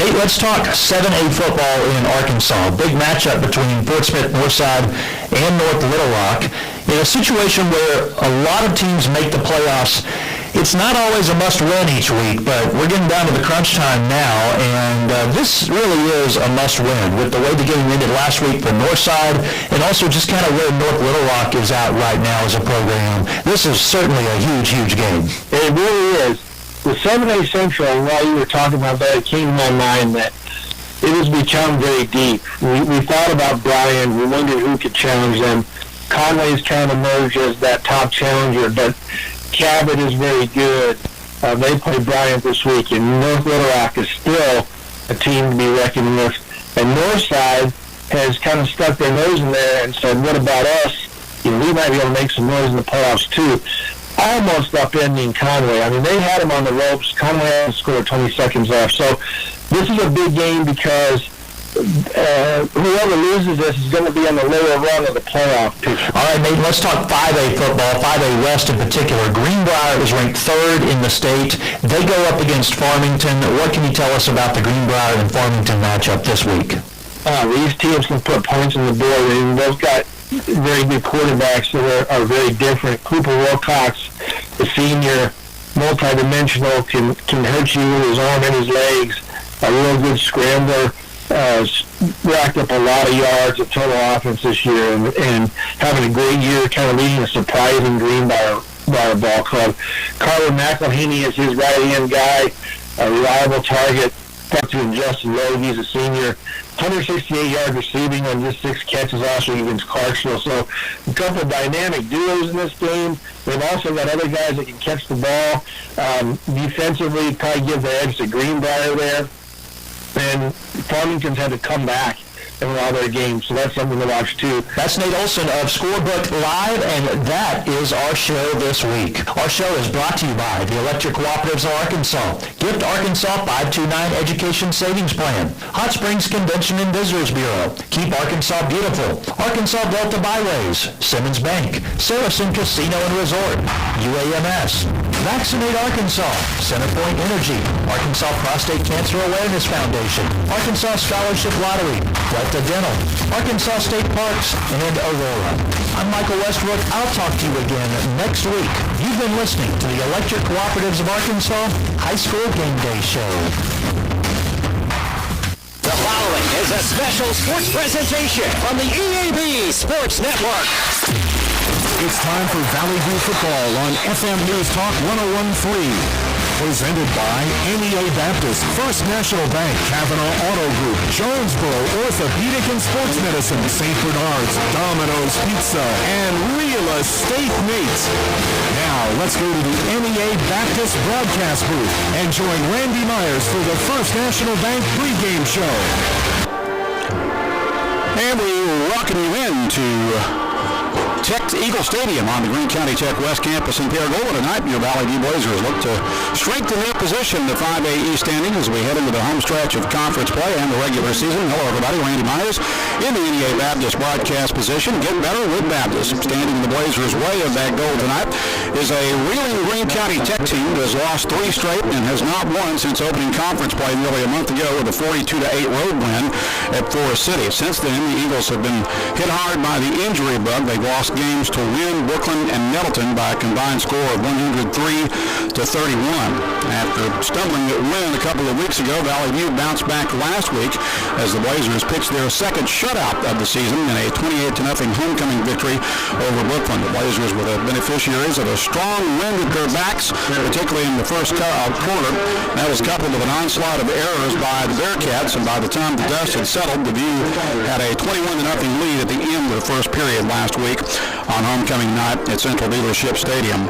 Nate, let's talk 7A football in Arkansas. Big matchup between Fort Smith Northside and North Little Rock. In a situation where a lot of teams make the playoffs, it's not always a must-win each week, but we're getting down to the crunch time now, and this really is a must-win with the way the game ended last week for Northside, and also just kind of where North Little Rock is at right now as a program. This is certainly a huge, huge game. It really is. The 7A Central, while you were talking about that, it came to my mind that it has become very deep. We thought about Bryan. We wondered who could challenge them. Conway's trying to emerge as that top challenger, but Cabot is very good. They play Bryant this week, and North Little Rock is still a team to be reckoned with. And Northside has kind of stuck their nose in there and said, what about us? You know, we might be able to make some noise in the playoffs too. Almost upending Conway. I mean, they had him on the ropes. Conway had to score 20 seconds left. So this is a big game because whoever loses this is going to be on the lower rung of the playoff picture. All right, Nate, let's talk 5A football, 5A West in particular. Greenbrier is ranked third in the state. They go up against Farmington. What can you tell us about the Greenbrier and Farmington matchup this week? These teams can put points on the board, and they've got very good quarterbacks that are very different. Cooper Wilcox, the senior, multi-dimensional, can hurt you with his arm and his legs. A real good scrambler. Racked up a lot of yards of total offense this year and having a great year, kind of leading a surprising Greenbrier ball club. Carter McElhaney is his right-hand guy, a reliable target. Talk to Justin Lowe, he's a senior. 168 yards receiving on just 6 catches also against Clarksville. So a couple of dynamic duos in this game. They've also got other guys that can catch the ball. Defensively, probably give the edge to Greenbrier there. And Farmington's had to come back in a lot of their games, so that's something to watch too. That's Nate Olson of Scorebook Live, and that is our show this week. Our show is brought to you by the Electric Cooperatives of Arkansas, Gift Arkansas 529 Education Savings Plan, Hot Springs Convention and Visitors Bureau, Keep Arkansas Beautiful, Arkansas Delta Byways, Simmons Bank, Saracen Casino and Resort, UAMS, Vaccinate Arkansas, Centerpoint Energy, Arkansas Prostate Cancer Awareness Foundation, Arkansas Scholarship Lottery, Delta Dental, Arkansas State Parks, and Aurora. I'm Michael Westbrook. I'll talk to you again next week. You've been listening to the Electric Cooperatives of Arkansas High School Game Day Show. The following is a special sports presentation from the EAB Sports Network. It's time for Valley View Football on FM News Talk 101.3. Presented by NEA Baptist, First National Bank, Kavanaugh Auto Group, Jonesboro Orthopedic and Sports Medicine, St. Bernard's, Domino's Pizza, and Real Estate Mates. Now, let's go to the NEA Baptist broadcast booth and join Randy Myers for the First National Bank pregame show. And we welcome you into Tech Eagle Stadium on the Greene County Tech West Campus in Paragoula tonight. Your Valley View Blazers look to strengthen their position in the 5A East standing as we head into the home stretch of conference play and the regular season. Hello, everybody. Randy Myers in the NEA Baptist broadcast position. Get better with Baptist. Standing in the Blazers' way of that goal tonight is a reeling Greene County Tech team that has lost 3 straight and has not won since opening conference play nearly a month ago with a 42-8 road win at Forest City. Since then, the Eagles have been hit hard by the injury bug. They've lost games to Wynn, Brooklyn, and Nettleton by a combined score of 103-31. After stumbling at Wynn a couple of weeks ago, Valley View bounced back last week as the Blazers pitched their second shutout of the season in a 28-0 homecoming victory over Brooklyn. The Blazers were the beneficiaries of a strong wind at their backs, particularly in the first quarter. That was coupled with an onslaught of errors by the Bearcats, and by the time the dust had settled, the View had a 21-0 lead at the end of the first period last week on homecoming night at Central Dealership Stadium.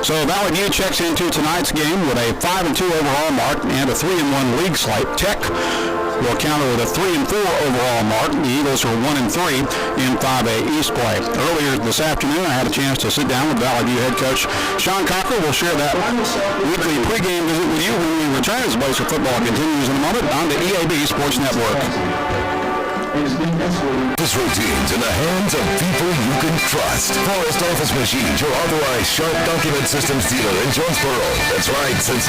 So Valley View checks into tonight's game with a 5-2 overall mark and a 3-1 league slate. Tech will counter with a 3-4 overall mark. The Eagles are 1-3 in 5A East play. Earlier this afternoon, I had a chance to sit down with Valley View head coach Sean Cocker. We'll share that weekly pregame visit with you when we return as Blazer football continues in a moment on the EAB Sports Network. and is being escorted. Office routines in the hands of people you can trust. Forrest Office Machines, your authorized sharp document systems dealer in Jonesboro. That's right, since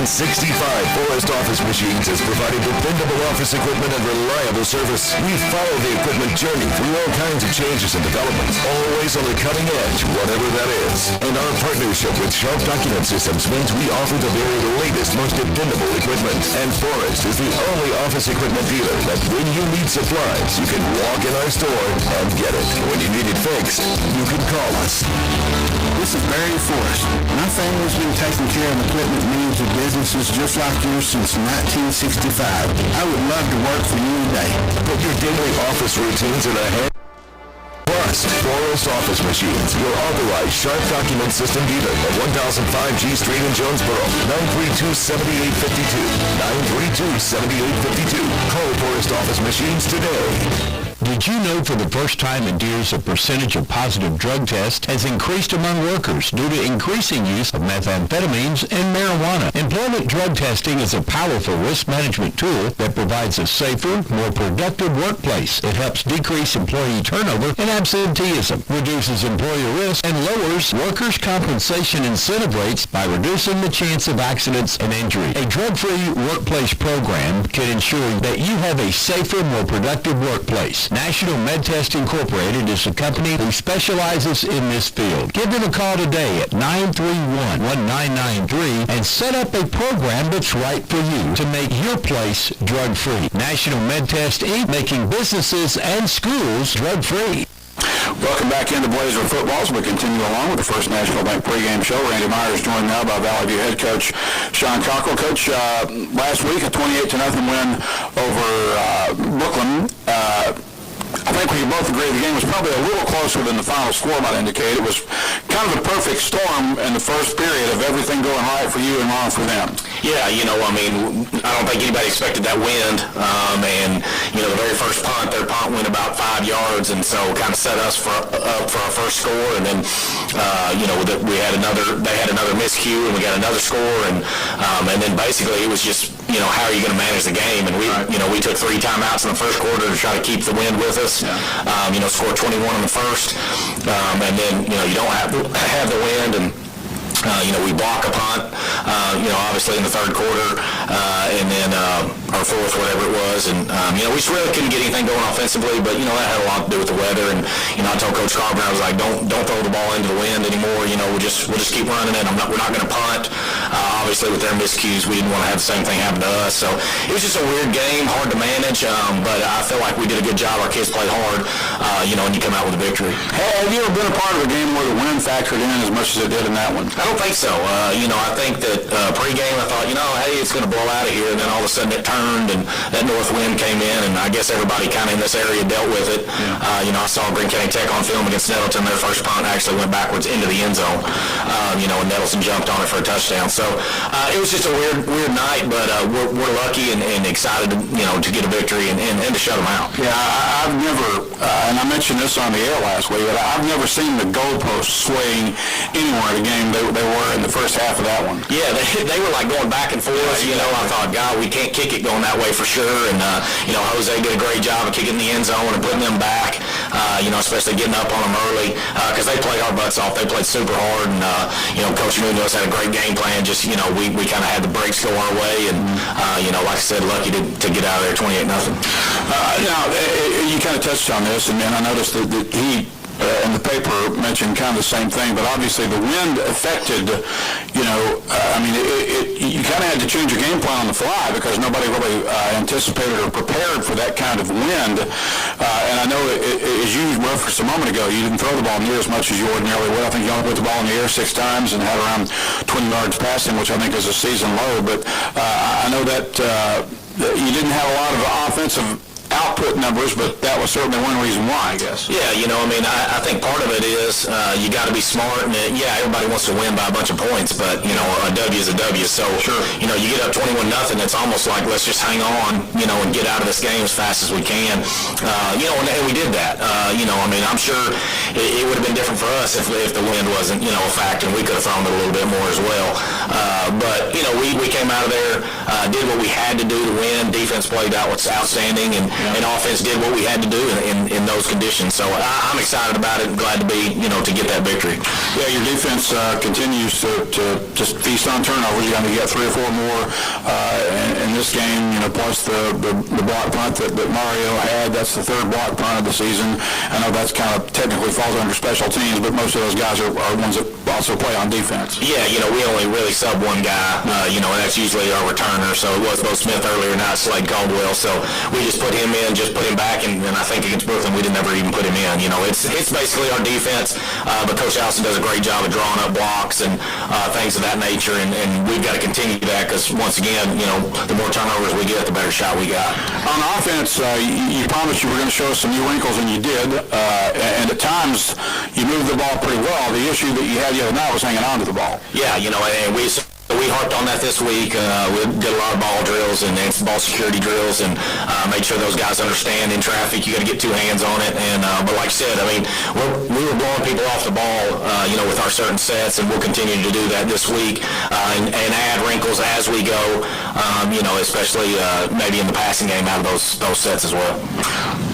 1965, Forrest Office Machines has provided dependable office equipment and reliable service. We follow the equipment journey through all kinds of changes and developments, always on the cutting edge, whatever that is. And our partnership with Sharp Document Systems means we offer the very latest, most dependable equipment. And Forrest is the only office equipment dealer that when you need supplies, you can walk in our store and get it. When you need it fixed, you can call us. This is Barry Forrest. My family's been taking care of equipment needs of businesses just like yours since 1965. I would love to work for you today. Put your daily office routines in a hand. Trust Forrest Office Machines, your authorized Sharp Document System dealer at 1005 G Street in Jonesboro. 932-7852. 932-7852. Call Forrest Office Machines today. Did you know for the first time in years a percentage of positive drug tests has increased among workers due to increasing use of methamphetamines and marijuana? Employment drug testing is a powerful risk management tool that provides a safer, more productive workplace. It helps decrease employee turnover and absenteeism, reduces employer risk, and lowers workers' compensation incentive rates by reducing the chance of accidents and injury. A drug-free workplace program can ensure that you have a safer, more productive workplace. National MedTest Incorporated is a company who specializes in this field. Give them a call today at 931-1993 and set up a program that's right for you to make your place drug-free. National MedTest Inc., making businesses and schools drug-free. Welcome back into Blazer Football as we continue along with the First National Bank pregame show. Randy Myers joined now by Valley View head coach Sean Cockrell. Coach, last week a 28-0 win over Brooklyn. I think we can both agree the game was probably a little closer than the final score might indicate. It was kind of a perfect storm in the first period of everything going right for you and wrong for them. Yeah, I don't think anybody expected that wind. And, the very first punt, their punt went about 5 yards, and so kind of set us up for our first score. And then, they had another miscue, and we got another score. And then basically it was just, how are you going to manage the game? And we took 3 timeouts in the first quarter to try to keep the wind with us. Yeah. Scored 21 in the first. And then, you don't have the wind, and we block a punt, obviously in the third quarter, and then our fourth, whatever it was, and we just really couldn't get anything going offensively. But that had a lot to do with the weather, and I told Coach Carpenter, I was like, don't throw the ball into the wind anymore. We'll just keep running it. We're not going to punt. Obviously, with their miscues, we didn't want to have the same thing happen to us. So it was just a weird game, hard to manage. But I feel like we did a good job. Our kids played hard, and you come out with a victory. Have you ever been a part of a game where the wind factored in as much as it did in that one? I don't think so. I think that pregame I thought, hey, it's going to blow out of here, and then all of a sudden it turned, and that north wind came in, and I guess everybody kind of in this area dealt with it. Yeah. I saw Greene County Tech on film against Nettleton. Their first punt actually went backwards into the end zone, and Nettleton jumped on it for a touchdown. So it was just a weird night, but we're lucky and excited to get a victory and to shut them out. Yeah, I've never, and I mentioned this on the air last week, but I've never seen the goalposts swaying anywhere in the game they were in the first half of that one. Yeah, they were like going back and forth. I thought, God, we can't kick it going that way for sure. And Jose did a great job of kicking the end zone and putting them back. Especially getting up on them early because they played our butts off. They played super hard, and Coach Munoz had a great game plan. Just we kind of had the breaks go our way, and like I said, lucky to get out of there 28-0. You kind of touched on this, and then I noticed that he. In the paper mentioned kind of the same thing, but obviously the wind affected, you kind of had to change your game plan on the fly because nobody really anticipated or prepared for that kind of wind. And I know, as you referenced a moment ago, you didn't throw the ball near as much as you ordinarily would. I think you only put the ball in the air 6 times and had around 20 yards passing, which I think is a season low. But I know that you didn't have a lot of offensive output numbers, but that was certainly one reason why, I guess. Yeah, I think part of it is you got to be smart, and everybody wants to win by a bunch of points, but a W is a W. So sure, you get up 21-0, it's almost like let's just hang on, and get out of this game as fast as we can. And we did that. I'm sure it would have been different for us if the wind wasn't a factor, and we could have thrown it a little bit more as well. But we came out of there, did what we had to do to win. Defense played out what's outstanding, and and offense did what we had to do in those conditions. So I'm excited about it and glad to be, to get that victory. Yeah, your defense continues to just feast on turnovers. You're going to get 3 or 4 more in this game, plus the block punt that Mario had. That's the 3rd block punt of the season. I know that's kind of technically falls under special teams, but most of those guys are ones that also play on defense. Yeah, we only really sub one guy, and that's usually our returner. So it was Bo Smith earlier, not Slade Caldwell. So we just put him in, just put him back, and I think against Brooklyn we didn't ever even put him in. It's basically our defense, but Coach Allison does a great job of drawing up blocks and things of that nature, and we've got to continue that because once again, the more turnovers we get, the better shot we got. On offense, you promised you were going to show us some new wrinkles, and you did. And at times, you moved the ball pretty well. The issue that you had the other night was hanging on to the ball. Yeah, and we harped on that this week. We did a lot of ball drills and ball security drills and made sure those guys understand in traffic you got to get 2 hands on it. And but like I said, we were blowing people off the ball, with our certain sets, and we'll continue to do that this week and add wrinkles as we go. Especially maybe in the passing game out of those sets as well.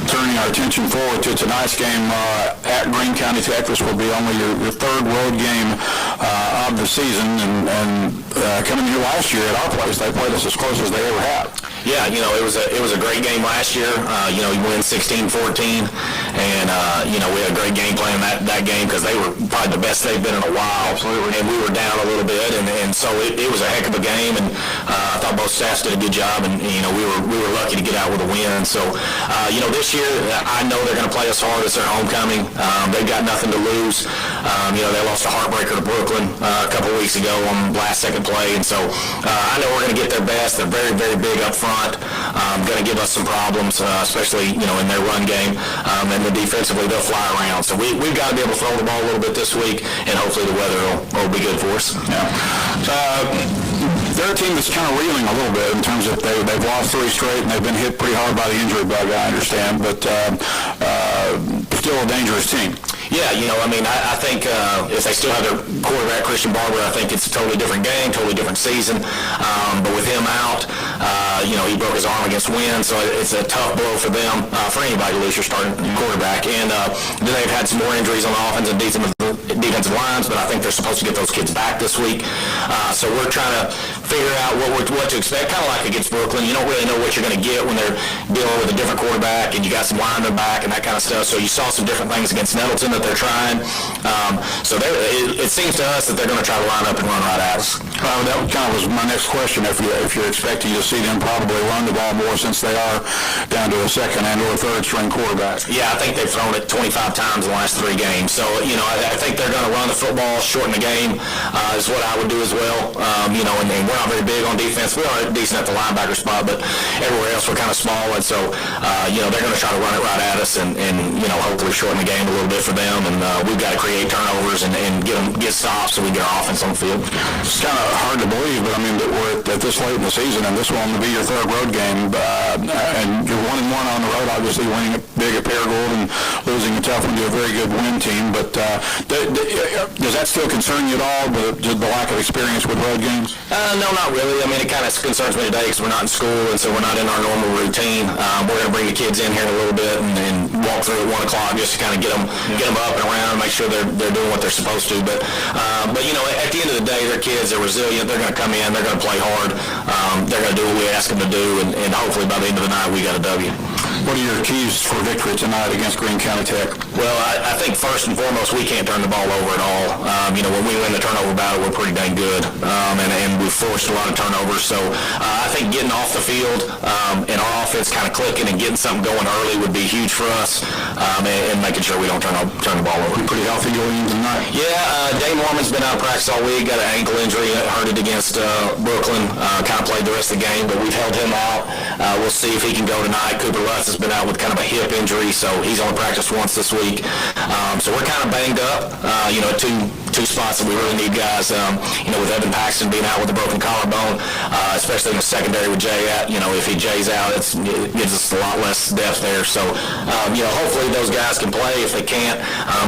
Turning our attention forward to tonight's game at Greene County Tech, this will be only your 3rd road game of the season, and coming here last year at our place, they played us as close as they ever have. Yeah, it was a great game last year. You win 16-14, and we had a great game plan that game because they were probably the best they've been in a while. Absolutely. And we were down a little bit, and so it was a heck of a game, and I thought both staffs did a good job, and we were lucky to get out with a win. So this year I know they're going to play us hard. It's their homecoming. They've got nothing to lose. They lost a heartbreaker to Brooklyn a couple of weeks ago on last second play, and so I know we're going to get their best. They're very, very big up front. Going to give us some problems, especially in their run game, and then defensively they'll fly around. So we've got to be able to throw the ball a little bit this week, and hopefully the weather will be good for us. Yeah. They're a team that's kind of reeling a little bit in terms of they've lost 3 straight and they've been hit pretty hard by the injury bug, I understand, but still a dangerous team. Yeah, I think if they still have their quarterback, Christian Barber, I think it's a totally different game, totally different season. But with him out, he broke his arm against Wynn, so it's a tough blow for them, for anybody to lose your starting quarterback. And then they've had some more injuries on the offense and defensive lines, but I think they're supposed to get those kids back this week. So we're trying to figure out what to expect, kind of like against Brooklyn. You don't really know what you're going to get when they're dealing with a different quarterback, and you got some linemen back and that kind of stuff. So you saw some different things against Nettleton that they're trying. So it seems to us that they're going to try to line up and run right at us. That kind of was my next question. If you're expecting to see them probably run the ball more since they are down to a 2nd and or 3rd string quarterback. Yeah, I think they've thrown it 25 times in the last 3 games. So I think they're going to run the football, shorten the game is what I would do as well. And we're not very big on defense. We are decent at the linebacker spot, but everywhere else we're kind of small, and so they're going to try to run it right at us and hopefully shorten the game a little bit for them. And we've got to create turnovers and get stops so we get our offense on the field. It's kind of hard to believe, but that we're at this late in the season, and this will only be your 3rd road game, and you're 1-1 on the road, obviously winning it big at Paragould and losing a tough one to a very good win team. But does that still concern you at all, the lack of experience with road games? No, not really. It kind of concerns me today because we're not in school, and so we're not in our normal routine. We're going to bring the kids in here in a little bit and walk through at 1 o'clock just to kind of get them up and around, make sure they're doing what they're supposed to. But at the end of the day, they're kids. They're resilient. They're going to come in. They're going to play hard. They're going to do what we ask them to do, and hopefully by the end of the night we got a W. What are your keys for victory tonight against Greene County Tech? Well, I think first and foremost we can't turn the ball over at all. When we win the turnover battle, we're pretty dang good, and we've forced a lot of turnovers. So I think getting off the field and our offense kind of clicking and getting something going early would be huge for us, and making sure we don't turn the ball over. Pretty healthy going into tonight. Yeah, Dane Mormon's been out of practice all week, got an ankle injury, hurt it against Brooklyn, kind of played the rest of the game, but we've held him out. We'll see if he can go tonight. Cooper Lutz has been out with kind of a hip injury, so he's only practiced once this week. So we're kind of banged up, two spots that we really need guys, with Evan Paxton being out with a broken collarbone, especially in the secondary with Jay out. If he Jay's out, it gives us a lot less depth there. So, hopefully those guys can play. If they can't,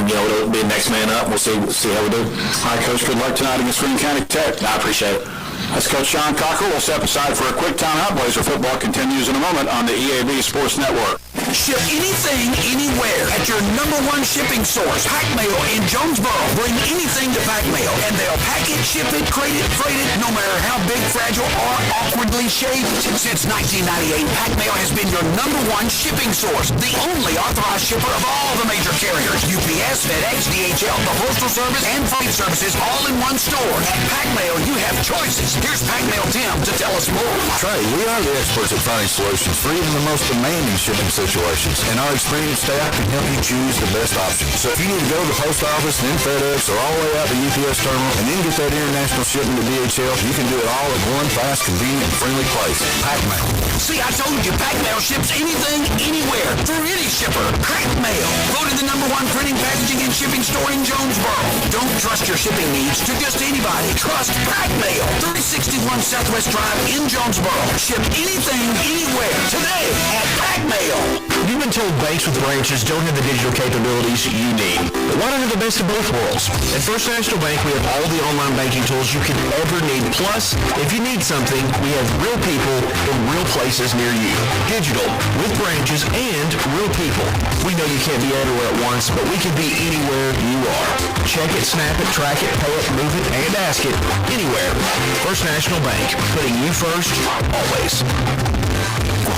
it'll be the next man up. We'll see how we do. All right, Coach, good luck tonight against Greene County Tech. I appreciate it. That's Coach Sean Cocker. We'll step aside for a quick timeout. Blazer football continues in a moment on the EAB Sports Network. Ship anything, anywhere at your number one shipping source, Pack Mail in Jonesboro. Bring anything to Pack Mail, and they'll pack it, ship it, crate it, freight it, no matter how big, fragile, or awkwardly shaped. Since 1998, Pack Mail has been your number one shipping source, the only authorized shipper of all the major carriers. UPS, FedEx, DHL, the Postal Service, and freight services all in one store. At Pack Mail, you have choices. Here's Pack Mail Tim to tell us more. Trey, we are the experts at finding solutions for even the most demanding shipping situations, and our experienced staff can help you choose the best option. So if you need to go to the post office, then FedEx, or all the way out to UPS terminal, and then get that international shipment to DHL, you can do it all at one fast, convenient, and friendly place. Pack Mail. See, I told you, Pack Mail ships anything, anywhere, for any shipper. Pack Mail, voted the number one printing, packaging, and shipping store in Jonesboro. Don't trust your shipping needs to just anybody. Trust Pack Mail. 361 Southwest Drive in Jonesboro. Ship anything, anywhere, today at Pack Mail. You've been told banks with branches don't have the digital capabilities you need. But why not have the best of both worlds? At First National Bank, we have all the online banking tools you can ever need. Plus, if you need something, we have real people in real places near you. Digital, with branches, and real people. We know you can't be everywhere at once, but we can be anywhere you are. Check it, snap it, track it, pay it, move it, and ask it. Anywhere. First National Bank, putting you first, always.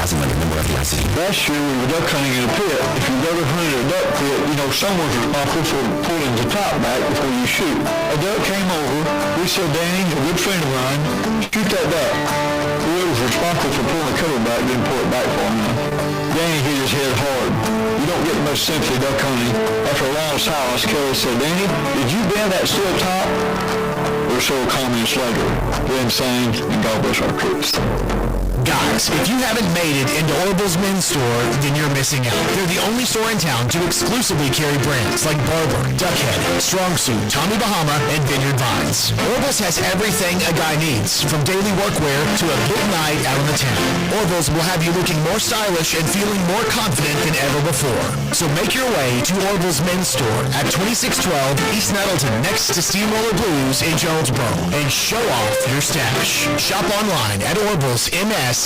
Last year we were duck hunting in a pit. If you've ever hunted a duck pit, you know someone's responsible for pulling the top back before you shoot. A duck came over. We said, Danny, a good friend of mine, shoot that duck. Whoever was responsible for pulling the cover back didn't pull it back for him. Danny hit his head hard. You don't get much sympathy duck hunting. After a long silence, Kelly said, Danny, did you bend that steel top? Or so comments later. Then sang, and God bless our troops. Guys, if you haven't made it into Orville's men's store, then you're missing out. They're the only store in town to exclusively carry brands like Barber, Duckhead, Strong Suit, Tommy Bahama, and Vineyard Vines. Orville's has everything a guy needs, from daily workwear to a big night out on the town. Orville's will have you looking more stylish and feeling more confident than ever before. So make your way to Orville's men's store at 2612 East Nettleton, next to Steamroller Blues in Jonesboro, and show off your stash. Shop online at orvillesms.com.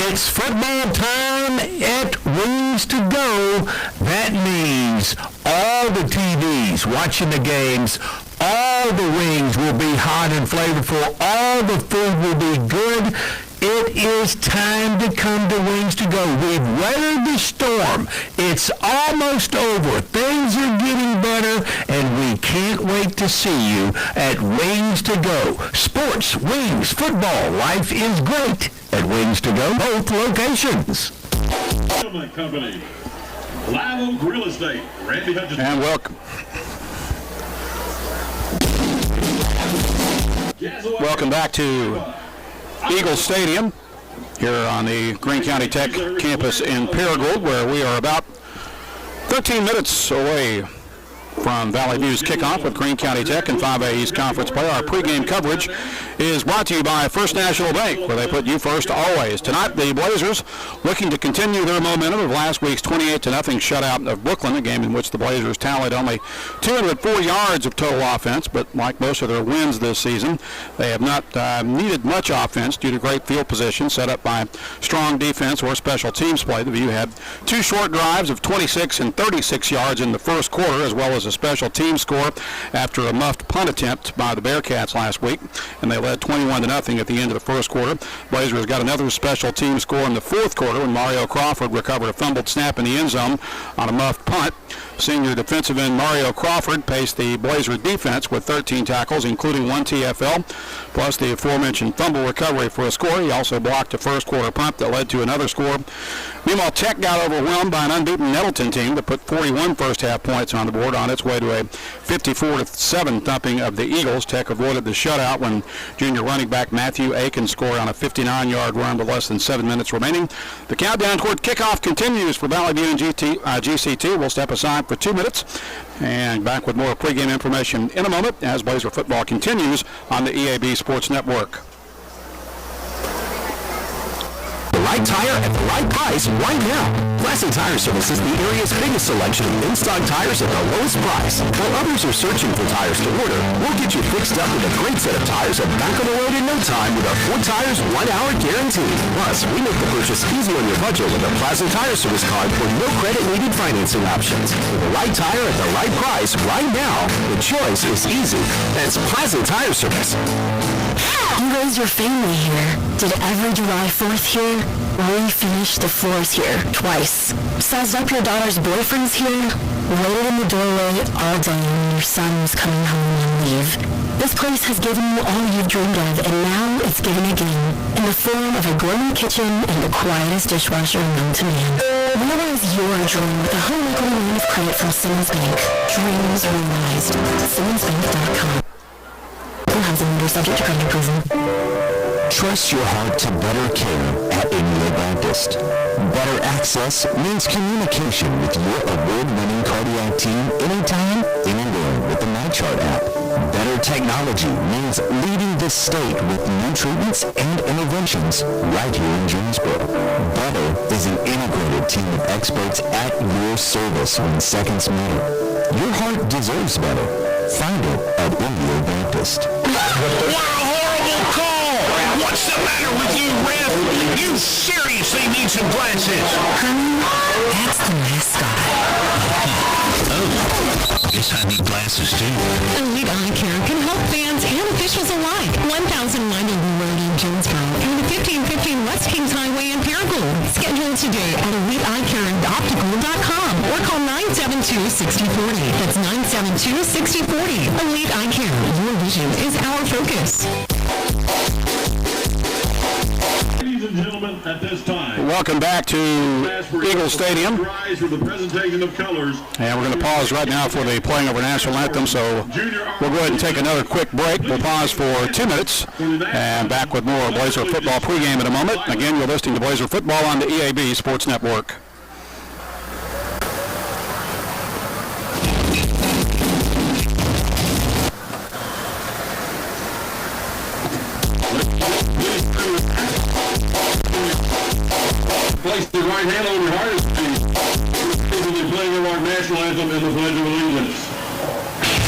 It's football time at Wings to Go. That means all the TVs watching the games, all the wings will be hot and flavorful, all the food will be good. It is time to come to Wings to Go. We've weathered the storm. It's almost over. Things are getting better, and we can't wait to see you at Wings to Go. Sports, wings, football, life is great at Wings to Go, both locations. Company, Live Oak Real Estate, Randy Hutchinson. And welcome. Welcome back to Eagle Stadium here on the Greene County Tech campus in Paragould, where we are about 13 minutes away from Valley View's kickoff with Greene County Tech and 5A East Conference play. Our pregame coverage is brought to you by First National Bank, where they put you first always. Tonight, the Blazers looking to continue their momentum of last week's 28-0 shutout of Brooklyn, a game in which the Blazers tallied only 204 yards of total offense, but like most of their wins this season, they have not needed much offense due to great field position set up by strong defense or special teams play. The View had two short drives of 26 and 36 yards in the first quarter, as well as a special team score after a muffed punt attempt by the Bearcats last week, and they led 21-0 at the end of the first quarter. Blazers got another special team score in the fourth quarter when Mario Crawford recovered a fumbled snap in the end zone on a muffed punt. Senior defensive end Mario Crawford paced the Blazer defense with 13 tackles, including one TFL, plus the aforementioned fumble recovery for a score. He also blocked a first quarter punt that led to another score. Meanwhile, Tech got overwhelmed by an unbeaten Nettleton team that put 41 first half points on the board on its way to a 54-7 thumping of the Eagles. Tech avoided the shutout when junior running back Matthew Aiken scored on a 59-yard run with less than 7 minutes remaining. The countdown toward kickoff continues for Valley View and GC2. We'll step aside for 2 minutes and back with more pregame information in a moment as Blazer football continues on the EAB Sports Network. right tire at the right price right now. Classic Tire Service is the area's biggest selection of in-stock tires at the lowest price. While others are searching for tires to order, we'll get you fixed up with a great set of tires and back on the road in no time with our 4 tires, 1 hour guarantee. Plus, we make the purchase easy on your budget with a Plaza Tire Service card for no credit needed financing options. With the right tire at the right price right now, the choice is easy. That's Plaza Tire Service. You raised your family here, did every July 4th here, refinished the floors here twice, sized up your daughter's boyfriends here, waited in the doorway all day when your son was coming home on leave. This place has given you all you've dreamed of, and now it's giving again, in the form of a glowing kitchen and the quietest dishwasher known to man. Realize your dream with a home equity line of credit from Simmons Bank. Dreams realized. SimmonsBank.com. Housing under subject to credit approval. Trust your heart to better care at India Baptist. Better access means communication with your award-winning cardiac team anytime, anywhere with the MyChart app. Better technology means leading the state with new treatments and interventions right here in Jonesboro. Better is an integrated team of experts at your service when seconds matter. Your heart deserves better. Find it at India Baptist. What a horrible call! What's the matter with you, ref? You seriously need some glasses. That's the mascot. Oh, guess I need glasses too. Elite Eye Care can help fans and officials alike. 1090 Road in Jonesboro and the 1515 West Kings Highway in Paragould. Schedule today at EliteEyeCareAndOptical.com or call 972-6040. That's 972-6040. Elite Eye Care. Your vision is our focus. Ladies and gentlemen, at this time, Welcome back to Eagle Stadium. rise for the presentation of colors. And we're going to pause right now for the playing of our national anthem, so we'll go ahead and take another quick break. We'll pause for 2 minutes and back with more Blazer football pregame in a moment. Again, you're listening to Blazer football on the EAB Sports Network. Place the right hand on your heart as the playing of our national anthem and the Pledge of Allegiance.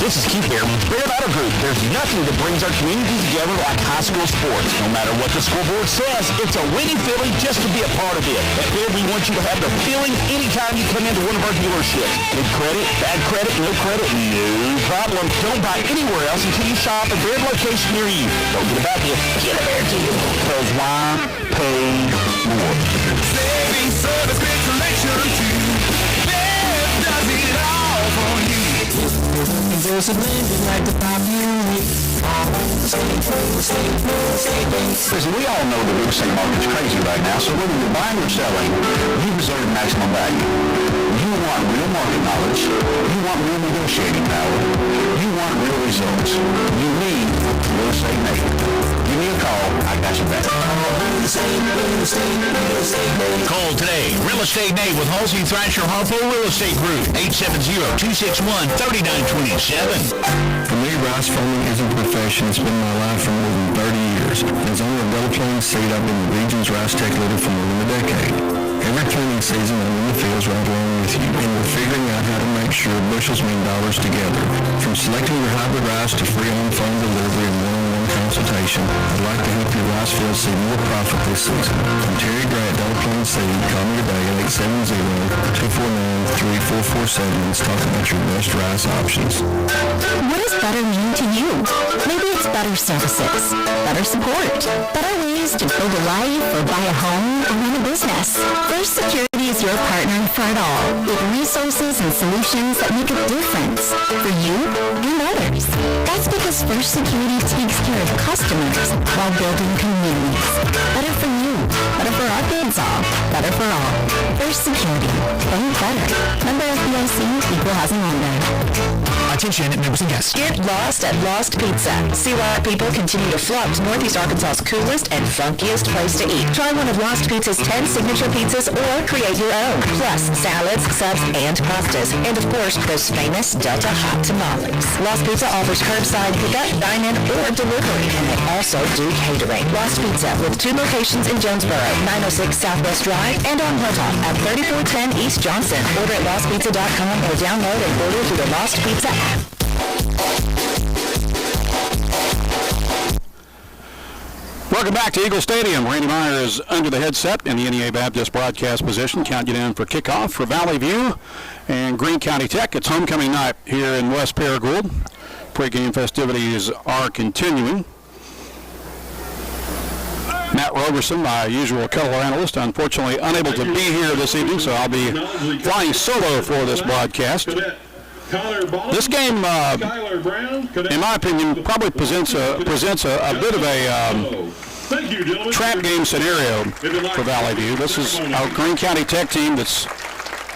This is Keith Behrman, Bear Battle Group. There's nothing that brings our community together like high school sports. No matter what the scoreboard says, it's a winning feeling just to be a part of it. At Bear, we want you to have the feeling anytime you come into one of our dealerships. Good credit, bad credit, no problem. Don't buy anywhere else until you shop at Bear location near you. Don't get about you. Get a Bear deal. Because why pay more? Saving service, great selection too. Bear does it all for you. There's a man who'd like to pop you. Listen, we all know the real estate market's crazy right now, so whether you're buying or selling, you deserve maximum value. You want real market knowledge. You want real negotiating power. You want real results. You need Real Estate Nate. Give me a call. I got your back. Call today. Real Estate Nate with Halsey Thrasher Harpo Real Estate Group. 870-261-3927. For me, rice farming isn't a profession. It's been my life for more than 30 years. As owner of Double Plains Seed, I've been the region's rice tech leader for more than a decade. Every planting season, I'm in the fields right along with you, and we're figuring out how to make sure bushels mean dollars together. From selecting your hybrid rice to free on-phone delivery and one-on-one consultation, I'd like to help your rice field see more profit this season. I'm Terry Gray at Double Plains Seed. Call me today at 870-249-3447 and let's talk about your best rice options. What does better mean to you? Maybe it's better services, better support, better ways to build a life or buy a home or run a business. First Security is your partner for it all, with resources and solutions that make a difference for you and others. That's because First Security takes care of customers while building communities. Better for you, better for our kids all, better for all. First Security. Bank better. Member FDIC, equal housing lender. Attention, members and guests. Get lost at Lost Pizza. See why people continue to flock to Northeast Arkansas's coolest and funkiest place to eat. Try one of Lost Pizza's 10 signature pizzas or create your own. Plus, salads, subs, and pastas. And of course, those famous Delta hot tamales. Lost Pizza offers curbside pickup, dine-in, or delivery. And they also do catering. Lost Pizza with 2 locations in Jonesboro, 906 Southwest Drive, and on Hilltop at 3410 East Johnson. Order at lostpizza.com or download and order through the Lost Pizza app. Welcome back to Eagle Stadium. Randy Meyer is under the headset in the NEA Baptist broadcast position. Counting you down for kickoff for Valley View and Greene County Tech. It's homecoming night here in West Paragould. Pre-game festivities are continuing. Matt Roberson, my usual color analyst, unfortunately unable to be here this evening, so I'll be flying solo for this broadcast. This game, in my opinion, probably presents a bit of a trap game scenario for Valley View. This is our Greene County Tech team that's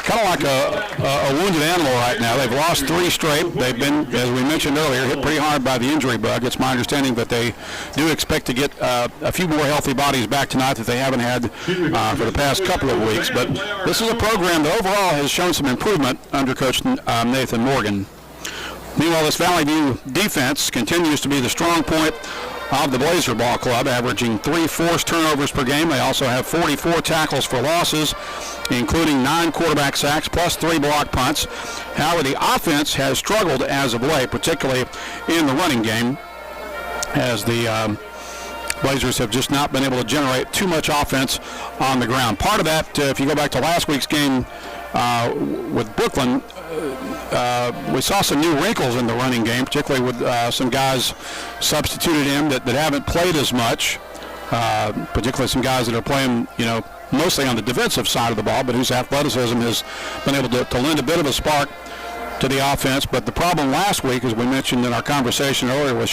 kind of like a wounded animal right now. They've lost 3 straight. They've been, as we mentioned earlier, hit pretty hard by the injury bug. It's my understanding that they do expect to get a few more healthy bodies back tonight that they haven't had for the past couple of weeks. But this is a program that overall has shown some improvement under Coach Nathan Morgan. Meanwhile, this Valley View defense continues to be the strong point of the Blazer Ball Club, averaging 3 forced turnovers per game. They also have 44 tackles for losses, including 9 quarterback sacks plus 3 block punts. However, the offense has struggled as of late, particularly in the running game, as the Blazers have just not been able to generate too much offense on the ground. Part of that, if you go back to last week's game with Brooklyn, we saw some new wrinkles in the running game, particularly with some guys substituted in that haven't played as much, particularly some guys that are playing, mostly on the defensive side of the ball, but whose athleticism has been able to lend a bit of a spark to the offense. But the problem last week, as we mentioned in our conversation earlier with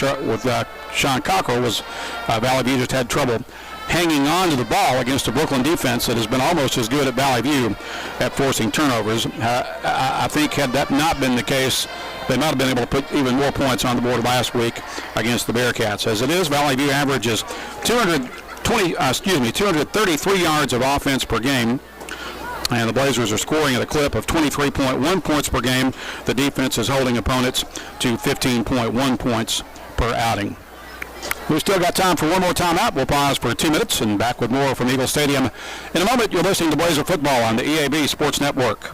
Sean Cockrell, was Valley View just had trouble hanging on to the ball against a Brooklyn defense that has been almost as good at Valley View at forcing turnovers. I think had that not been the case, they might have been able to put even more points on the board last week against the Bearcats. As it is, Valley View averages 233 yards of offense per game, and the Blazers are scoring at a clip of 23.1 points per game. The defense is holding opponents to 15.1 points per outing. We've still got time for one more timeout. We'll pause for 2 minutes and back with more from Eagle Stadium. In a moment, you're listening to Blazer Football on the EAB Sports Network.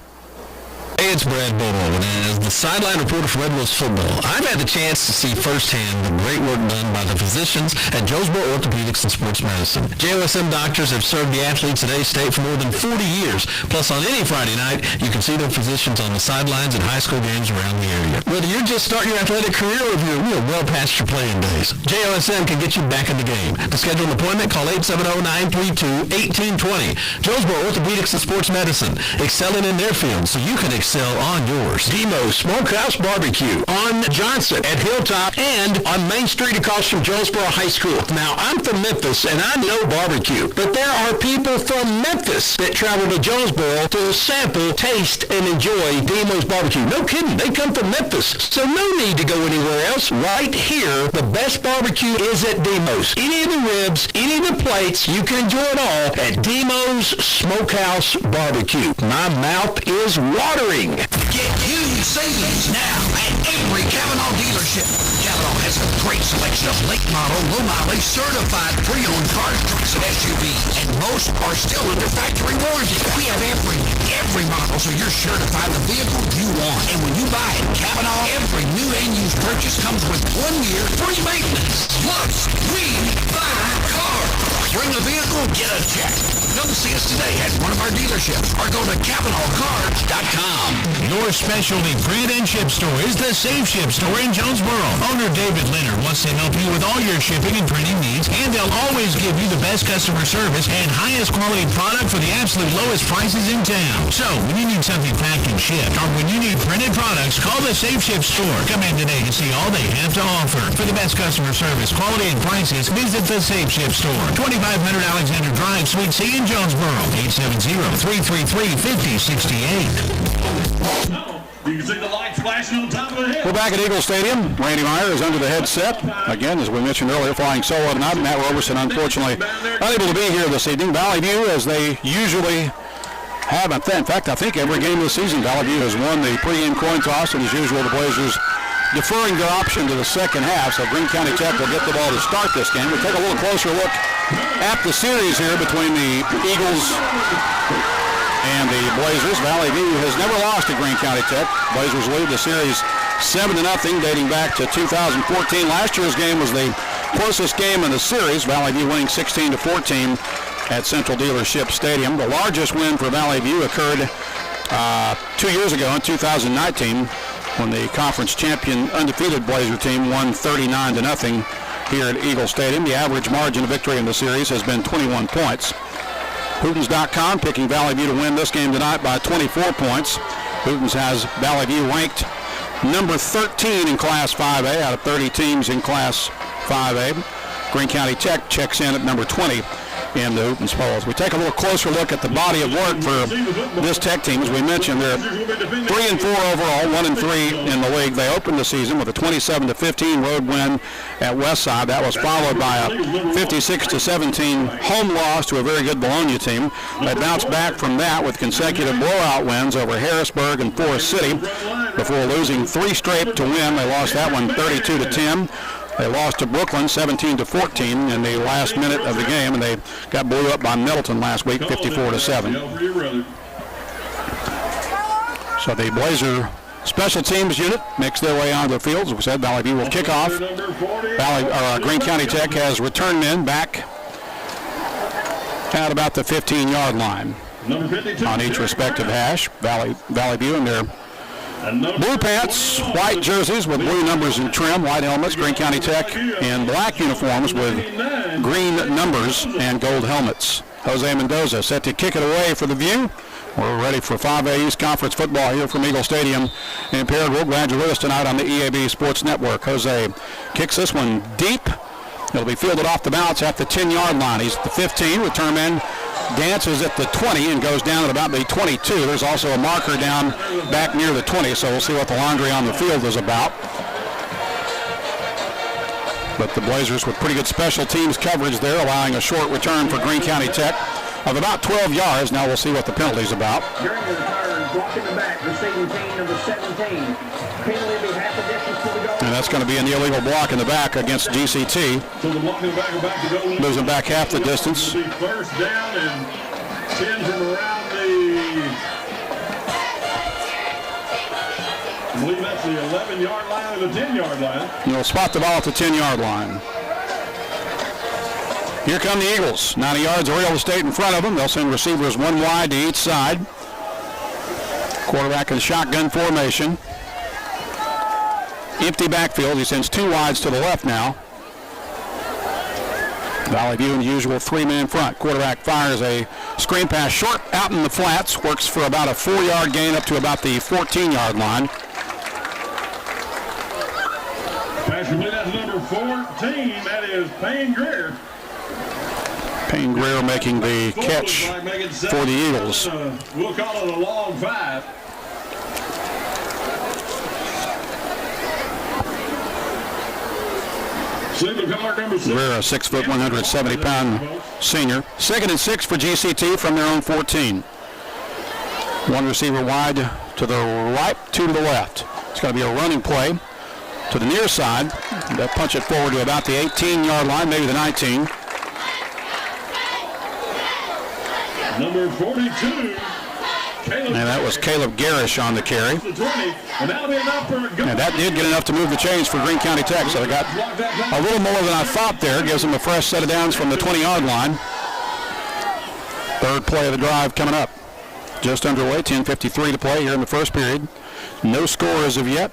Hey, it's Brad Bobo, and as the sideline reporter for Red Wolves football, I've had the chance to see firsthand the great work done by the physicians at Jonesboro Orthopedics and Sports Medicine. JOSM doctors have served the athletes at A-State for more than 40 years. Plus, on any Friday night, you can see their physicians on the sidelines at high school games around the area. Whether you're just starting your athletic career or if you're well past your playing days, JOSM can get you back in the game. To schedule an appointment, call 870-932-1820. Jonesboro Orthopedics and Sports Medicine, excelling in their field so you can excel on yours. Demo's Smokehouse Barbecue on Johnson at Hilltop and on Main Street across from Jonesboro High School. Now, I'm from Memphis and I know barbecue, but there are people from Memphis that travel to Jonesboro to sample, taste, and enjoy Demo's Barbecue. No kidding, they come from Memphis, so no need to go anywhere else. Right here, the best barbecue is at Demo's. Any of the ribs, any of the plates, you can enjoy it all at Demo's Smokehouse Barbecue. My mouth is watering. Get huge savings now at every Kavanaugh dealership. Kavanaugh has a great selection of late model, low mileage, certified pre-owned cars, trucks, and SUVs, and most are still under factory warranty. We have every model, so you're sure to find the vehicle you want. And when you buy at Kavanaugh, every new and used purchase comes with 1 year free maintenance. Plus, we buy cars. Bring a vehicle, get a check. Come see us today at one of our dealerships or go to CavanaughCars.com. Your specialty print and ship store is the Safe Ship Store in Jonesboro. Owner David Leonard wants to help you with all your shipping and printing needs, and they'll always give you the best customer service and highest quality product for the absolute lowest prices in town. So, when you need something packed and shipped, or when you need printed products, call the Safe Ship Store. Come in today to see all they have to offer. For the best customer service, quality, and prices, visit the Safe Ship Store, 2500 Alexander Drive, Suite C in Jonesboro, 870-333-5068. You can see the lights flashing on top of the head. We're back at Eagle Stadium. Randy Meyer is under the headset. Again, as we mentioned earlier, flying solo tonight. Matt Roberson, unfortunately, unable to be here this evening. Valley View, as they usually have. In fact, I think every game this season, Valley View has won the pregame coin toss, and as usual, the Blazers deferring their option to the second half. So Greene County Tech will get the ball to start this game. We'll take a little closer look at the series here between the Eagles and the Blazers. Valley View has never lost to Greene County Tech. Blazers lead the series 7-0, dating back to 2014. Last year's game was the closest game in the series. Valley View winning 16-14 at Central Dealership Stadium. The largest win for Valley View occurred 2 years ago in 2019 when the conference champion undefeated Blazer team won 39-0 here at Eagle Stadium. The average margin of victory in the series has been 21 points. Hootens.com picking Valley View to win this game tonight by 24 points. Hootens has Valley View ranked number 13 in Class 5A out of 30 teams in Class 5A. Greene County Tech checks in at number 20 in the Hootens polls. We take a little closer look at the body of work for this Tech team. As we mentioned, they're 3-4 overall, 1-3 in the league. They opened the season with a 27-15 road win at Westside. That was followed by a 56-17 home loss to a very good Bologna team. They bounced back from that with consecutive blowout wins over Harrisburg and Forest City before losing 3 straight to win. They lost that one 32-10. They lost to Brooklyn 17-14 in the last minute of the game, and they got blew up by Middleton last week 54-7. So the Blazer special teams unit makes their way onto the field. As we said, Valley View will kick off. Greene County Tech has return men back at about the 15-yard line on each respective hash. Valley View in their blue pants, white jerseys with blue numbers and trim, white helmets. Greene County Tech in black uniforms with green numbers and gold helmets. Jose Mendoza set to kick it away for the View. We're ready for 5A East Conference football here from Eagle Stadium in Paragould. Glad you're with us tonight on the EAB Sports Network. Jose kicks this one deep. It'll be fielded off the bounce at the 10-yard line. He's at the 15. Return man dances at the 20 and goes down at about the 22. There's also a marker down back near the 20, so we'll see what the laundry on the field is about. But the Blazers with pretty good special teams coverage there, allowing a short return for Greene County Tech of about 12 yards. Now we'll see what the penalty's about. During the return, blocking the back, receiving team number 17. Penalty will be half a distance to the goal. And that's going to be an illegal block in the back against GCT. So the block in the back will back to goal. Losing back half the distance. First down and 10 from around the, I believe that's the 11-yard line or the 10-yard line. You'll spot the ball at the 10-yard line. Here come the Eagles. 90 yards of real estate in front of them. They'll send receivers one wide to each side. Quarterback in shotgun formation. Empty backfield. He sends 2 wides to the left now. Valley View in the usual 3-man front. Quarterback fires a screen pass short out in the flats. Works for about a 4-yard gain up to about the 14-yard line. Pass complete, that's number 14. That is Payne Greer. Payne Greer making the catch for the Eagles. We'll call it a long 5. Greer, a 6', 170-pound senior. 2nd and 6 for GCT from their own 14. One receiver wide to the right, 2 to the left. It's going to be a running play to the near side. They'll punch it forward to about the 18-yard line, maybe the 19. Number 42. And that was Caleb Garish on the carry. And that did get enough to move the chains for Greene County Tech. So they got a little more than I thought there. Gives them a fresh set of downs from the 20-yard line. Third play of the drive coming up. Just underway, 10:53 to play here in the first period. No score as of yet.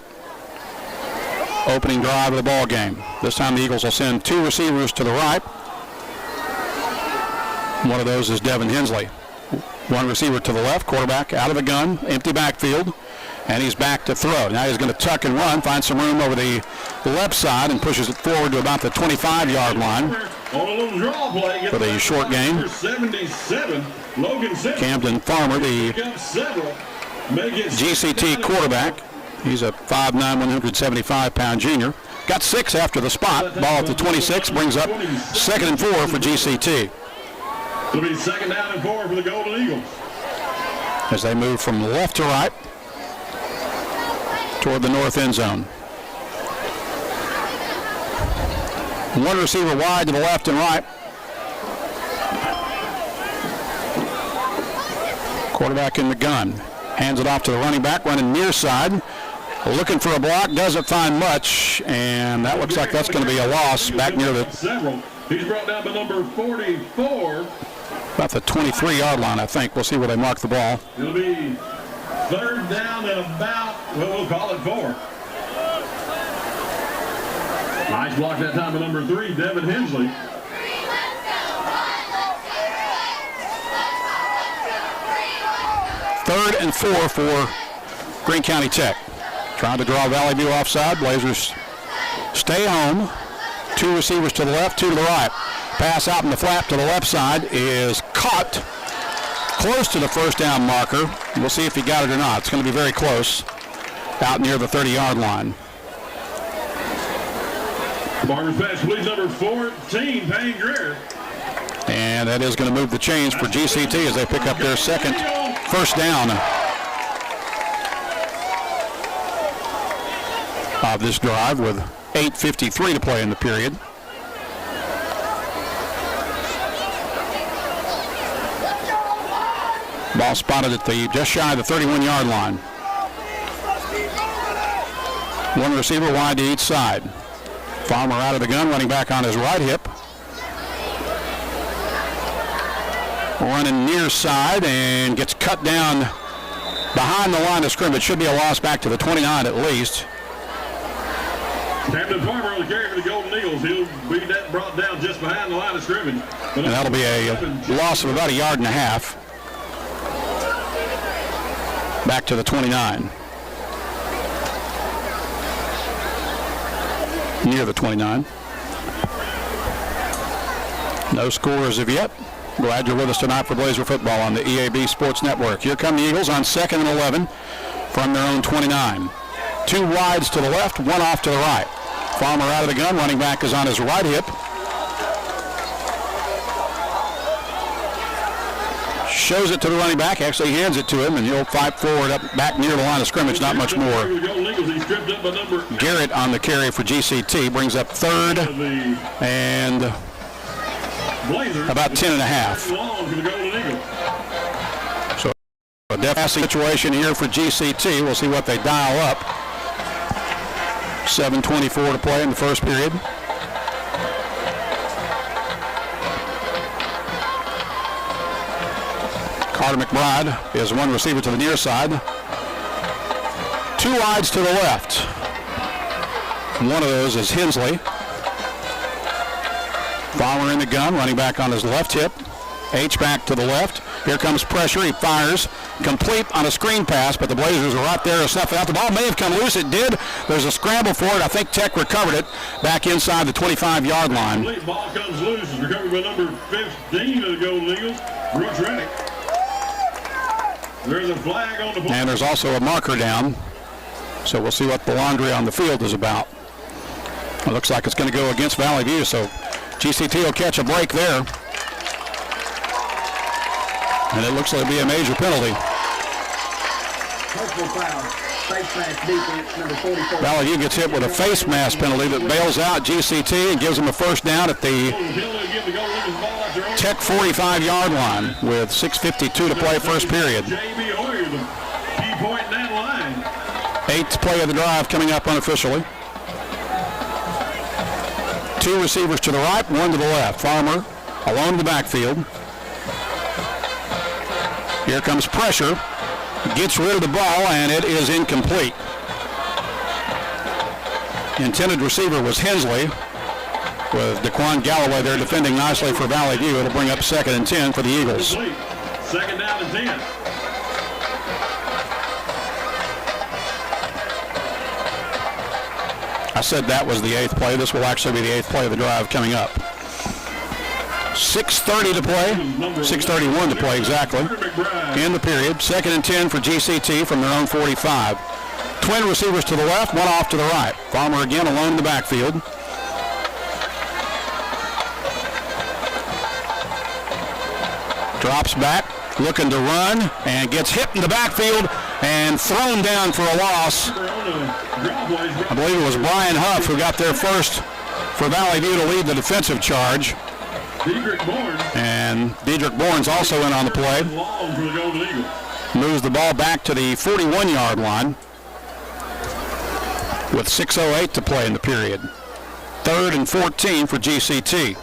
Opening drive of the ball game. This time the Eagles will send 2 receivers to the right. One of those is Devin Hensley. One receiver to the left, quarterback out of the gun, empty backfield. And he's back to throw. Now he's going to tuck and run, find some room over the left side, and pushes it forward to about the 25-yard line for the short gain. 77, Logan Simmons. Camden Farmer, the GCT quarterback. He's a 5'9", 175-pound junior. Got 6 after the spot. Ball at the 26 brings up 2nd and 4 for GCT. It'll be 2nd down and 4 for the Golden Eagles. As they move from left to right toward the north end zone. One receiver wide to the left and right. Quarterback in the gun. Hands it off to the running back, running near side. Looking for a block, doesn't find much, and that looks like that's going to be a loss back near the... He's brought down by number 44. About the 23-yard line, I think. We'll see where they mark the ball. It'll be 3rd down and about, well, we'll call it 4. Nice block that time by number 3, Devin Hensley. Third and 4 for Greene County Tech. Trying to draw Valley View offside. Blazers stay home. 2 receivers to the left, 2 to the right. Pass out in the flat to the left side is caught close to the first down marker. We'll see if he got it or not. It's going to be very close out near the 30-yard line. Farmers pass leads number 14, Payne Greer. And that is going to move the chains for GCT as they pick up their second first down of this drive with 8:53 to play in the period. Ball spotted at the just shy of the 31-yard line. 1 receiver wide to each side. Farmer out of the gun, running back on his right hip. Running near side and gets cut down behind the line of scrimmage. Should be a loss back to the 29 at least. Camden Farmer on the carry for the Golden Eagles. He'll be brought down just behind the line of scrimmage. And that'll be a loss of about 1.5 yards. Back to the 29. Near the 29. No score as of yet. Glad you're with us tonight for Blazer football on the EAB Sports Network. Here come the Eagles on 2nd and 11 from their own 29. 2 wides to the left, 1 off to the right. Farmer out of the gun, running back is on his right hip. Shows it to the running back, actually hands it to him, and he'll fight forward up back near the line of scrimmage, not much more. Garrett on the carry for GCT brings up 3rd and about 10.5. So a deficit situation here for GCT. We'll see what they dial up. 7:24 to play in the first period. Carter McBride is 1 receiver to the near side. 2 wides to the left. One of those is Hensley. Farmer in the gun, running back on his left hip. H-back to the left. Here comes pressure. He fires. Complete on a screen pass, but the Blazers are right there snuffing out. The ball may have come loose. It did. There's a scramble for it. I think Tech recovered it back inside the 25-yard line. Complete ball comes loose. It's recovered by number 15 of the Golden Eagles, Brooks Reddick. There's a flag on the ball. And there's also a marker down. So we'll see what the laundry on the field is about. It looks like it's going to go against Valley View, so GCT will catch a break there. And it looks like it'll be a major penalty. Personal foul. Face mask defense, number 44. Valley View gets hit with a face mask penalty that bails out GCT and gives them a first down at the Tech 45-yard line with 6:52 to play first period. J.B. Hoyer, the key point in that line. 8th play of the drive coming up unofficially. 2 receivers to the right, 1 to the left. Farmer alone in the backfield. Here comes pressure. Gets rid of the ball, and it is incomplete. Intended receiver was Hensley, with Daquan Galloway there defending nicely for Valley View. It'll bring up 2nd and 10 for the Eagles. 2nd down and 10. said that was the 8th play. This will actually be the 8th play of the drive coming up. 6:30 to play, 6:31 to play exactly in the period. 2nd and 10 for GCT from their own 45. Twin receivers to the left, one off to the right. Farmer again alone in the backfield. Drops back, looking to run, and gets hit in the backfield and thrown down for a loss. I believe it was Brian Huff who got there first for Valley View to lead the defensive charge. And Dedrick Bourne's also in on the play. Moves the ball back to the 41-yard line with 6:08 to play in the period. 3rd and 14 for GCT.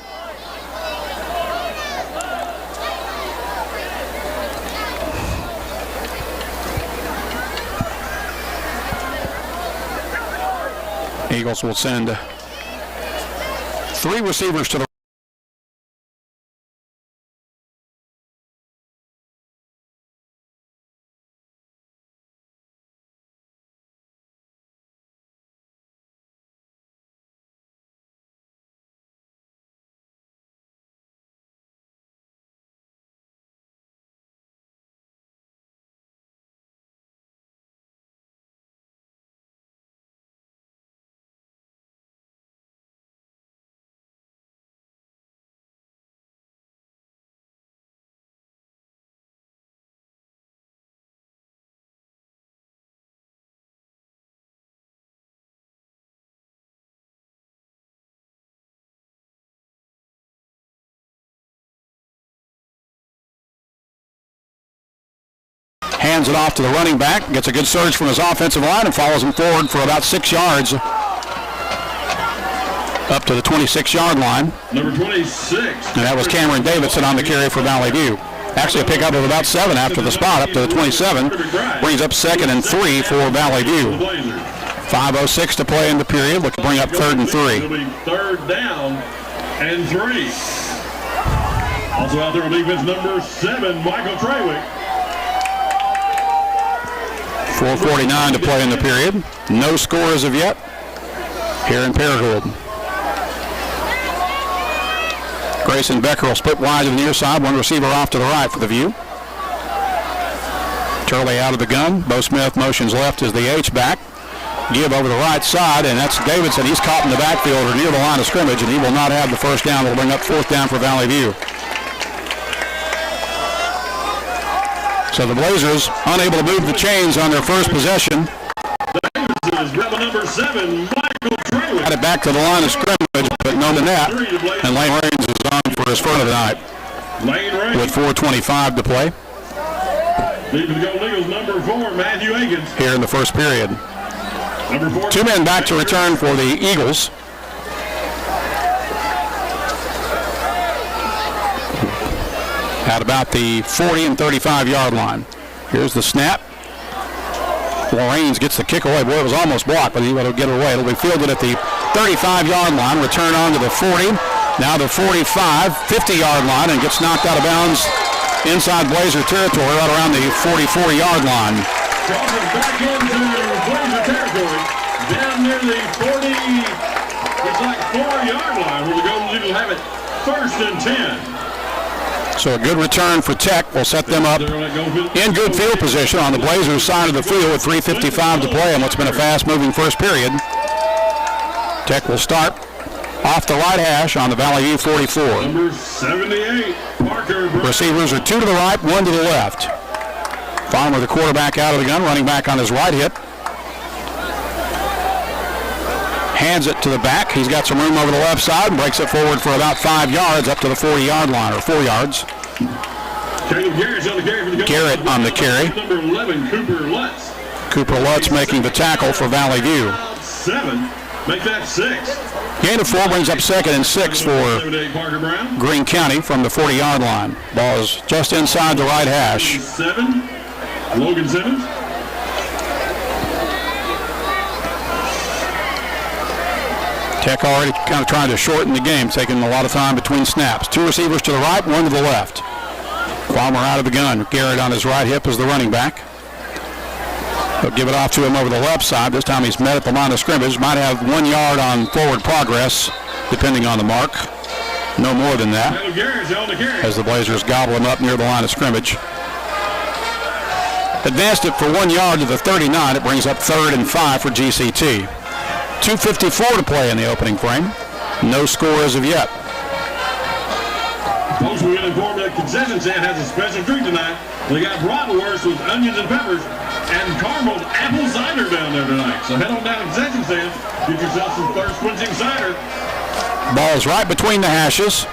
Eagles will send 3 receivers to the hands it off to the running back, gets a good surge from his offensive line and follows him forward for about 6 yards up to the 26-yard line. Number 26. And that was Cameron Davidson on the carry for Valley View. Actually a pickup of about 7 after the spot up to the 27. Brings up 2nd and 3 for Valley View. 5:06 to play in the period. Look to bring up 3rd and 3. It'll be 3rd down and 3. Also out there on defense, number 7, Michael Trawick. 4:49 to play in the period. No score as of yet here in Paragould. Grayson Becker will split wide to the near side. One receiver off to the right for the View. Turley out of the gun. Bo Smith motions left as the H-back. Give over the right side, and that's Davidson. He's caught in the backfield or near the line of scrimmage, and he will not have the first down. Will bring up 4th down for Valley View. So the Blazers unable to move the chains on their first possession. Number 7, Michael Trawick. Got it back to the line of scrimmage, but no net. And Lane Raines is on for his first of the night with 4:25 to play. Leaving the Golden Eagles, number 4, Matthew Akins. Here in the first period. Number 4. 2 men back to return for the Eagles. At about the 40 and 35-yard line. Here's the snap. Raines gets the kick away. Boy, it was almost blocked, but he will get it away. It'll be fielded at the 35-yard line. Return on to the 40. Now the 45, 50-yard line, and gets knocked out of bounds inside Blazer territory right around the 44-yard line. Crossing back into Blazer territory. Down near the 40, it's like 4-yard line where the Golden Eagles have it 1st and 10. So a good return for Tech will set them up in good field position on the Blazers side of the field with 3:55 to play in what's been a fast-moving first period. Tech will start off the right hash on the Valley View 44. Number 78, Parker. Receivers are 2 to the right, 1 to the left. Farmer, the quarterback, out of the gun, running back on his right hip. Hands it to the back. He's got some room over the left side and breaks it forward for about 5 yards up to the 40-yard line, or 4 yards. Garrett on the carry. Number 11, Cooper Lutz. Cooper Lutz making the tackle for Valley View. 7, make that 6. Gain of 4 brings up 2nd and 6 for Greene County from the 40-yard line. Ball is just inside the right hash. 7, Logan Simmons. Tech already kind of trying to shorten the game, taking a lot of time between snaps. 2 receivers to the right, 1 to the left. Farmer out of the gun. Garrett on his right hip is the running back. They'll give it off to him over the left side. This time he's met at the line of scrimmage. Might have 1 yard on forward progress, depending on the mark. No more than that, as the Blazers gobble him up near the line of scrimmage. Advanced it for 1 yard to the 39. It brings up 3rd and 5 for GCT. 2:54 to play in the opening frame. No score as of yet. Folks, we've been informed that concession stand has a special treat tonight. They got bratwurst with onions and peppers and carameled apple cider down there tonight. So head on down to concession stand, get yourself some thirst-quenching cider. Ball's right between the hashes.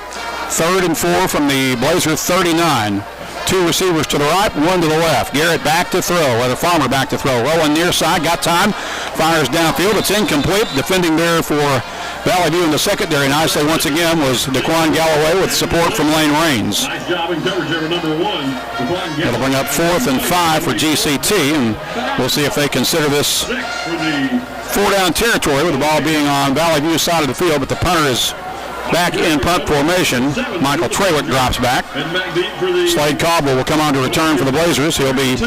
3rd and 4 from the Blazer 39. 2 receivers to the right, 1 to the left. Garrett back to throw, or the Farmer back to throw. Rolling near side, got time, fires downfield. It's incomplete. Defending there for Valley View in the secondary nicely once again was Daquan Galloway with support from Lane Raines. Nice job in coverage there, number 1. It'll bring up 4th and 5 for GCT, and we'll see if they consider this 4-down territory with the ball being on Valley View's side of the field, but the punter is back in punt formation. Michael Trawick drops back. Slade Caldwell will come on to return for the Blazers. He'll be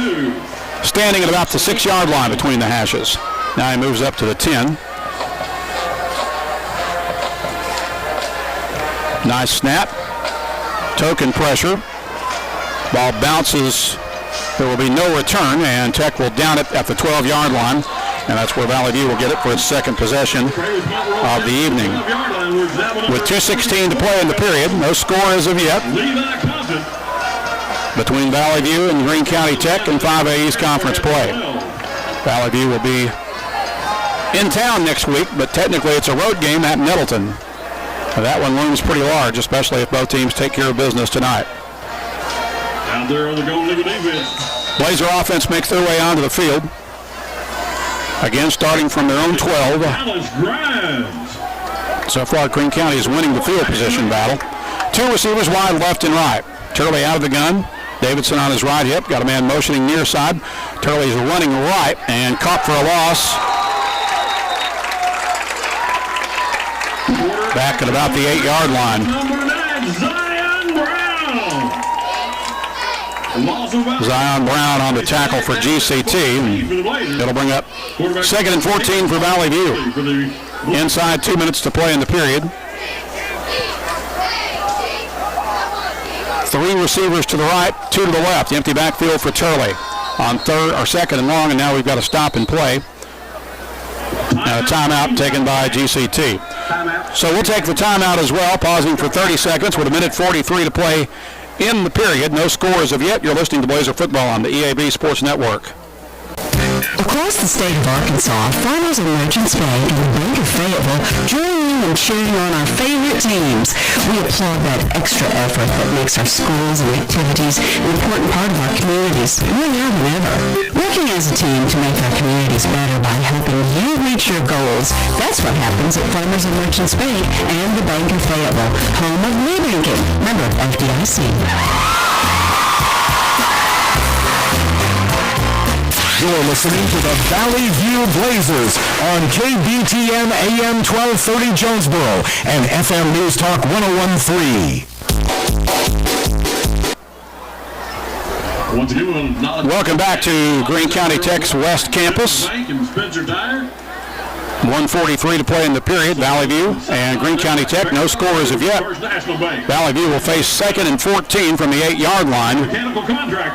standing at about the 6-yard line between the hashes. Now he moves up to the 10. Nice snap. Token pressure. Ball bounces. There will be no return, and Tech will down it at the 12-yard line. And that's where Valley View will get it for its second possession of the evening. With 2:16 to play in the period, no score as of yet between Valley View and Greene County Tech in 5A East Conference play. Valley View will be in town next week, but technically it's a road game at Middleton. That one looms pretty large, especially if both teams take care of business tonight. Out there on the Golden Eagle defense. Blazer offense makes their way onto the field. Again, starting from their own 12. So far, Greene County is winning the field position battle. 2 receivers wide left and right. Turley out of the gun. Davidson on his right hip. Got a man motioning near side. Turley's running right and caught for a loss. Back at about the 8-yard line. Zion Brown on the tackle for GCT. It'll bring up 2nd and 14 for Valley View. Inside 2 minutes to play in the period. 3 receivers to the right, 2 to the left. Empty backfield for Turley on 2nd and long, and now we've got a stop and play. And a timeout taken by GCT. So we'll take the timeout as well, pausing for 30 seconds with 1:43 to play in the period. No scores of yet. You're listening to Blazer Football on the EAB Sports Network. Across the state of Arkansas, Farmers and Merchants Bank and the Bank of Fayetteville join in and cheering on our favorite teams. We applaud that extra effort that makes our schools and activities an important part of our communities, more now than ever. Working as a team to make our communities better by helping you reach your goals. That's what happens at Farmers and Merchants Bank and the Bank of Fayetteville, home of me banking. Member FDIC. You're listening to the Valley View Blazers on KBTM AM 1230 Jonesboro and FM News Talk 101.3. Welcome back to Greene County Tech's West Campus. 1:43 to play in the period. Valley View and Greene County Tech, no scores of yet. Valley View will face 2nd and 14 from the 8-yard line.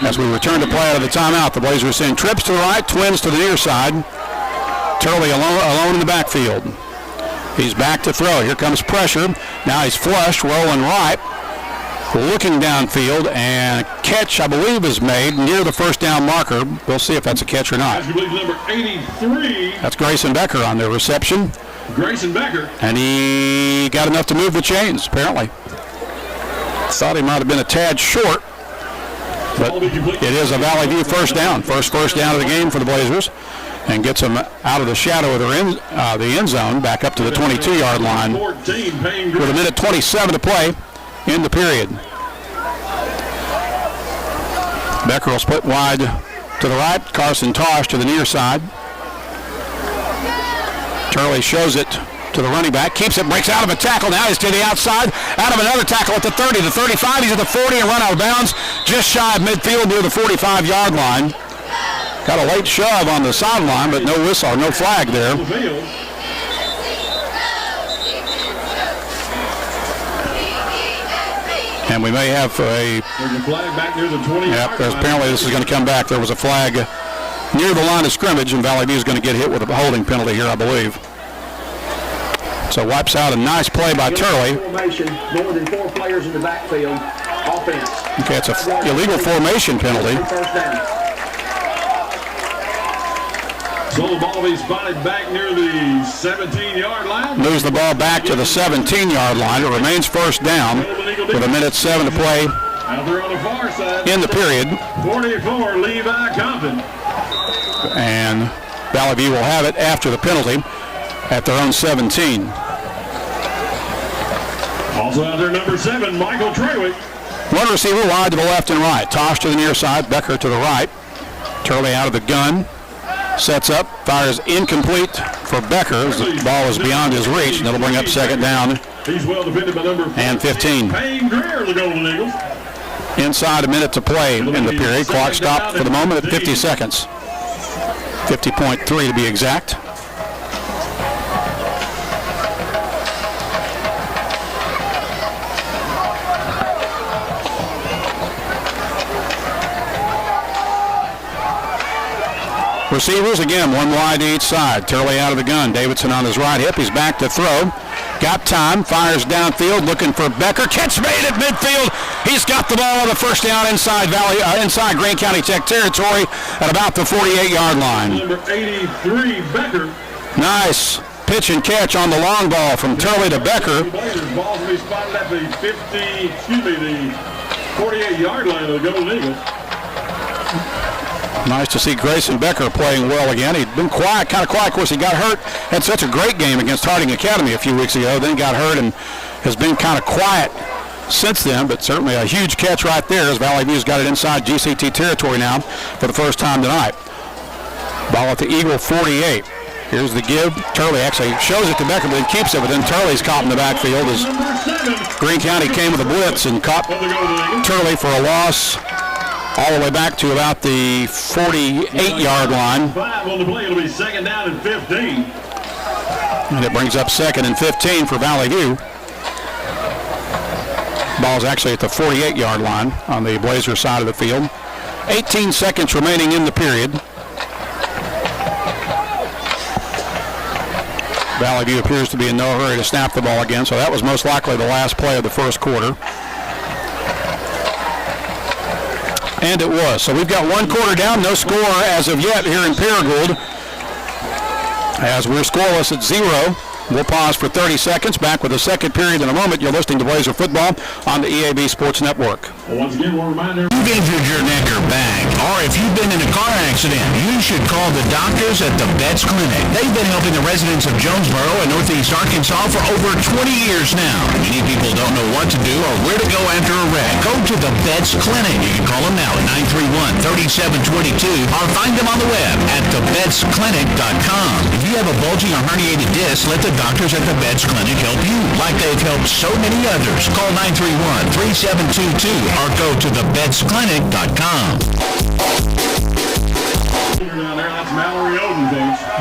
As we return to play out of the timeout, the Blazers send trips to the right, twins to the near side. Turley alone in the backfield. He's back to throw. Here comes pressure. Now he's flushed, rolling right. Looking downfield, and a catch, I believe, is made near the first down marker. We'll see if that's a catch or not. Number 83. That's Grayson Becker on the reception. Grayson Becker. And he got enough to move the chains, apparently. Thought he might have been a tad short, but it is a Valley View first down. First down of the game for the Blazers, and gets them out of the shadow of the end zone, back up to the 22-yard line with 1:27 to play in the period. Becker will split wide to the right. Carson Tosh to the near side. Turley shows it to the running back. Keeps it, breaks out of a tackle. Now he's to the outside. Out of another tackle at the 30, the 35. He's at the 40 and run out of bounds. Just shy of midfield near the 45-yard line. Got a late shove on the sideline, but no whistle, no flag there. And we may have a flag back near the 20. Yeah, because apparently this is going to come back. There was a flag near the line of scrimmage, and Valley View is going to get hit with a holding penalty here, I believe. So wipes out a nice play by Turley. Formation, more than 4 players in the backfield. Offense. Okay, it's an illegal formation penalty. First down. So the ball will be spotted back near the 17-yard line. Moves the ball back to the 17-yard line. It remains first down with 1:07 to play Out there on the far side. in the period. 44, Levi Compton. And Valley View will have it after the penalty at their own 17. Also out there, number 7, Michael Trawick. One receiver wide to the left and right. Tosh to the near side, Becker to the right. Turley out of the gun. Sets up, fires incomplete for Becker. The ball is beyond his reach, and that'll bring up second down He's well defended by number 14, and 15. Payne Greer, the Golden Eagles. Inside a minute to play in the period. Clock stopped for the moment at 50 seconds. 50.3 to be exact. Receivers, again, one wide to each side. Turley out of the gun. Davidson on his right hip. He's back to throw. Got time. Fires downfield looking for Becker. Catch made at midfield. He's got the ball on the first down inside Greene County Tech territory at about the 48-yard line. Number 83, Becker. Nice pitch and catch on the long ball from Turley to Becker. Blazers ball will be spotted at the 48-yard line of the Golden Eagles. Nice to see Grayson Becker playing well again. He'd been quiet, kind of quiet. Of course, he got hurt. Had such a great game against Harding Academy a few weeks ago. Then got hurt and has been kind of quiet since then. But certainly a huge catch right there as Valley View's got it inside GCT territory now for the first time tonight. Ball at the Eagle 48. Here's the give. Turley actually shows it to Becker, but then keeps it. But then Turley's caught in the backfield as Greene County came with a blitz and caught Turley for a loss. All the way back to about the 48-yard line. 5 on the play. It'll be second down and 15. And it brings up second and 15 for Valley View. Ball's actually at the 48-yard line on the Blazer side of the field. 18 seconds remaining in the period. Valley View appears to be in no hurry to snap the ball again, so that was most likely the last play of the first quarter. And it was. So we've got one quarter down, no score as of yet here in Paragould. As we're scoreless at 0. We'll pause for 30 seconds. Back with the second period in a moment. You're listening to Blazer Football on the EAB Sports Network. Once again, one reminder. You've injured your neck or back, or if you've been in a car accident, you should call the doctors at the Betts Clinic. They've been helping the residents of Jonesboro and Northeast Arkansas for over 20 years now. Many people don't know what to do or where to go after a wreck. Go to the Betts Clinic. You can call them now at 931-3722 or find them on the web at thebettsclinic.com. If you have a bulging or herniated disc, let the doctors at the Betts Clinic help you, like they've helped so many others. Call 931-3722 or go to thebettsclinic.com.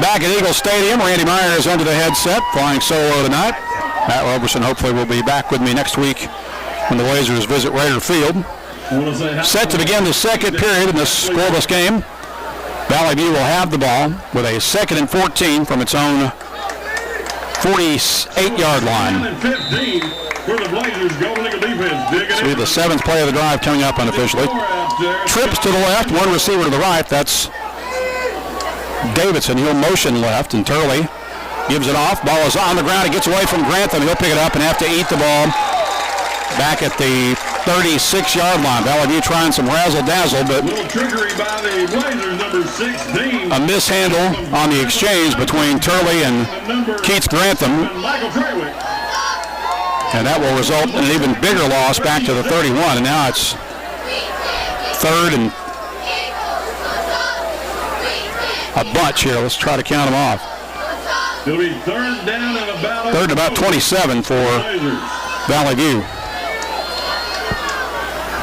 Back at Eagle Stadium, Randy Meyer is under the headset, flying solo tonight. Matt Roberson hopefully will be back with me next week when the Blazers visit Raider Field. Set to begin the second period in this scoreless game. Valley View will have the ball with a 2nd and 14 from its own 48-yard line. See the 7th play of the drive coming up unofficially. Trips to the left, one receiver to the right. That's Davidson. He'll motion left, and Turley gives it off. Ball is on the ground. It gets away from Grantham. He'll pick it up and have to eat the ball back at the 36-yard line. Valley View trying some razzle-dazzle, but a mishandle on the exchange between Turley and Keith Grantham. And that will result in an even bigger loss back to the 31. And now it's 3rd and a bunch here. Let's try to count them off. It'll be 3rd down and about 3rd and about 27 for Valley View.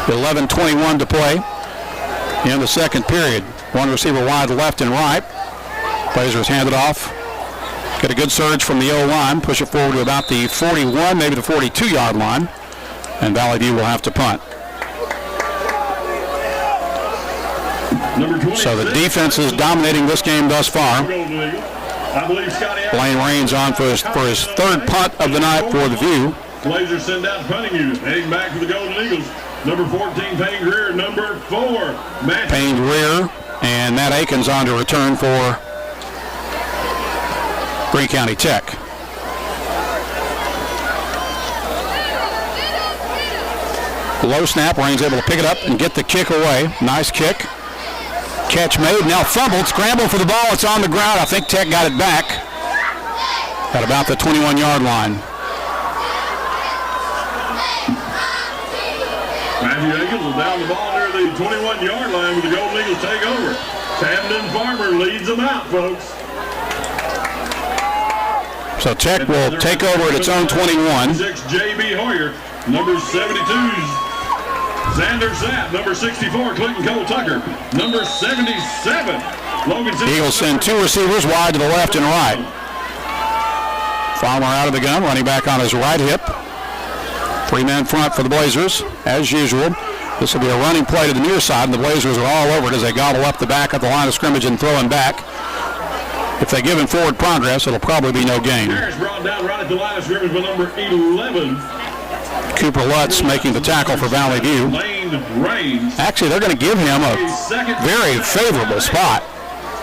11:21 to play in the second period. One receiver wide left and right. Blazers hand it off. Get a good surge from the O-line. Push it forward to about the 41, maybe the 42-yard line. And Valley View will have to punt. So the defense is dominating this game thus far. Lane Raines on for his third punt of the night for the View. Blazers send out the punting unit. Heading back for the Golden Eagles. Number 14, Payne Greer. Number 4, Matt. Payne Greer and Matt Akins on to return for Greene County Tech. Low snap. Raines able to pick it up and get the kick away. Nice kick. Catch made. Now fumbled. Scramble for the ball. It's on the ground. I think Tech got it back at about the 21-yard line. Matthew Akins will down the ball near the 21-yard line with the Golden Eagles take over. Camden Farmer leads them out, folks. So Tech will take over at its own 21. 6 J.B. Hoyer. Number 72 Xander Zapp. Number 64 Clinton Cole Tucker. Number 77 Logan Simpson. Eagles send two receivers wide to the left and right. Farmer out of the gun, running back on his right hip. Three-man front for the Blazers, as usual. This will be a running play to the near side, and the Blazers are all over it as they gobble up the back at the line of scrimmage and throw him back. If they give him forward progress, it'll probably be no gain. Harris brought down right at the line of scrimmage with number 11. Cooper Lutz making the tackle for Valley View. Actually, they're going to give him a very favorable spot.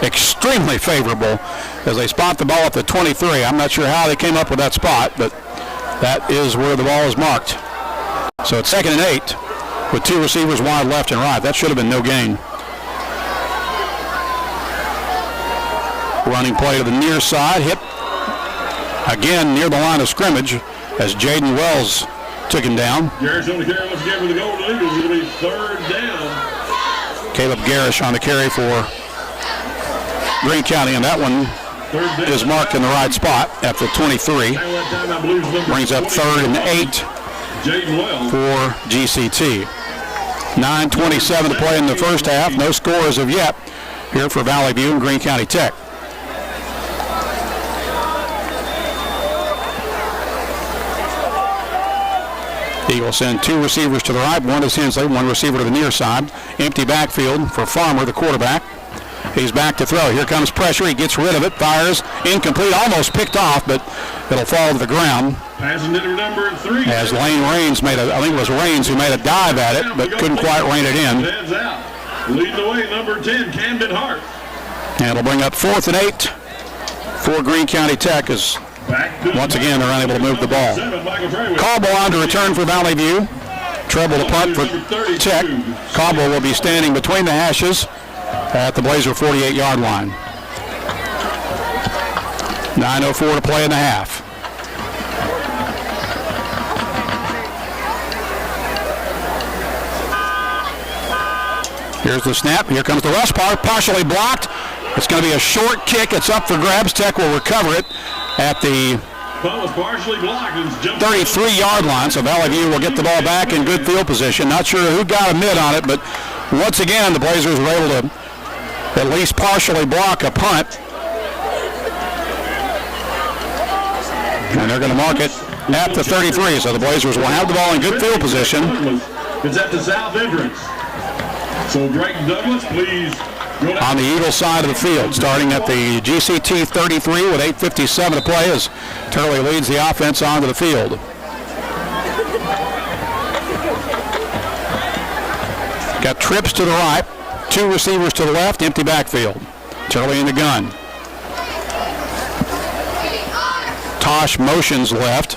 Extremely favorable as they spot the ball at the 23. I'm not sure how they came up with that spot, but that is where the ball is marked. So it's 2nd and 8 with two receivers wide left and right. That should have been no gain. Running play to the near side. Hit again near the line of scrimmage as Jaden Wells took him down. Garrish on the carry once again for the Golden Eagles. It'll be 3rd down. Caleb Garrish on the carry for Greene County, and that one is marked in the right spot at the 23. Brings up 3rd and 8 for GCT. 9:27 to play in the first half. No score as of yet here for Valley View and Greene County Tech. Eagles send two receivers to the right. One is Hensley, one receiver to the near side. Empty backfield for Farmer, the quarterback. He's back to throw. Here comes pressure. He gets rid of it. Fires. Incomplete. Almost picked off, but it'll fall to the ground. Passing to number 3. As Lane Raines made I think it was Raines who made a dive at it, but couldn't quite rein it in. Heads out. Leading the way, number 10, Camden Hart. And it'll bring up 4th and 8 for Greene County Tech as once again they're unable to move the ball. Caldwell on to return for Valley View. Treble to punt for Tech. Caldwell will be standing between the hashes at the Blazer 48-yard line. 9:04 to play in the half. Here's the snap. Here comes the rush. Partially blocked. It's going to be a short kick. It's up for grabs. Tech will recover it at the 33-yard line. So Valley View will get the ball back in good field position. Not sure who got a mid on it, but once again the Blazers were able to at least partially block a punt. And they're going to mark it at the 33. So the Blazers will have the ball in good field position. It's at the south entrance. So Drake Douglas, please go down. On the Eagle side of the field, starting at the GCT 33 with 8:57 to play as Turley leads the offense onto the field. Got trips to the right, two receivers to the left, empty backfield. Turley in the gun. Tosh motions left.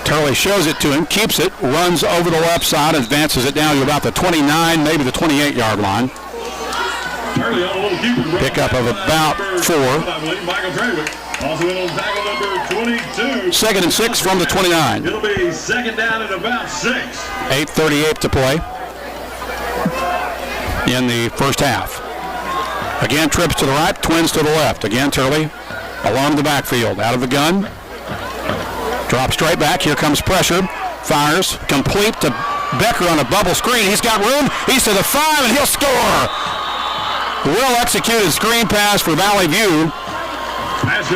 Turley shows it to him, keeps it, runs over the left side, advances it down to about the 29, maybe the 28-yard line. Pickup of about 4. Also in on tackle number 22. 2nd and 6 from the 29. It'll be 2nd down at about 6. 8:38 to play in the first half. Again, trips to the right, twins to the left. Again, Turley along the backfield, out of the gun. Drop straight back. Here comes pressure. Fires. Complete to Becker on a bubble screen. He's got room. He's to the 5, and he'll score. Well-executed screen pass for Valley View.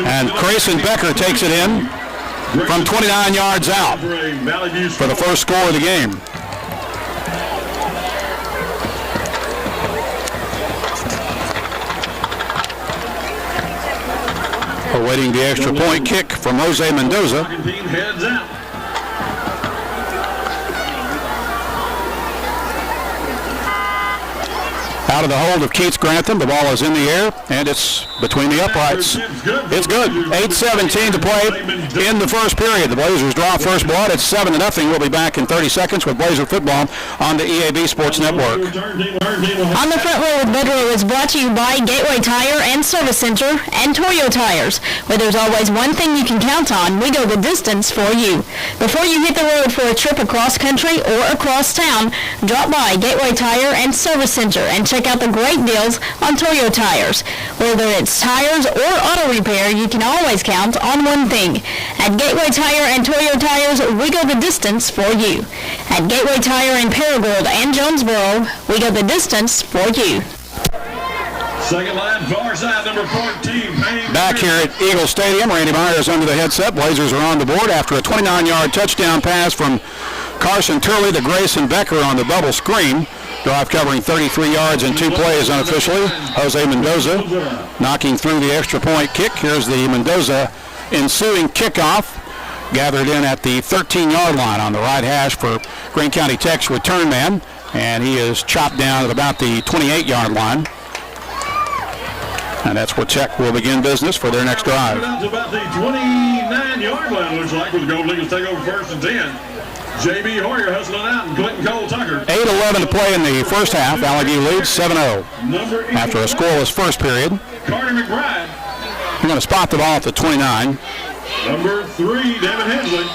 And Grayson Becker takes it in from 29 yards out for the first score of the game. Awaiting the extra point kick from Jose Mendoza. Out of the hold of Keats Grantham. The ball is in the air, and it's between the uprights. It's good. 8:17 to play in the first period. The Blazers draw first blood. It's 7-0. We'll be back in 30 seconds with Blazer football on the EAB Sports Network. On the front row with Bedrow is brought to you by Gateway Tire and Service Center and Toyo Tires, where there's always one thing you can count on. We go the distance for you. Before you hit the road for a trip across country or across town, drop by Gateway Tire and Service Center and check out the great deals on Toyo Tires. Whether it's tires or auto repair, you can always count on one thing. At Gateway Tire and Toyo Tires, we go the distance for you. At Gateway Tire in Paragould and Jonesboro, we go the distance for you. Second line, far side, number 14. Back here at Eagle Stadium, Randy Myers under the headset. Blazers are on the board after a 29-yard touchdown pass from Carson Turley to Grayson Becker on the bubble screen. Drive covering 33 yards in 2 plays unofficially. Jose Mendoza knocking through the extra point kick. Here's the Mendoza ensuing kickoff. Gathered in at the 13-yard line on the right hash for Greene County Tech's return man. And he is chopped down at about the 28-yard line. And that's where Tech will begin business for their next drive. That's about the 29-yard line, looks like, with the Gold Eagles take over first and 10. J.B. Hoyer hustling out and Clinton Cole Tucker. 8:11 to play in the first half. Valley View leads 7-0 after a scoreless first period. Carter McBride. We're going to spot the ball at the 29. Number 3, David Hensley.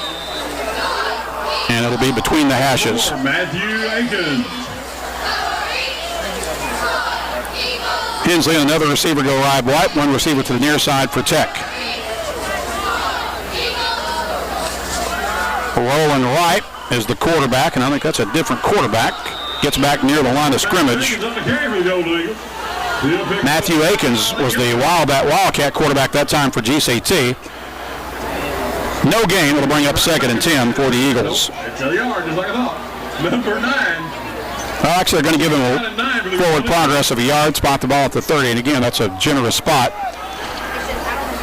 And it'll be between the hashes. Matthew Aikens. Hensley and another receiver go right. One receiver to the near side for Tech. Rolling right is the quarterback, and I think that's a different quarterback. Gets back near the line of scrimmage. Matthew Aikens was the Wildcat quarterback that time for GCT. No gain. It'll bring up 2nd and 10 for the Eagles. It's a yard, just like I thought. Number 9. Actually, they're going to give him a forward progress of a yard, spot the ball at the 30, and again, that's a generous spot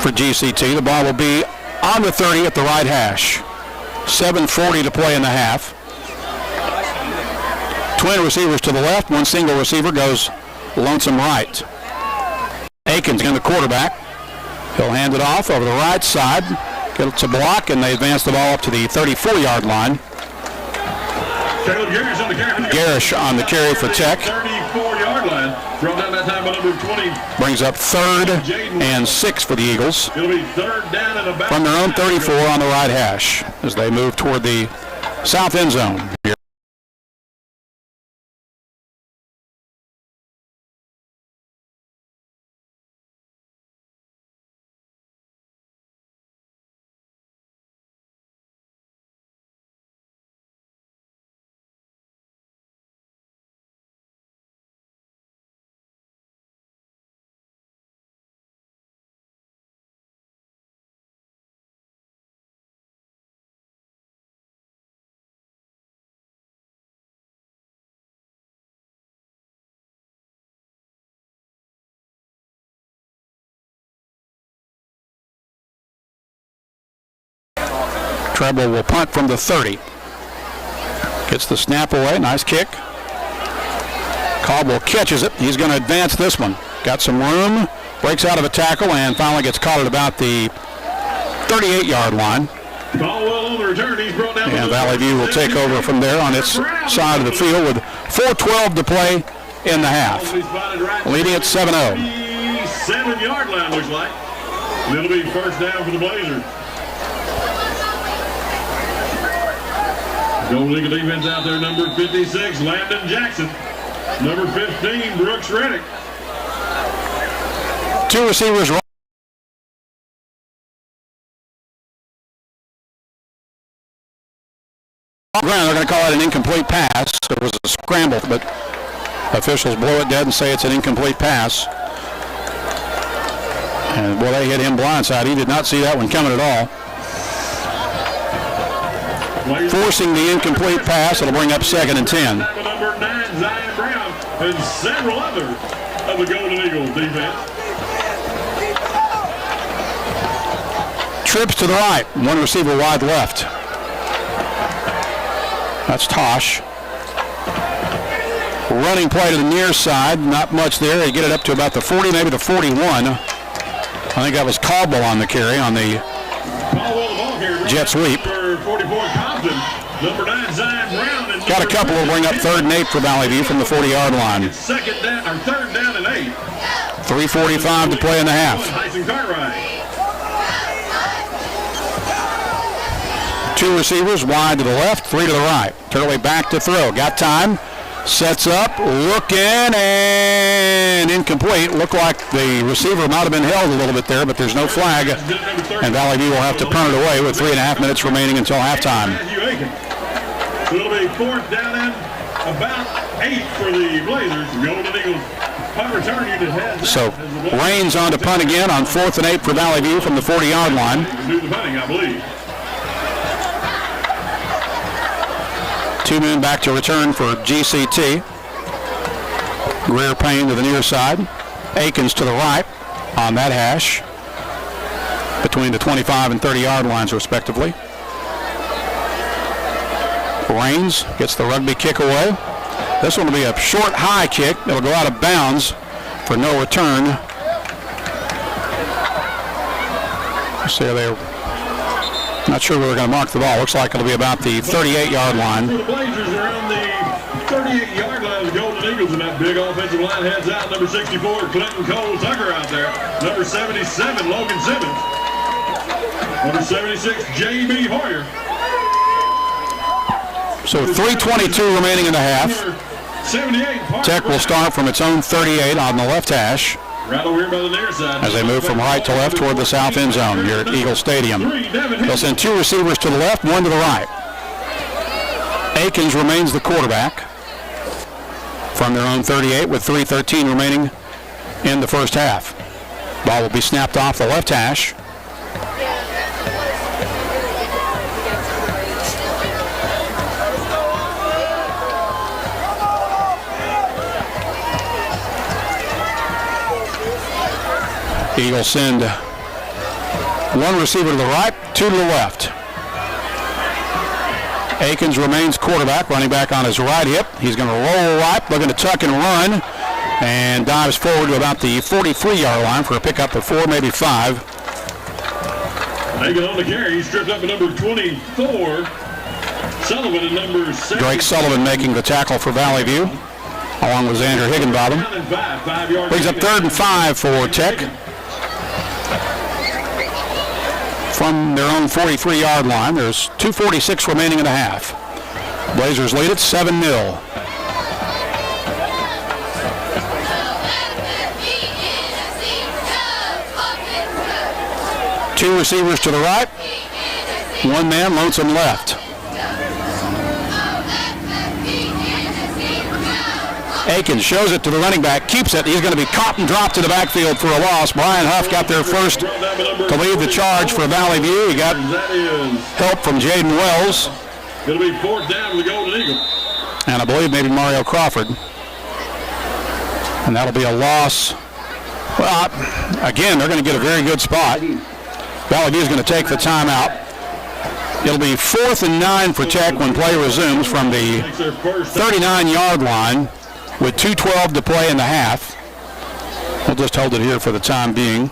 for GCT. The ball will be on the 30 at the right hash. 7:40 to play in the half. Twin receivers to the left, one single receiver goes lonesome right. Aikens in the quarterback. He'll hand it off over the right side. Gets a block, and they advance the ball up to the 34-yard line. Garish on the carry for Tech. 34-yard line. Brought down that time by number 20. Brings up 3rd and 6 for the Eagles. It'll be 3rd down and about. From their own 34 on the right hash as they move toward the south end zone. Treble will punt from the 30. Gets the snap away. Nice kick. Caldwell catches it. He's going to advance this one. Got some room. Breaks out of a tackle and finally gets caught at about the 38-yard line. And Valley View will take over from there on its side of the field with 4:12 to play in the half. Leading at 7-0. 7-yard line, looks like. It'll be first down for the Blazers. Gold Eagle defense out there, number 56, Landon Jackson. Number 15, Brooks Reddick. 2 receivers right. They're going to call it an incomplete pass. It was a scramble, but Officials blow it dead and say it's an incomplete pass. And boy, they hit him blindside. He did not see that one coming at all. Forcing the incomplete pass, it'll bring up 2nd and 10. Number 9, Zion Brown, and several others of the Golden Eagles defense. Trips to the right, one receiver wide left. That's Tosh. Running play to the near side, not much there. They get it up to about the 40, maybe the 41. I think that was Caldwell on the carry on the jet sweep. Number 44, Compton. Number 9, Zion Brown. And got a couple will bring up 3rd and 8 for Valley View from the 40-yard line. Second down, or 3rd down and 8. 3:45 to play in the half. Two receivers wide to the left, 3 to the right. Turley back to throw. Got time. Sets up, looking, and incomplete. Looked like the receiver might have been held a little bit there, but there's no flag. And Valley View will have to punt it away with 3.5 minutes remaining until halftime. So it'll be 4th down and about 8 for the Blazers. Golden Eagles punt return unit has. So Raines on to punt again on 4th and 8 for Valley View from the 40-yard line. Do the punting, I believe. 2 men back to return for GCT. Greer Payne to the near side. Akins to the right on that hash between the 25 and 30-yard lines respectively. Raines gets the rugby kick away. This one will be a short high kick. It'll go out of bounds for no return. See, they're not sure where they're going to mark the ball. Looks like it'll be about the 38-yard line. The Blazers are on the 38-yard line. The Golden Eagles in that big offensive line heads out. Number 64, Clinton Cole Tucker out there. Number 77, Logan Simmons. Number 76, J.B. Hoyer. So 3:22 remaining in the half. 78, Tech will start from its own 38 on the left hash right over here by the near side. as they move from right to left toward the south end zone here at Eagle Stadium. They'll send 2 receivers to the left, 1 to the right. Akins remains the quarterback from their own 38 with 3:13 remaining in the first half. Ball will be snapped off the left hash. Eagles send 1 receiver to the right, 2 to the left. Akins remains quarterback, running back on his right hip. He's going to roll right, looking to tuck and run, and dives forward to about the 43-yard line for a pickup of 4, maybe 5. Akins on the carry. He's stripped up at number 24. Sullivan at number 7. Drake Sullivan making the tackle for Valley View, along with Xander Higginbottom. Brings up 3rd and 5 for Tech. From their own 43-yard line. There's 2:46 remaining in the half. Blazers lead it 7-0. Two receivers to the right, 1 man lonesome left. Akins shows it to the running back, keeps it. He's going to be caught and dropped to the backfield for a loss. Brian Huff got there first to lead the charge for Valley View. He got help from Jaden Wells. It'll be 4th down to the Golden Eagle. And I believe maybe Mario Crawford. And that'll be a loss. Well, again, they're going to get a very good spot. Valley View is going to take the timeout. It'll be 4th and 9 for Tech when play resumes from the 39-yard line with 2:12 to play in the half. We'll just hold it here for the time being.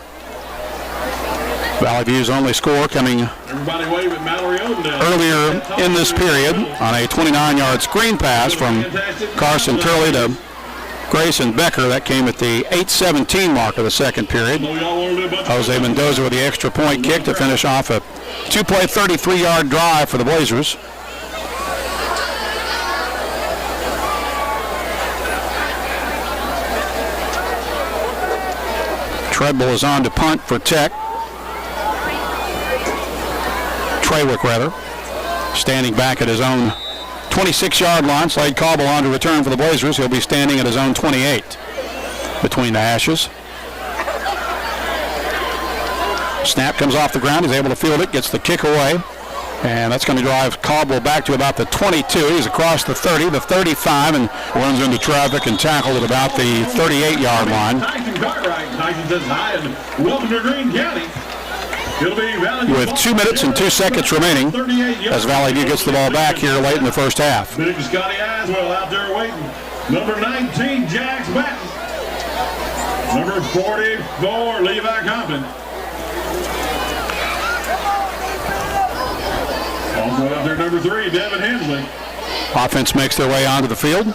Valley View's only score coming earlier in this period on a 29-yard screen pass from Carson Turley to Grayson Becker. That came at the 8:17 mark of the second period. Jose Mendoza with the extra point kick to finish off a 2-play 33-yard drive for the Blazers. Treadwell is on to punt for Tech. Treywick, rather, standing back at his own 26-yard line. Slade Caldwell on to return for the Blazers. He'll be standing at his own 28 between the hashes. Snap comes off the ground. He's able to field it, gets the kick away. And that's going to drive Caldwell back to about the 22. He's across the 30, the 35, and runs into traffic and tackled at about the 38-yard line. Tyson Cartwright. Tyson says hi and welcome to Greene County. It'll be Valley View. With 2 minutes and 2 seconds remaining as Valley View gets the ball back here late in the first half. Big Scotty Aswell out there waiting. Number 19, Jax Batten. Number 44, Levi Compton. Also out there, number 3, Devin Hensley. Offense makes their way onto the field,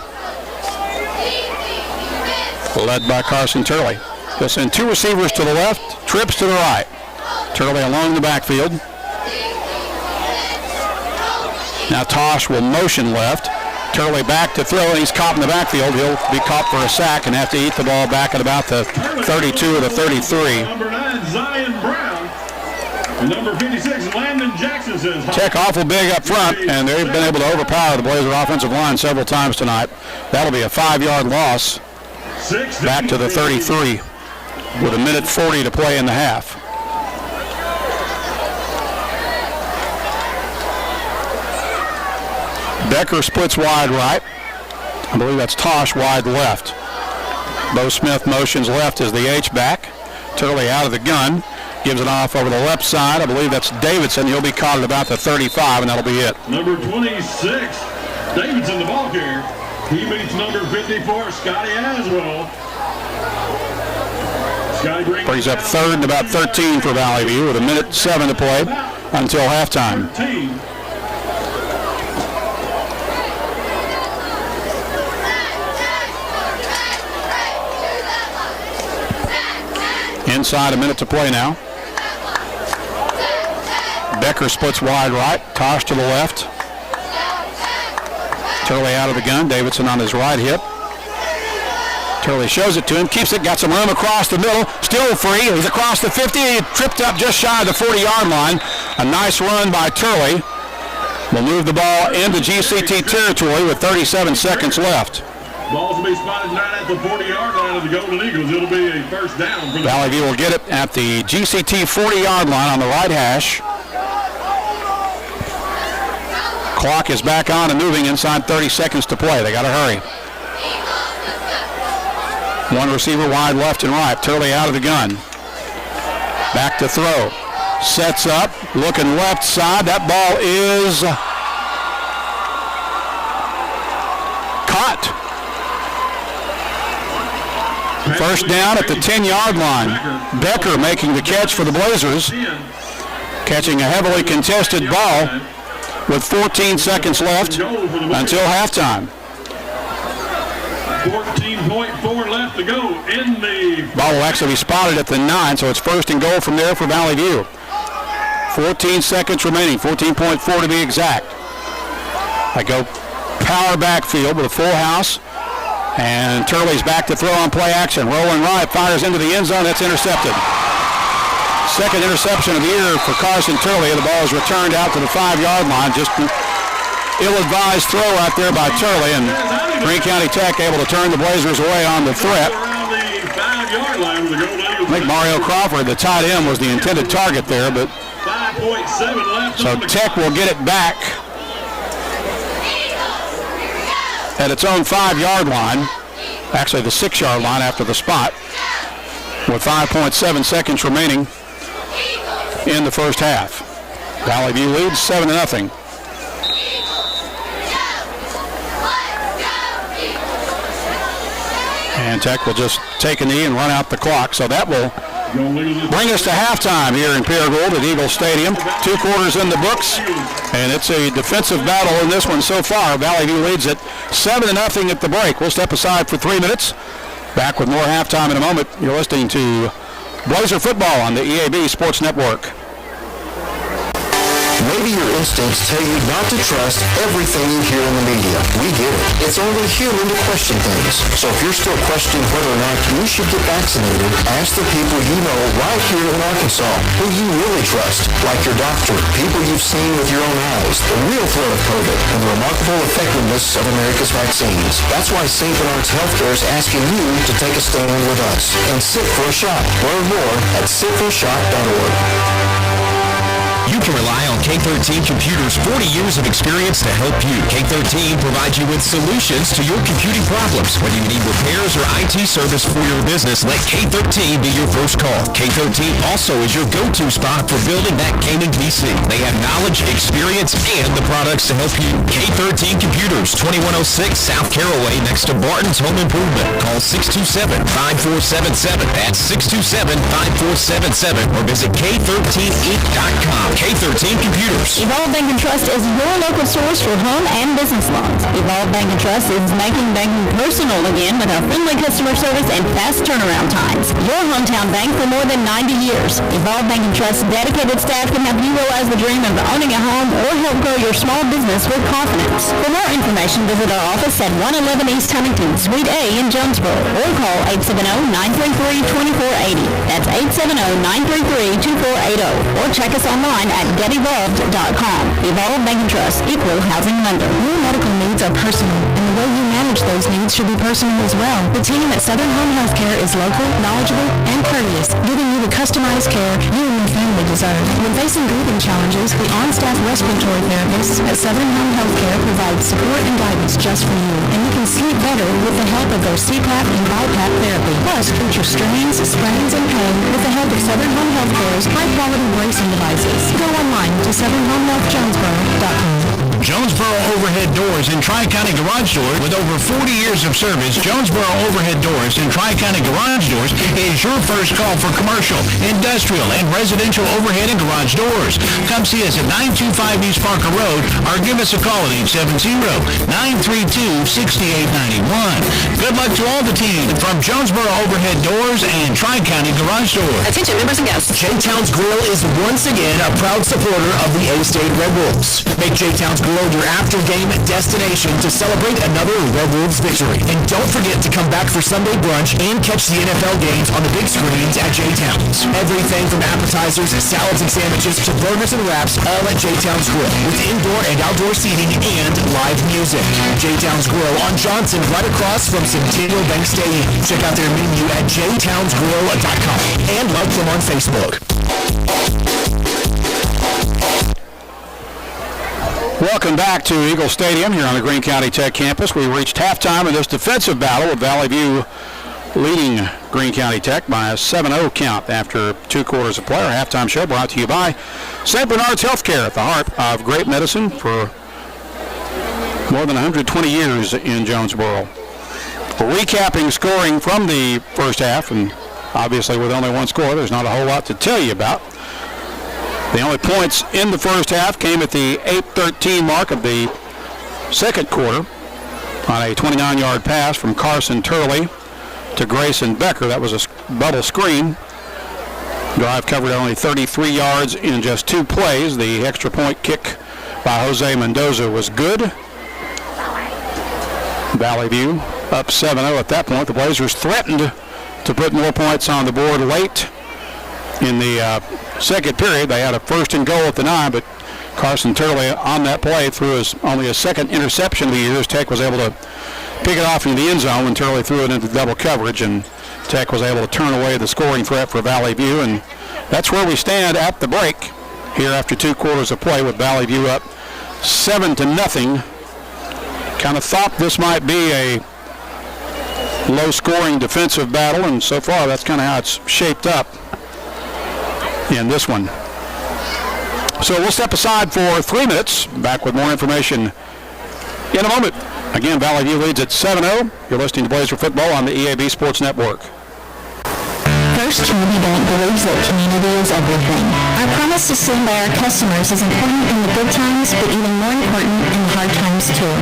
led by Carson Turley. They'll send 2 receivers to the left, trips to the right. Turley along the backfield. Now Tosh will motion left. Turley back to throw, and he's caught in the backfield. He'll be caught for a sack and have to eat the ball back at about the 32 or the 33. Number 9, Zion Brown. And number 56, Landon Jackson says hi. Tech awful big up front, and they've been able to overpower the Blazer offensive line several times tonight. That'll be a 5-yard loss back to the 33 with 1:40 to play in the half. Becker splits wide right. I believe that's Tosh wide left. Bo Smith motions left as the H-back. Turley out of the gun. Gives it off over the left side. I believe that's Davidson. He'll be caught at about the 35, and that'll be it. Number 26, Davidson, the ball carrier. He beats number 54, Scotty Aswell. Scotty brings up third and about 13 for Valley View with 1:07 to play until halftime. 13. Inside 1 minute to play now. Becker splits wide right. Tosh to the left. Turley out of the gun. Davidson on his right hip. Turley shows it to him. Keeps it. Got some room across the middle. Still free. He's across the 50. He tripped up just shy of the 40-yard line. A nice run by Turley. Will move the ball into GCT territory with 37 seconds left. Ball's will be spotted right at the 40-yard line of the Golden Eagles. It'll be a first down for the Valley View will get it at the GCT 40-yard line on the right hash. Clock is back on and moving inside 30 seconds to play. They got to hurry. 1 receiver wide left and right. Turley out of the gun. Back to throw. Sets up. Looking left side. That ball is caught. First down at the 10-yard line. Becker making the catch for the Blazers. Catching a heavily contested ball with 14 seconds left until halftime. 14.4 left to go in the... Ball will actually be spotted at the 9, so it's first and goal from there for Valley View. 14 seconds remaining, 14.4 to be exact. I go power backfield with a full house. And Turley's back to throw on play action. Rolling right, fires into the end zone. That's intercepted. Second interception of the year for Carson Turley. The ball is returned out to the 5-yard line. Just ill-advised throw out there by Turley. And Greene County Tech able to turn the Blazers away on the threat. I think Mario Crawford, the tight end, was the intended target there. But 5.7 left. So Tech will get it back at its own 5-yard line, actually the 6-yard line after the spot, with 5.7 seconds remaining in the first half. Valley View leads 7-0. And Tech will just take a knee and run out the clock. So that will bring us to halftime here in Paragould at Eagle Stadium. 2 quarters in the books, and it's a defensive battle in this one so far. Valley View leads it 7-0 at the break. We'll step aside for 3 minutes. Back with more halftime in a moment. You're listening to Blazer Football on the EAB Sports Network. Maybe your instincts tell you not to trust everything you hear in the media. We get it. It's only human to question things. So if you're still questioning whether or not you should get vaccinated, ask the people you know right here in Arkansas who you really trust, like your doctor, people you've seen with your own eyes, the real threat of COVID, and the remarkable effectiveness of America's vaccines. That's why St. Bernard's Healthcare is asking you to take a stand with us and sit for a shot. Learn more at sitforashot.org. You can rely on K13 Computers' 40 years of experience to help you. K13 provides you with solutions to your computing problems. Whether you need repairs or IT service for your business, let K13 be your first call. K13 also is your go-to spot for building that gaming PC. They have knowledge, experience, and the products to help you. K13 Computers, 2106 South Caraway, next to Barton's Home Improvement. Call 627-5477. That's 627-5477. Or visit K13Inc.com. K13 Computers. Evolve Bank & Trust is your local source for home and business loans. Evolve Bank & Trust is making banking personal again with our friendly customer service and fast turnaround times. Your hometown bank for more than 90 years. Evolve Bank & Trust's dedicated staff can help you realize the dream of owning a home or help grow your small business with confidence. For more information, visit our office at 111 East Huntington, Suite A in Jonesboro, or call 870-933-2480. That's 870-933-2480. Or check us online at getevolved.com. Evolve Bank & Trust, equal housing lender. Your medical needs are personal, and the way you manage those needs should be personal as well. The team at Southern Home Healthcare is local, knowledgeable, and courteous, giving you the customized care you and your family deserve. When facing breathing challenges, the on-staff respiratory therapists at Southern Home Healthcare provide support and guidance just for you, and you can sleep better with the help of their CPAP and BiPAP therapy. Plus, treat your strains, sprains, and pain with the help of Southern Home Healthcare's high-quality bracing devices. Go online to southernhomehealthjonesboro.com. Jonesboro Overhead Doors and Tri-County Garage Doors. With over 40 years of service, Jonesboro Overhead Doors and Tri-County Garage Doors is your first call for commercial, industrial, and residential overhead and garage doors. Come see us at 925 East Parker Road or give us a call at 870-932-6891. Good luck to all the team from Jonesboro Overhead Doors and Tri-County Garage Doors. Attention members and guests. J-Town's Grill is once again a proud supporter of the A-State Red Wolves. Make J-Town's Grill your after-game destination to celebrate another Red Wolves victory. And don't forget to come back for Sunday brunch and catch the NFL games on the big screens at J-Town's. Everything from appetizers, salads, and sandwiches to burgers and wraps, all at J-Town's Grill, with indoor and outdoor seating and live music. J-Town's Grill on Johnson, right across from Centennial Bank Stadium. Check out their menu at jtownsgrill.com and like them on Facebook. Welcome back to Eagle Stadium here on the Greene County Tech campus. We reached halftime in this defensive battle with Valley View leading Greene County Tech by a 7-0 count after 2 quarters of play. Our halftime show brought to you by St. Bernard's Healthcare, at the heart of great medicine for more than 120 years in Jonesboro. Recapping scoring from the first half, and obviously with only one score, there's not a whole lot to tell you about. The only points in the first half came at the 8:13 mark of the second quarter on a 29-yard pass from Carson Turley to Grayson Becker. That was a bubble screen. Drive covered only 33 yards in just 2 plays. The extra point kick by Jose Mendoza was good. Valley View up 7-0 at that point. The Blazers threatened to put more points on the board late in the second period. They had a 1st and goal at the 9, but Carson Turley on that play threw only his second interception of the year. As Tech was able to pick it off into the end zone when Turley threw it into double coverage, and Tech was able to turn away the scoring threat for Valley View. And that's where we stand at the break here after 2 quarters of play, with Valley View up 7-0. Kind of thought this might be a low-scoring defensive battle, and so far that's kind of how it's shaped up in this one. So we'll step aside for 3 minutes. Back with more information in a moment. Again, Valley View leads at 7-0. You're listening to Blazer Football on the EAB Sports Network. First Community Bank believes that community is everything. Our promise to stand by our customers is important in the good times, but even more important in the hard times too.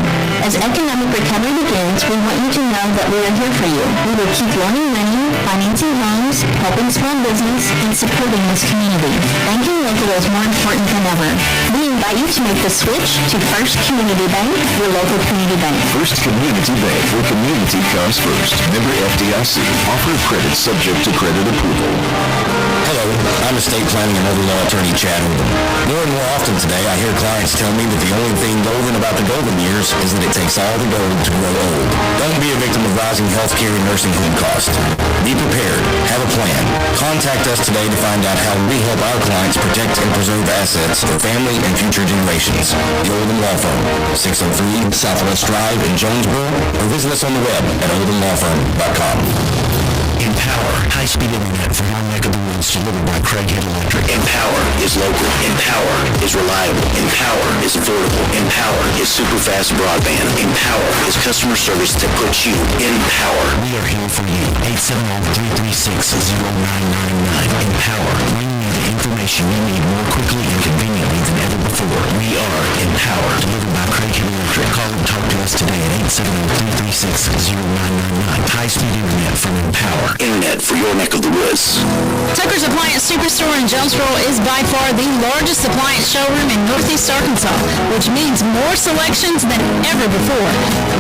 As economic recovery begins, we want you to know that we are here for you. We will keep loaning money financing homes, helping small business, and supporting this community. Banking local is more important than ever. We invite you to make the switch to First Community Bank, your local community bank. First Community Bank, where community comes first. Member FDIC. Offer of credit subject to credit approval. Hello, I'm estate planning and other law attorney Chad Holden. More and more often today, I hear clients tell me that the only thing golden about the golden years is that it takes all the gold to grow old. Don't be a victim of rising healthcare and nursing home costs. Be prepared. Have a plan. Contact us today to find out how we help our clients protect and preserve assets for family and future generations. The Olden Law Firm, 603 Southwest Drive in Jonesboro, or visit us on the web at oldenlawfirm.com. Empower, high-speed internet for your neck of the woods, delivered by Craig Head Electric. Empower is local. Empower is reliable. Empower is affordable. Empower is super fast broadband. Empower is customer service that puts you in power. We are here for you. 870-336-0999. Empower, bringing you the information you need more quickly and conveniently than ever before. We are Empower, delivered by Craig Head Electric. Call and talk to us today at 870-336-0999. High-speed internet from Empower. Internet for your neck of the woods. Tucker's Appliance Superstore in Jonesboro is by far the largest appliance showroom in Northeast Arkansas, which means more selections than ever before.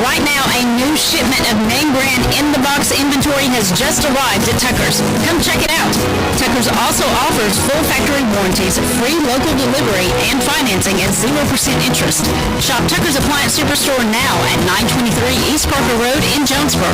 Right now, a new shipment of name brand in-the-box inventory has just arrived at Tucker's. Come check it out. Tucker's also offers full factory warranties, free local delivery, and financing at 0% interest. Shop Tucker's Appliance Superstore now at 923 East Parker Road in Jonesboro.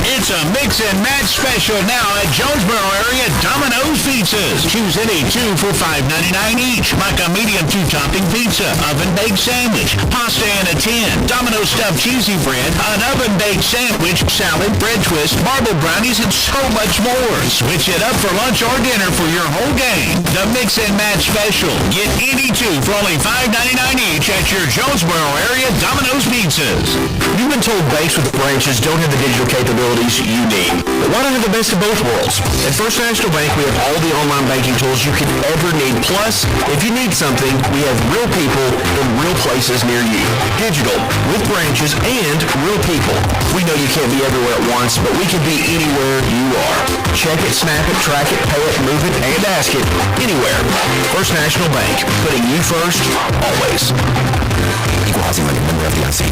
It's a mix and match special now at Jonesboro area Domino's Pizzas. Choose any two for $5.99 each, like a medium two-topping pizza, oven-baked sandwich, pasta in a tin, Domino's stuffed cheesy bread, an oven-baked sandwich, salad, bread twist, marble brownies, and so much more. Switch it up for lunch or dinner for your whole gang. The mix and match special. Get any two for only $5.99 each at your Jonesboro area Domino's Pizzas. You've been told banks with branches don't have the digital capabilities you need. But why not have the best of both worlds? At First National Bank, we have all the online banking tools you could ever need. Plus, if you need something, we have real people in real places near you. Digital, with branches, and real people. We know you can't be everywhere at once, but we can be anywhere you are. Check it, snap it, track it, pay it, move it, and ask it. Anywhere. First National Bank. Putting you first, always. Equal housing lender, member FDIC.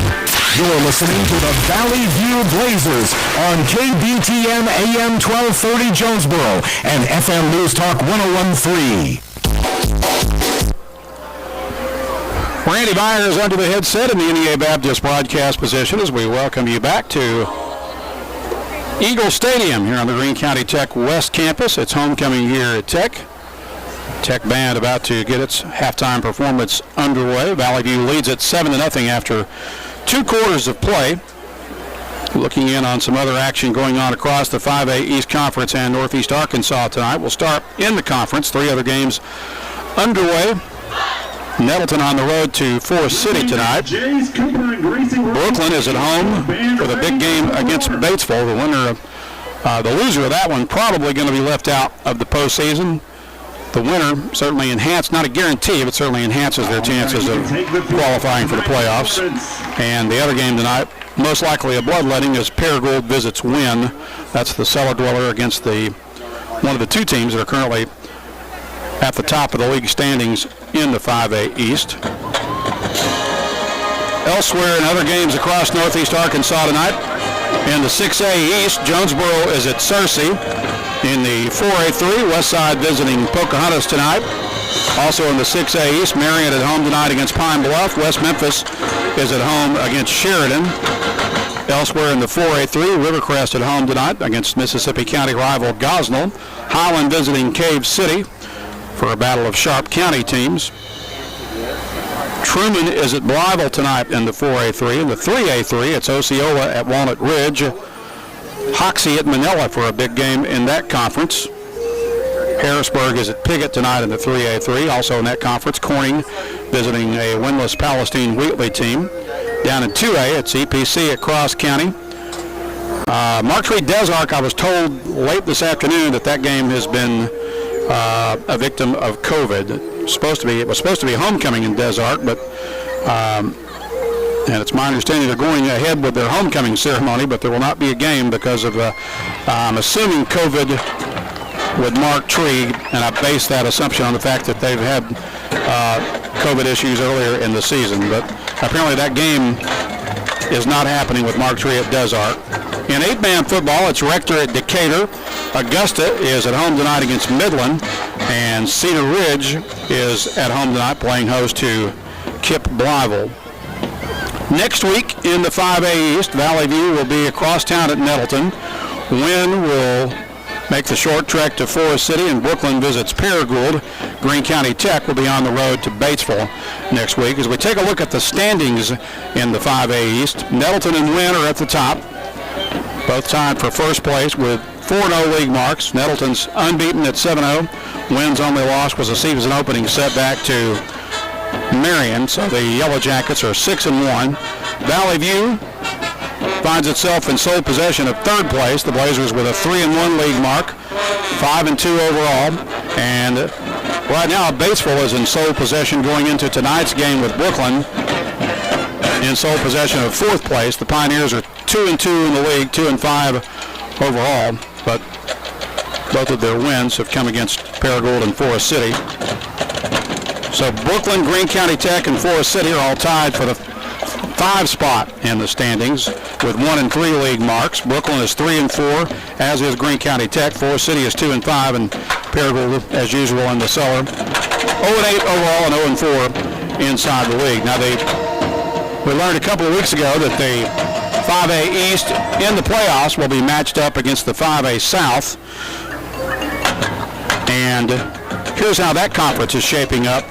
You're listening to the Valley View Blazers on KBTM AM 1230 Jonesboro and FM News Talk 101.3. Randy Byers under the headset in the NEA Baptist broadcast position as we welcome you back to Eagle Stadium here on the Greene County Tech West Campus. It's homecoming here at Tech. Tech band about to get its halftime performance underway. Valley View leads at 7-0 after 2 quarters of play. Looking in on some other action going on across the 5A East Conference and Northeast Arkansas tonight. We'll start in the conference. 3 other games underway. Nettleton on the road to Forest City tonight. Brooklyn is at home for the big game against Batesville. The loser of that one probably going to be left out of the postseason. The winner certainly not a guarantee, but certainly enhances their chances of qualifying for the playoffs. And the other game tonight, most likely a bloodletting, as Paragould visits Wynn. That's the cellar dweller against one of the 2 teams that are currently at the top of the league standings in the 5A East. Elsewhere in other games across Northeast Arkansas tonight, in the 6A East, Jonesboro is at Searcy. In the 4A3, Westside visiting Pocahontas tonight. Also in the 6A East, Marion at home tonight against Pine Bluff. West Memphis is at home against Sheridan. Elsewhere in the 4A3, Rivercrest at home tonight against Mississippi County rival Gosnell. Highland visiting Cave City for a battle of Sharp County teams. Truman is at Blytheville tonight in the 4A3. In the 3A3, it's Osceola at Walnut Ridge. Hoxie at Manila for a big game in that conference. Harrisburg is at Piggott tonight in the 3A3. Also in that conference, Corning visiting a winless Palestine Wheatley team. Down in 2A, it's EPC at Cross County. Marquis Desark, I was told late this afternoon that game has been a victim of COVID. It was supposed to be homecoming in Desark, but And it's my understanding they're going ahead with their homecoming ceremony, but there will not be a game because of, I'm assuming, COVID with Mark Tree, and I base that assumption on the fact that they've had COVID issues earlier in the season. But apparently that game is not happening with Mark Tree at Desart. In 8-man football, it's Rector at Decatur. Augusta is at home tonight against Midland, and Cedar Ridge is at home tonight playing host to Kip Blyville. Next week in the 5A East, Valley View will be across town at Nettleton. Wynn will make the short trek to Forest City, and Brooklyn visits Paragould. Greene County Tech will be on the road to Batesville next week. As we take a look at the standings in the 5A East, Nettleton and Wynn are at the top, both tied for first place with 4-0 league marks. Nettleton's unbeaten at 7-0. Wynn's only loss was a season opening setback to Marion, so the Yellow Jackets are 6-1. Valley View finds itself in sole possession of third place. The Blazers with a 3-1 league mark, 5-2 overall. And right now, Batesville is in sole possession going into tonight's game with Brooklyn, in sole possession of fourth place. The Pioneers are 2-2 in the league, 2-5 overall, but both of their wins have come against Paragould and Forest City. So Brooklyn, Greene County Tech, and Forest City are all tied for the 5 spot in the standings with 1 and 3 league marks. Brooklyn is 3-4, as is Greene County Tech. Forest City is 2-5, and Paragould, as usual, in the cellar. 0-8 overall and 0-4 inside the league. Now, we learned a couple of weeks ago that the 5A East in the playoffs will be matched up against the 5A South. And here's how that conference is shaping up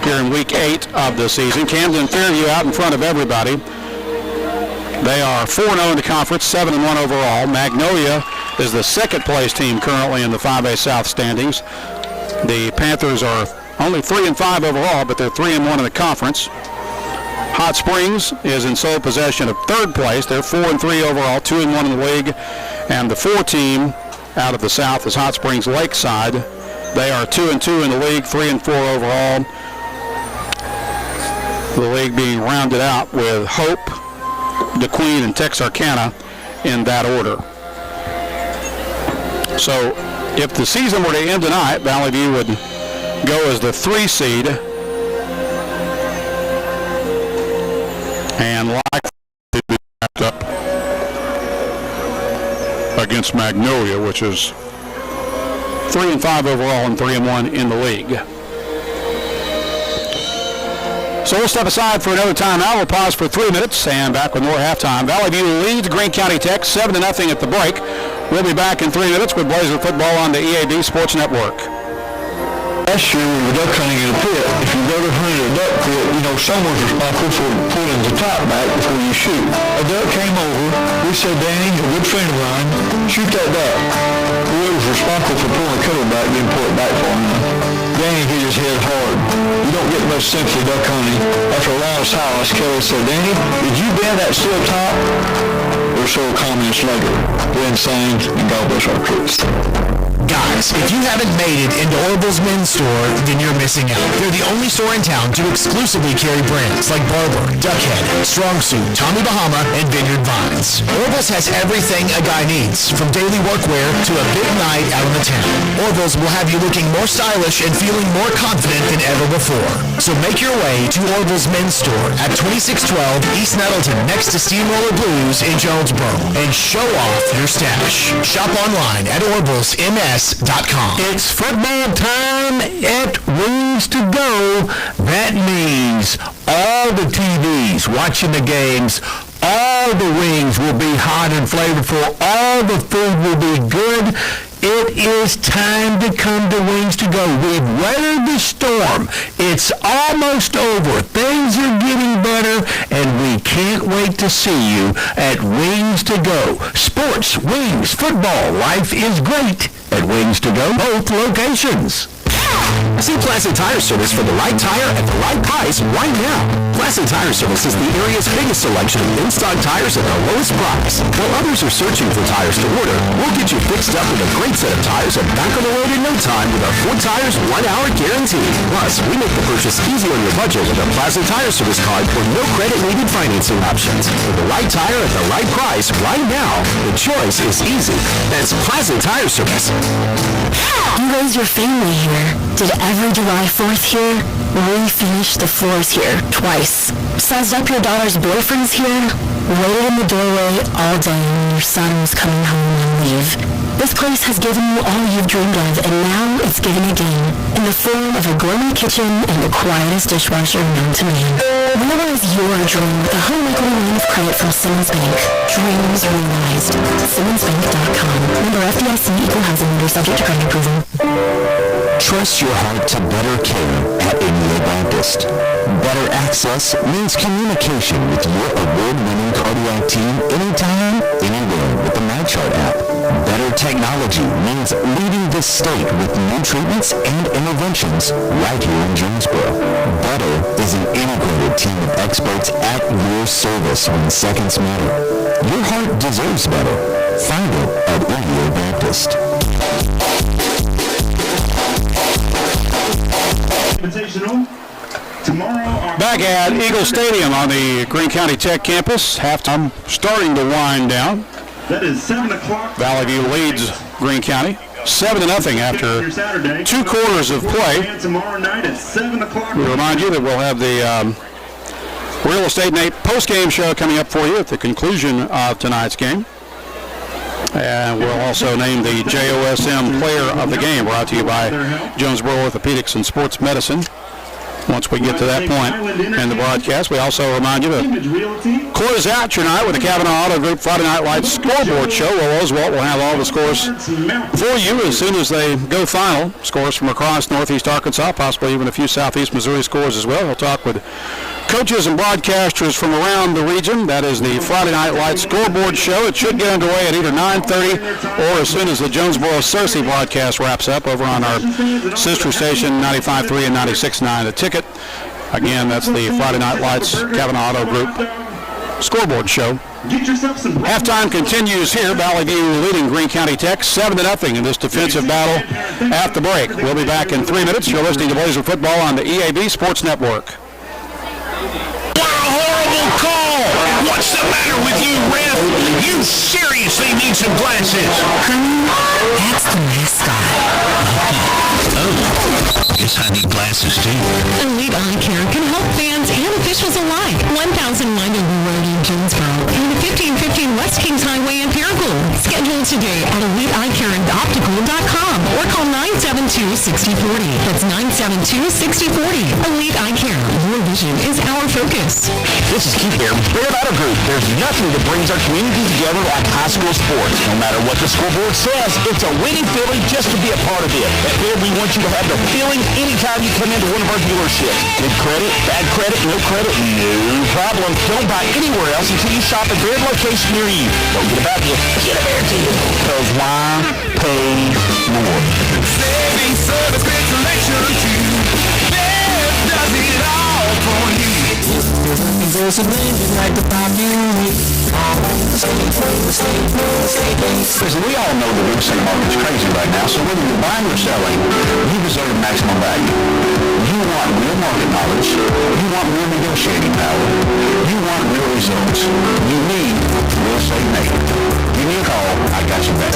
here in week 8 of the season. Camden Fairview out in front of everybody. They are 4-0 in the conference, 7-1 overall. Magnolia is the second place team currently in the 5A South standings. The Panthers are only 3-5 overall, but they're 3-1 in the conference. Hot Springs is in sole possession of third place. They're 4-3 overall, 2-1 in the league. And the 4 team out of the South is Hot Springs Lakeside. They are 2-2 in the league, 3-4 overall. The league being rounded out with Hope, DeQueen, and Texarkana in that order. So if the season were to end tonight, Valley View would go as the 3 seed and likely to be wrapped up against Magnolia, which is 3-5 overall and 3-1 in the league. So we'll step aside for another timeout. We'll pause for 3 minutes and back with more halftime. Valley View leads Greene County Tech 7-0 at the break. We'll be back in 3 minutes with Blazer football on the EAB Sports Network. Last year we were duck hunting in a pit. If you go to hunt a duck pit, someone's responsible for pulling the top back before you shoot. A duck came over. We said, Danny, a good friend of mine, shoot that duck. Whoever was responsible for pulling the cover back didn't pull it back for him. Danny hit his head hard. You don't get much simply duck hunting. After a loud silence, Kelly said, Danny, did you bend that steel top? Or so comments later. Then sang, and God bless our troops. Guys, if you haven't made it into Orville's men's store, then you're missing out. They're the only store in town to exclusively carry brands like Barber, Duckhead, Strong Suit, Tommy Bahama, and Vineyard Vines. Orville's has everything a guy needs, from daily workwear to a big night out on the town. Orville's will have you looking more stylish and feeling more confident than ever before. So make your way to Orville's men's store at 2612 East Nettleton, next to Steamroller Blues in Jonesboro, and show off your stash. Shop online at Orville'sMS.com. It's football time at Wings to Go. That means all the TVs watching the games, all the wings will be hot and flavorful, all the food will be good. It is time to come to Wings to Go. We've weathered the storm. It's almost over. Things are getting better, and we can't wait to see you at Wings to Go. Sports, wings, football, life is great at Wings to Go, both locations. See Plaza Tire Service for the right tire at the right price right now. Plaza Tire Service is the area's biggest selection of in-stock tires at the lowest price. While others are searching for tires to order, we'll get you fixed up with a great set of tires and back on the road in no time with our 4 tires, 1 hour guarantee. Plus, we make the purchase easy on your budget with a Plaza Tire Service card for no credit needed financing options. For the right tire at the right price right now, the choice is easy. That's Plaza Tire Service. You raised your family here. Did every July 4th here. Refinish the floors here twice. Sized up your daughter's boyfriends here. Waited in the doorway all day when your son was coming home on leave. This place has given you all you've dreamed of, and now it's giving again in the form of a gourmet kitchen and the quietest dishwasher known to man. Realize your dream with a home equity line of credit from Simmons Bank. Dreams realized. SimmonsBank.com. Member FDIC, equal housing lender, subject to credit approval. Trust your heart to better care at India Baptist. Better access means communication with your award-winning cardiac team anytime, anywhere with the MyChart app. Better technology means leading the state with new treatments and interventions right here in Jonesboro. Better is an integrated team of experts at your service when seconds matter. Your heart deserves better. Find it at India Baptist. Back at Eagle Stadium on the Greene County Tech campus, halftime starting to wind down. That is 7 o'clock. Valley View leads Greene County 7-0 after 2 quarters of play. Tomorrow night at 7 o'clock. We remind you that we'll have the Real Estate Nate post-game show coming up for you at the conclusion of tonight's game. And we'll also name the JOSM Player of the Game, brought to you by Jonesboro Orthopedics and Sports Medicine. Once we get to that point in the broadcast, we also remind you to close out tonight with the Kavanaugh Auto Group Friday Night Lights scoreboard show. Will Oswalt will have all the scores for you as soon as they go final. Scores from across Northeast Arkansas, possibly even a few Southeast Missouri scores as well. We'll talk with coaches and broadcasters from around the region. That is the Friday Night Lights scoreboard show. It should get underway at either 9:30 or as soon as the Jonesboro Cersei broadcast wraps up over on our sister station 95.3 and 96.9. The Ticket. Again, that's the Friday Night Lights Kavanaugh Auto Group scoreboard show. Halftime continues here. Valley View leading Greene County Tech 7-0 in this defensive battle at the break. We'll be back in 3 minutes. You're listening to Blazer Football on the EAB Sports Network. Horrible call! What's the matter with you, ref? You seriously need some glasses. That's the mascot. Guess I need glasses too. Elite Eye Care can help fans and officials alike. 1000 Minderville Road in Jonesboro and 1515 West Kings Highway in Paragould. Schedule today at EliteEyeCareAndOptical.com or call 972-6040. That's 972-6040. Elite Eye Care. Your vision is our focus. This is Keith here. Bear Auto Group. There's nothing that brings our community together like high school sports. No matter what the scoreboard says, it's a winning feeling just to be a part of it. At Bear, we want you to have the feeling anytime you come into one of our dealerships. Good credit, bad credit, no credit, no problem. Don't buy anywhere else until you shop at Bear location near you. Don't get about you. Get a Bear deal. Because why pay more? Saving service, great selection too. Bear does it all for you. There's a blended like the pop music. Listen, we all know the real estate market is crazy right now, so whether you're buying or selling, you deserve maximum value. You want real market knowledge. You want real negotiating power. You want real results. You need Real Estate Nate. Give me a call. I got you back.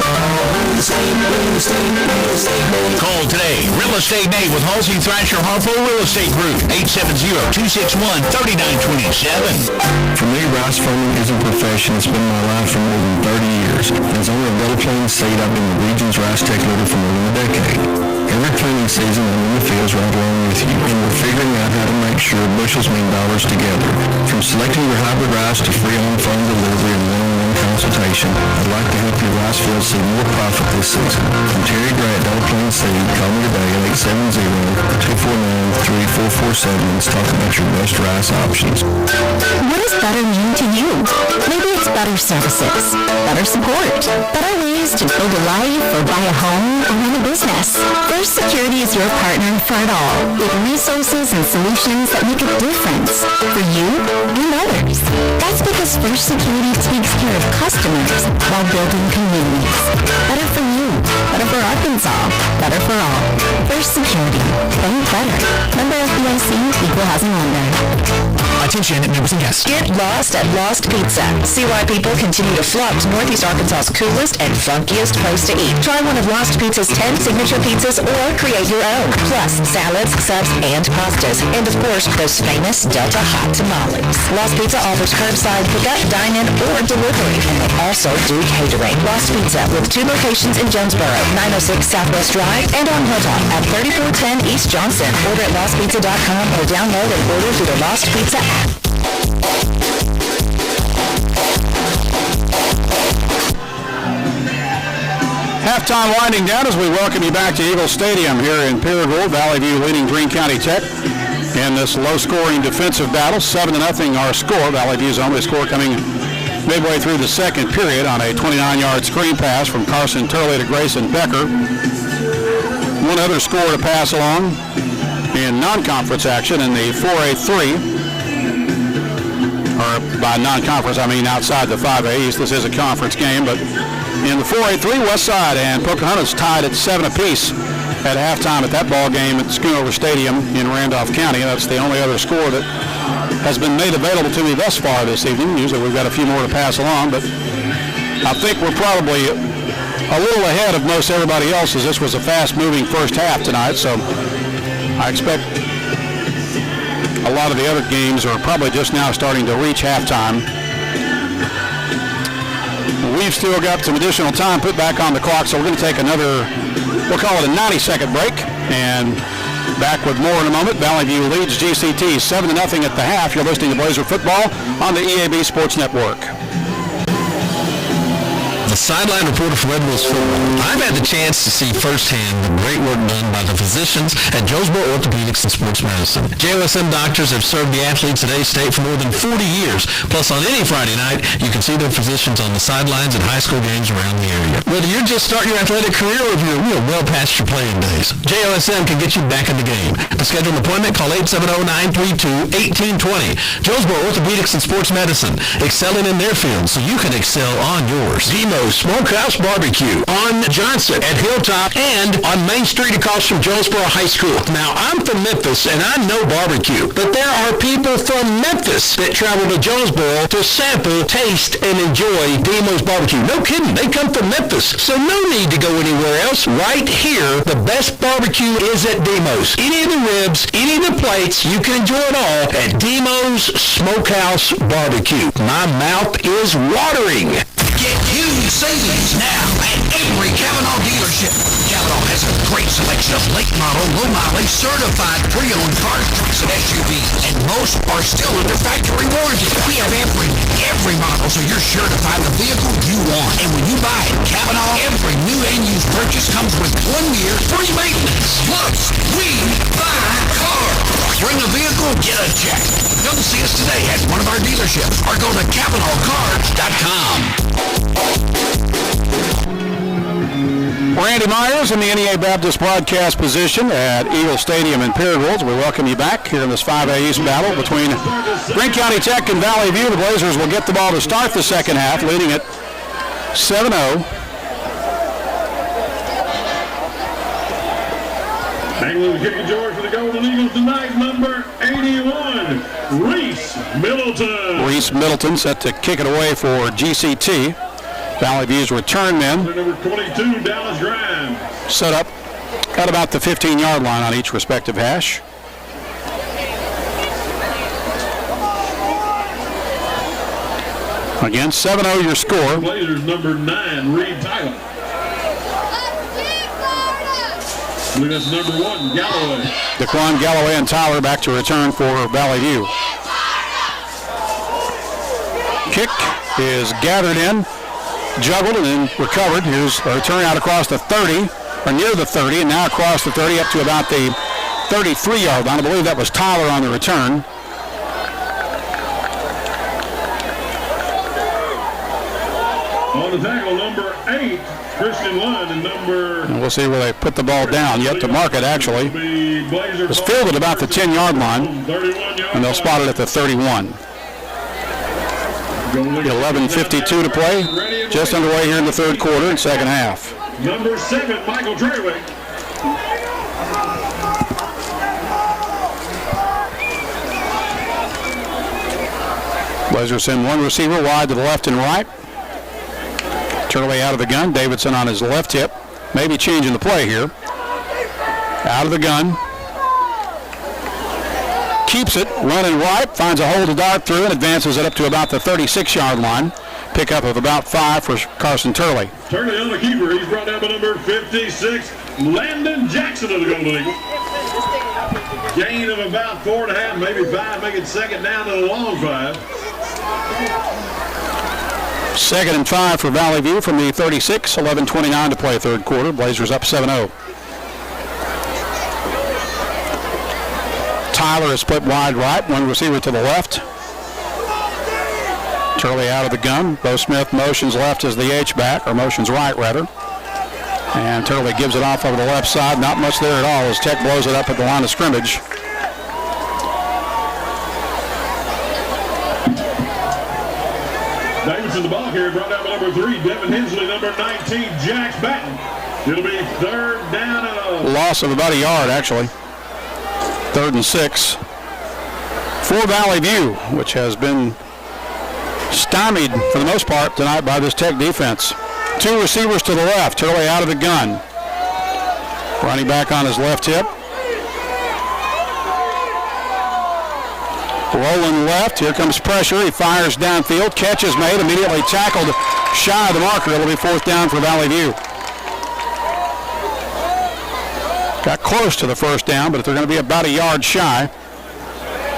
Call today. Real Estate Nate with Halsey Thrasher Harpo Real Estate Group. 870-261-3927. For me, rice farming is a profession. It's been my life for more than 30 years. As owner of Double Plain Seed, I've been the region's rice tech leader for more than a decade. Every planting season, I'm in the fields right along with you, and we're figuring out how to make sure bushels mean dollars together. From selecting your hybrid rice to free on-farm delivery and one-on-one consultation. I'd like to help your rice field see more profit this season. From Terry Gray at Double Plain Seed, call me today at 870-249-3447 and let's talk about your best rice options. What does better mean to you? Maybe it's better services, better support, better ways to build a life or buy a home or run a business. First Security is your partner for it all, with resources and solutions that make a difference for you and others. That's because First Security takes care of customers while building communities. Better for you, better for Arkansas, better for all. First Security, think better. Member FDIC, Equal Housing Lender. Attention, members and guests. Get lost at Lost Pizza. See why people continue to flock to Northeast Arkansas's coolest and funkiest place to eat. Try one of Lost Pizza's 10 signature pizzas or create your own. Plus, salads, subs, and pastas. And of course, those famous Delta Hot Tamales. Lost Pizza offers curbside pickup, dine-in, or delivery. And they also do catering. Lost Pizza with 2 locations in Jonesboro, 906 Southwest Drive, and on Hilltop at 3410 East Johnson. Order at lostpizza.com or download and order through the Lost Pizza app. Halftime winding down as we welcome you back to Eagle Stadium here in Paragould. Valley View leading Greene County Tech in this low-scoring defensive battle. 7-0 our score. Valley View's only score coming midway through the second period on a 29-yard screen pass from Carson Turley to Grayson Becker. One other score to pass along in non-conference action in the 4A3. Or by non-conference, I mean outside the 5A East. This is a conference game, but in the 4A3, Westside and Pocahontas tied at 7 apiece at halftime at that ball game at Schoonover Stadium in Randolph County. That's the only other score that has been made available to me thus far this evening. Usually we've got a few more to pass along, but I think we're probably a little ahead of most everybody else, as this was a fast-moving first half tonight, so I expect a lot of the other games are probably just now starting to reach halftime. We've still got some additional time put back on the clock, so we're going to take another, we'll call it a 90-second break, and back with more in a moment. Valley View leads GCT 7-0 at the half. You're listening to Blazer Football on the EAB Sports Network. The sideline reporter for Red Wolves football. I've had the chance to see firsthand the great work done by the physicians at Jonesboro Orthopedics and Sports Medicine. JOSM doctors have served the athletes at A-State for more than 40 years. Plus, on any Friday night, you can see their physicians on the sidelines at high school games around the area. Whether you're just starting your athletic career or if you're well past your playing days, JOSM can get you back in the game. To schedule an appointment, call 870-932-1820. Jonesboro Orthopedics and Sports Medicine, excelling in their field so you can excel on yours. Smokehouse Barbecue on Johnson at Hilltop and on Main Street across from Jonesboro High School. Now, I'm from Memphis and I know barbecue, but there are people from Memphis that travel to Jonesboro to sample, taste, and enjoy Demo's Barbecue. No kidding, they come from Memphis, so no need to go anywhere else. Right here, the best barbecue is at Demo's. Any of the ribs, any of the plates, you can enjoy it all at Demo's Smokehouse Barbecue. My mouth is watering. Get huge savings now at every Kavanaugh dealership. Kavanaugh has a great selection of late model, low mileage, certified pre-owned cars, trucks, and SUVs, and most are still under factory warranty. We have every model, so you're sure to find the vehicle you want. And when you buy at Kavanaugh, every new and used purchase comes with 1 year free maintenance. Plus, we buy cars. Bring a vehicle, get a check. Come see us today at one of our dealerships or go to KavanaughCars.com. Randy Myers in the NEA Baptist broadcast position at Eagle Stadium in Paragould. We welcome you back here in this 5A East battle between Greene County Tech and Valley View. The Blazers will get the ball to start the second half, leading it 7-0. Angling the kicking George for the Golden Eagles tonight, number 81, Reese Middleton. Reese Middleton set to kick it away for GCT. Valley View's return men. Number 22, Dallas Grimes. Set up at about the 15-yard line on each respective hash. Again, 7-0 your score. Blazers number 9, Reed Tyler. I believe that's number 1, Galloway. Daquan Galloway and Tyler back to return for Valley View. Kick is gathered in, juggled, and then recovered. Here's a return out across the 30, or near the 30, and now across the 30 up to about the 33-yard line. I believe that was Tyler on the return. On the tackle, number 8, Christian Lund, and we'll see where they put the ball down. Yet to mark it, actually. It was fielded about the 10-yard line, and they'll spot it at the 31. 11:52 to play. Just underway here in the third quarter and second half. Number 7, Michael Draywick. Blazers send one receiver wide to the left and right. Turley out of the gun. Davidson on his left hip. Maybe changing the play here. Out of the gun. Keeps it. Running right. Finds a hole to dart through and advances it up to about the 36-yard line. Pickup of about 5 for Carson Turley. Turley on the keeper. He's brought down by number 56, Landon Jackson of the Golden Eagle. Gain of about 4.5, maybe 5, making second down to the long 5. 2nd and 5 for Valley View from the 36. 11:29 to play third quarter. Blazers up 7-0. Tyler is split wide right. One receiver to the left. Turley out of the gun. Bo Smith motions left as the H-back, or motions right, rather. And Turley gives it off over the left side. Not much there at all as Tech blows it up at the line of scrimmage. Davidson the ball carrier, brought down by number 3, Devin Hensley, number 19, Jax Batten. It'll be third down and a loss of about a yard, actually. 3rd and 6 for Valley View, which has been stymied for the most part tonight by this Tech defense. 2 receivers to the left. Turley out of the gun. Running back on his left hip. Rolling left. Here comes pressure. He fires downfield. Catch is made. Immediately tackled shy of the marker. It'll be 4th down for Valley View. Got close to the first down, but they're going to be about a yard shy.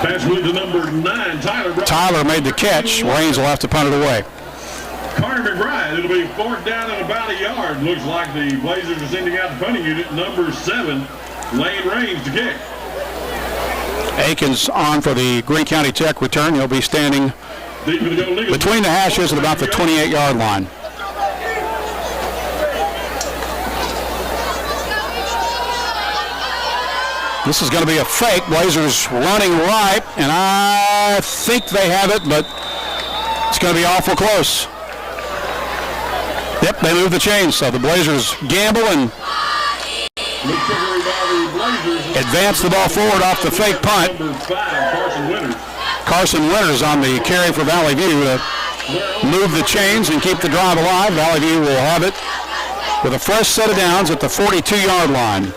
Pass to number 9, Tyler. Tyler made the catch. Raines will have to punt it away. Carter McBride. It'll be 4th down and about a yard. Looks like the Blazers are sending out the punting unit. Number 7, Lane Raines to kick. Akins on for the Greene County Tech return. He'll be standing between the hashes at about the 28-yard line. This is going to be a fake. Blazers running right, and I think they have it, but it's going to be awful close. Yep, they move the chains, so the Blazers gamble and advance the ball forward off the fake punt. Carson Winters on the carry for Valley View to move the chains and keep the drive alive. Valley View will have it with a fresh set of downs at the 42-yard line.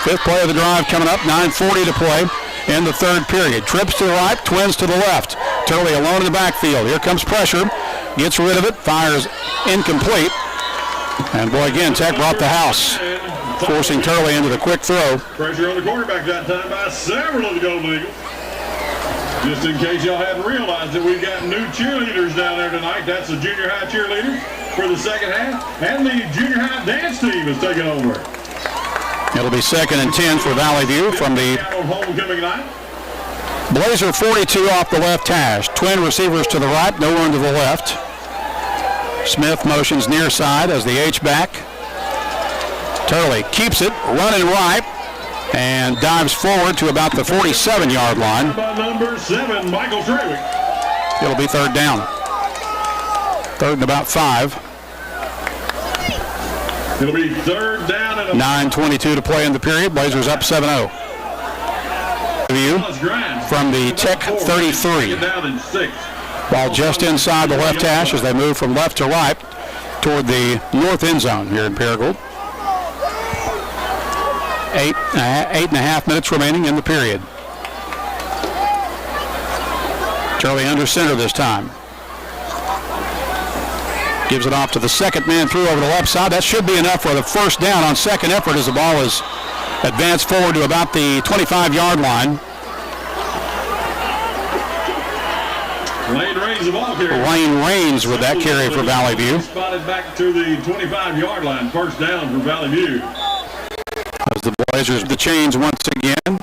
5th play of the drive coming up. 9:40 to play in the third period. Trips to the right, Twins to the left. Turley alone in the backfield. Here comes pressure. Gets rid of it. Fires incomplete. And boy, again, Tech brought the house, forcing Turley into the quick throw. Pressure on the quarterback that time by several of the Golden Eagles. Just in case y'all hadn't realized that we've got new cheerleaders down there tonight. That's the junior high cheerleaders for the second half. And the junior high dance team is taking over. It'll be 2nd and 10 for Valley View from the Blazer 42 off the left hash. Twin receivers to the right, no one to the left. Smith motions near side as the H-back. Turley keeps it, running right, and dives forward to about the 47-yard line. By number 7, Michael Draywick. It'll be 3rd down. 3rd and about 5. It'll be 3rd down and 9:22 to play in the period. Blazers up 7-0. View from the Tech 33. Ball just inside the left hash as they move from left to right toward the north end zone here in Paragould. 8.5 minutes remaining in the period. Turley under center this time. Gives it off to the second man through over the left side. That should be enough for the first down on second effort as the ball is advanced forward to about the 25-yard line. Lane Raines the ball carrier. Lane Raines with that carry for Valley View. Spotted back to the 25-yard line. First down for Valley View. As the Blazers the chains once again.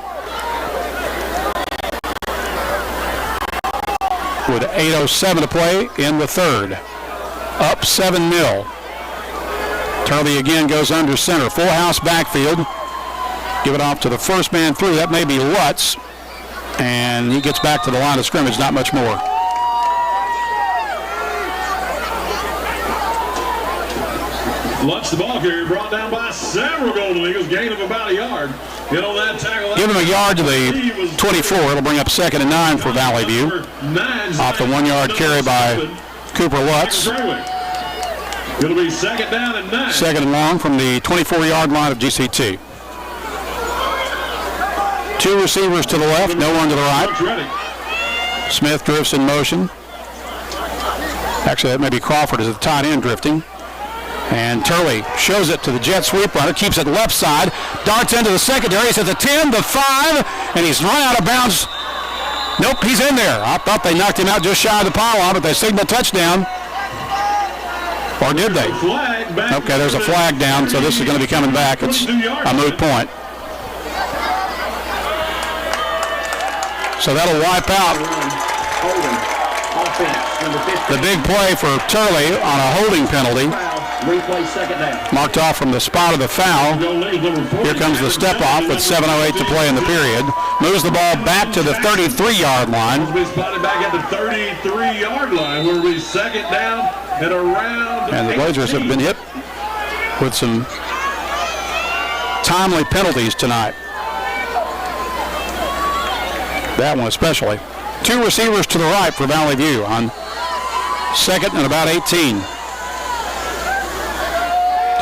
With 8:07 to play in the third. Up 7-0. Turley again goes under center. Full house backfield. Give it off to the first man through. That may be Lutz. And he gets back to the line of scrimmage. Not much more. Lutz, the ball carrier, brought down by several Golden Eagles. Gain of about a yard. Get on that tackle. Give him a yard to the 24. It'll bring up 2nd and 9 for Valley View. Off the 1-yard carry by Cooper Lutz. It'll be 2nd down and 9. 2nd and long from the 24-yard line of GCT. 2 receivers to the left, no one to the right. Smith drifts in motion. Actually, that may be Crawford as the tight end drifting. And Turley shows it to the jet sweep runner, keeps it left side, darts into the secondary. He's at the 10, the 5, and he's run out of bounds. Nope, he's in there. I thought they knocked him out just shy of the pylon, but they signaled touchdown. Or did they? Okay, there's a flag down, so this is going to be coming back. It's a moot point. So that'll wipe out the big play for Turley on a holding penalty. Marked off from the spot of the foul. Here comes the step off with 7:08 to play in the period. Moves the ball back to the 33-yard line. Will be spotted back at the 33-yard line. Will be 2nd down at around. And the Blazers have been hit with some timely penalties tonight. That one especially. 2 receivers to the right for Valley View on 2nd and about 18.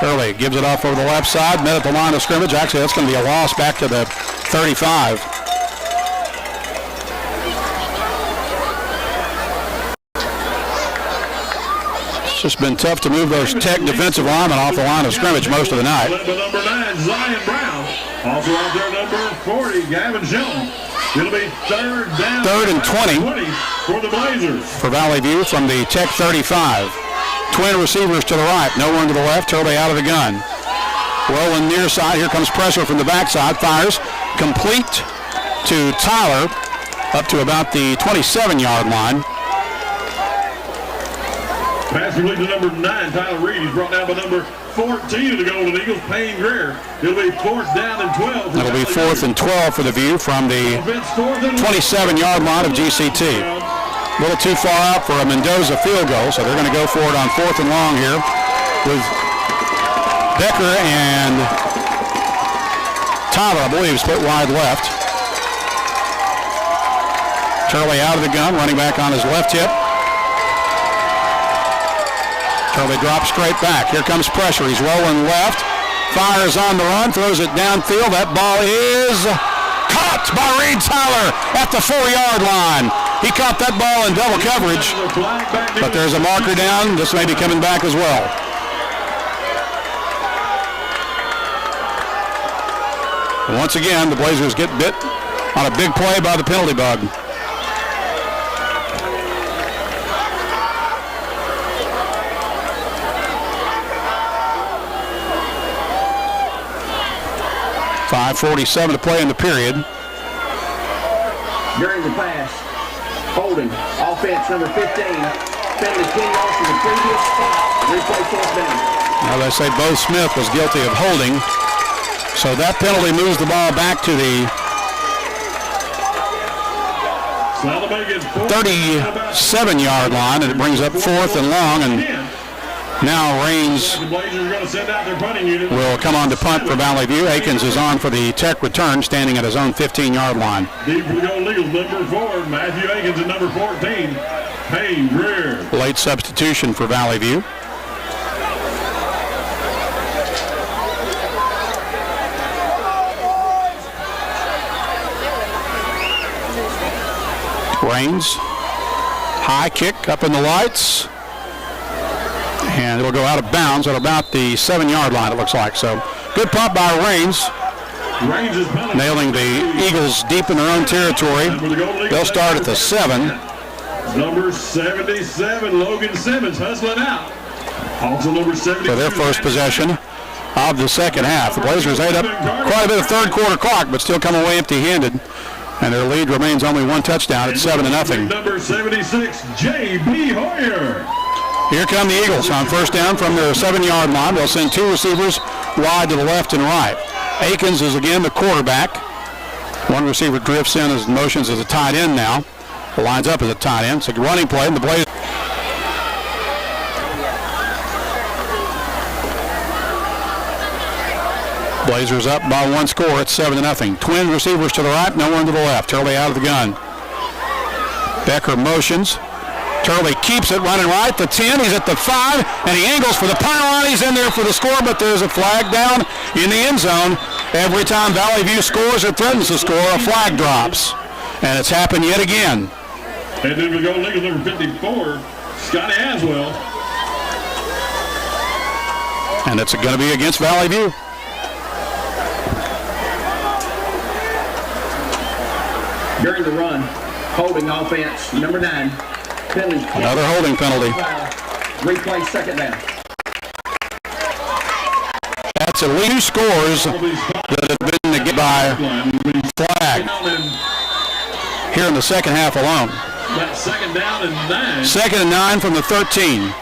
Turley gives it off over the left side, met at the line of scrimmage. Actually, that's going to be a loss back to the 35. It's just been tough to move those Tech defensive linemen off the line of scrimmage most of the night. Led by number 9, Zion Brown. Also out there, number 40, Gavin Shelton. It'll be 3rd down. 3rd and 20 for the Blazers. For Valley View from the Tech 35. Twin receivers to the right, no one to the left. Turley out of the gun. Rolling near side. Here comes pressure from the backside. Fires complete to Tyler up to about the 27-yard line. Pass complete to number 9, Tyler Reed. He's brought down by number 14 of the Golden Eagles, Payne Greer. It'll be 4th down and 12. It'll be 4th and 12 for the View from the 27-yard line of GCT. A little too far out for a Mendoza field goal, so they're going to go for it on 4th and long here with Becker and Tyler, I believe, split wide left. Turley out of the gun, running back on his left hip. Turley drops straight back. Here comes pressure. He's rolling left. Fires on the run, throws it downfield. That ball is caught by Reed Tyler at the 4-yard line. He caught that ball in double coverage, but there's a marker down. This may be coming back as well. Once again, the Blazers get bit on a big play by the penalty bug. .547 to play in the period. During the pass, holding, offense number 15, penalty 10 yards from the previous spot, replay 4th down. Now they say Bo Smith was guilty of holding, so that penalty moves the ball back to the 37-yard line, and it brings up 4th and long, and now Raines will come on to punt for Valley View. Akins is on for the Tech return, standing at his own 15-yard line. Deep for the Golden Eagles, number 4, Matthew Akins, and number 14, Payne Greer. Late substitution for Valley View. Raines, high kick up in the lights. And it'll go out of bounds at about the 7-yard line, it looks like. So good punt by Raines. Nailing the Eagles deep in their own territory. They'll start at the 7. Number 77, Logan Simmons, hustling out. Also number 72. For their first possession of the second half. The Blazers ate up quite a bit of third quarter clock, but still come away empty-handed. And their lead remains only one touchdown at 7-0. Number 76, J.B. Hoyer. Here come the Eagles on first down from their 7-yard line. They'll send two receivers wide to the left and right. Akins is again the quarterback. One receiver drifts in as motions as a tight end now. Lines up as a tight end. It's a running play, and the Blazers. Blazers up by one score. It's 7-0. Twin receivers to the right, no one to the left. Turley out of the gun. Becker motions. Turley keeps it running right. The 10, he's at the 5, and he angles for the pylon. He's in there for the score, but there's a flag down in the end zone. Every time Valley View scores or threatens to score, a flag drops. And it's happened yet again. And then we go legal number 54, Scotty Aswell. And it's going to be against Valley View. During the run, holding offense, number 9. Penalty. Another holding penalty. Replay second down. That's at least 2 scores that have been negated by flag here in the second half alone. That's second down and 9. Second and 9 from the 13.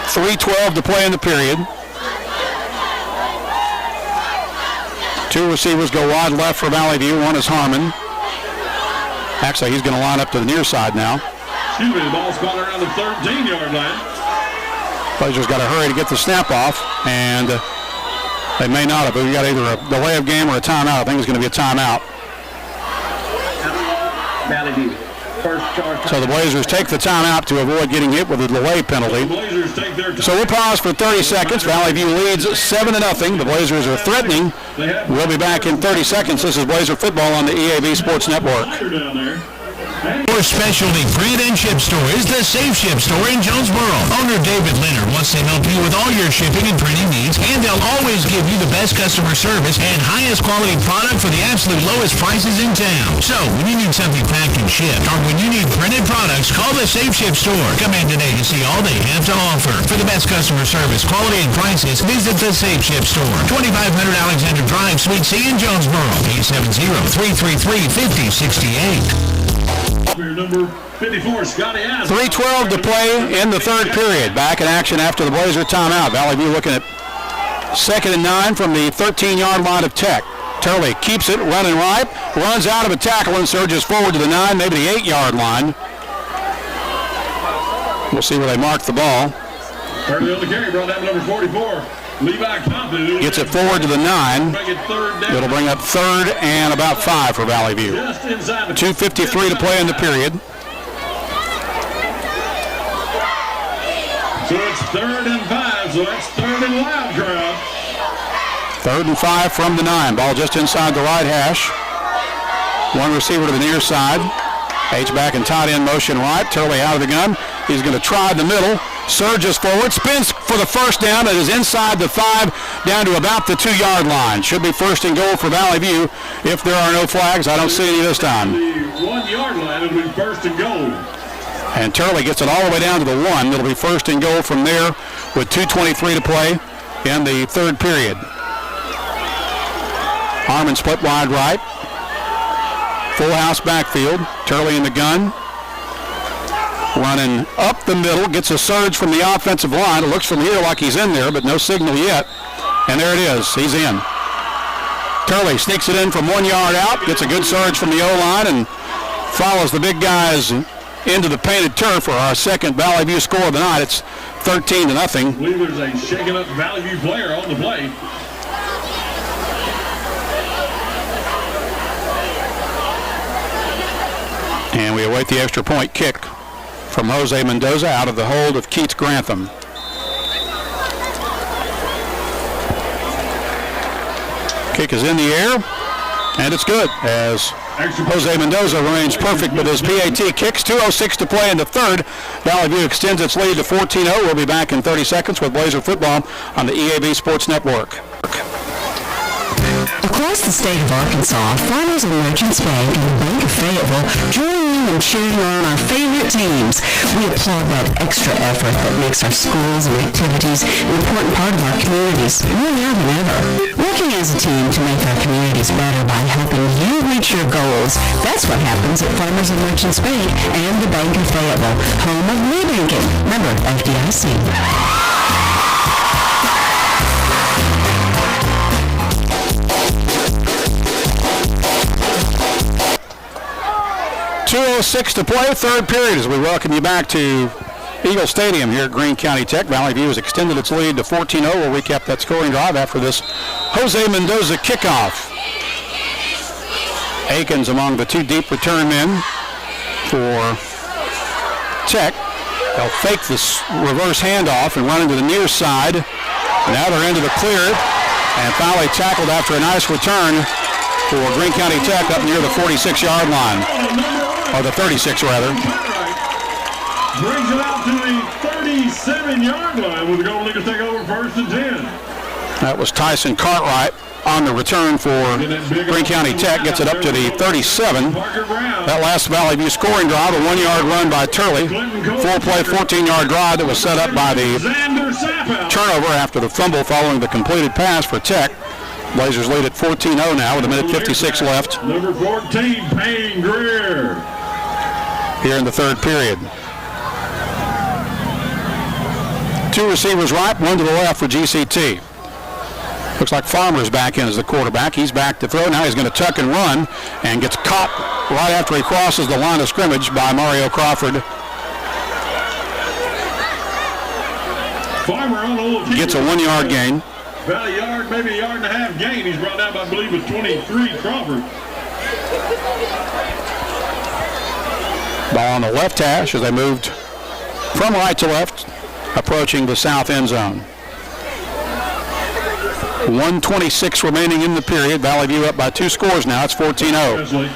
3:12 to play in the period. Two receivers go wide left for Valley View. One is Harmon. Actually, he's going to line up to the near side now. Excuse me, the ball's caught around the 13-yard line. Blazers got to hurry to get the snap off, and they may not have, but we got either a delay of game or a timeout. I think it's going to be a timeout. Valley View. First charge. So the Blazers take the timeout to avoid getting hit with a delay penalty. So we'll pause for 30 seconds. Valley View leads 7-0. The Blazers are threatening. We'll be back in 30 seconds. This is Blazer Football on the EAB Sports Network. Your specialty print and ship store is the Safe Ship Store in Jonesboro. Owner David Leonard wants to help you with all your shipping and printing needs, and they'll always give you the best customer service and highest quality product for the absolute lowest prices in town. So, when you need something packed and shipped, or when you need printed products, call the Safe Ship Store. Come in today to see all they have to offer. For the best customer service, quality, and prices, visit the Safe Ship Store. 2500 Alexander Drive, Suite C in Jonesboro. 870-333-5068. Number 54, Scotty Aswell. 3:12 to play in the third period. Back in action after the Blazer timeout. Valley View looking at second and 9 from the 13-yard line of Tech. Turley keeps it running right, runs out of a tackle and surges forward to the 9, maybe the 8-yard line. We'll see where they mark the ball. Early on the carry, brought down number 44. Levi Compton gets it forward to the 9. It'll bring up third and about 5 for Valley View. 2:53 to play in the period. So it's 3rd and 5, so that's 3rd and loud crowd. 3rd and 5 from the 9. Ball just inside the right hash. One receiver to the near side. H-back and tight end motion right. Turley out of the gun. He's going to try the middle. Surges forward, spins for the first down. It is inside the 5, down to about the 2-yard line. Should be first and goal for Valley View if there are no flags. I don't see any this time. The 1-yard line, it'll be first and goal. And Turley gets it all the way down to the 1. It'll be first and goal from there with 2:23 to play in the third period. Harmon split wide right. Full house backfield. Turley in the gun. Running up the middle, gets a surge from the offensive line. It looks from here like he's in there, but no signal yet. And there it is. He's in. Turley sneaks it in from 1 yard out, gets a good surge from the O-line, and follows the big guys into the painted turf for our second Valley View score of the night. It's 13-0. I believe there's a shaken up Valley View player on the play. And we await the extra point kick from Jose Mendoza out of the hold of Keats Grantham. Kick is in the air, and it's good as Jose Mendoza remains perfect with his PAT kicks. 2:06 to play in the third. Valley View extends its lead to 14-0. We'll be back in 30 seconds with Blazer Football on the EAB Sports Network. Across the state of Arkansas, Farmers and Merchants Bank and the Bank of Fayetteville join in and cheering on our favorite teams. We applaud that extra effort that makes our schools and activities an important part of our communities, more now than ever. Working as a team to make our communities better by helping you reach your goals, that's what happens at Farmers and Merchants Bank and the Bank of Fayetteville, home of new banking. Member FDIC. 2:06 to play, third period, as we welcome you back to Eagle Stadium here at Greene County Tech. Valley View has extended its lead to 14-0. We'll recap that scoring drive after this Jose Mendoza kickoff. Akins among the two deep return men for Tech. They'll fake this reverse handoff and run into the near side. Now they're into the clear, and finally tackled after a nice return for Greene County Tech up near the 46-yard line. Or the 36, rather. Brings it out to the 37-yard line with the Golden Eagles take over 1st and 10. That was Tyson Cartwright on the return for Greene County Tech. Gets it up to the 37. That last Valley View scoring drive, a 1-yard run by Turley. Full play, 14-yard drive that was set up by the turnover after the fumble following the completed pass for Tech. Blazers lead at 14-0 now with a minute 56 left. Number 14, Payne Greer. Here in the third period. Two receivers right, one to the left for GCT. Looks like Farmer's back in as the quarterback. He's back to throw. Now he's going to tuck and run and gets caught right after he crosses the line of scrimmage by Mario Crawford. Farmer on a little Gets a 1-yard gain. About a yard, maybe a yard and a half gain. He's brought down by, I believe, with 23, Crawford. Ball on the left hash as they moved from right to left, approaching the south end zone. 1:26 remaining in the period. Valley View up by 2 scores now. It's 14-0.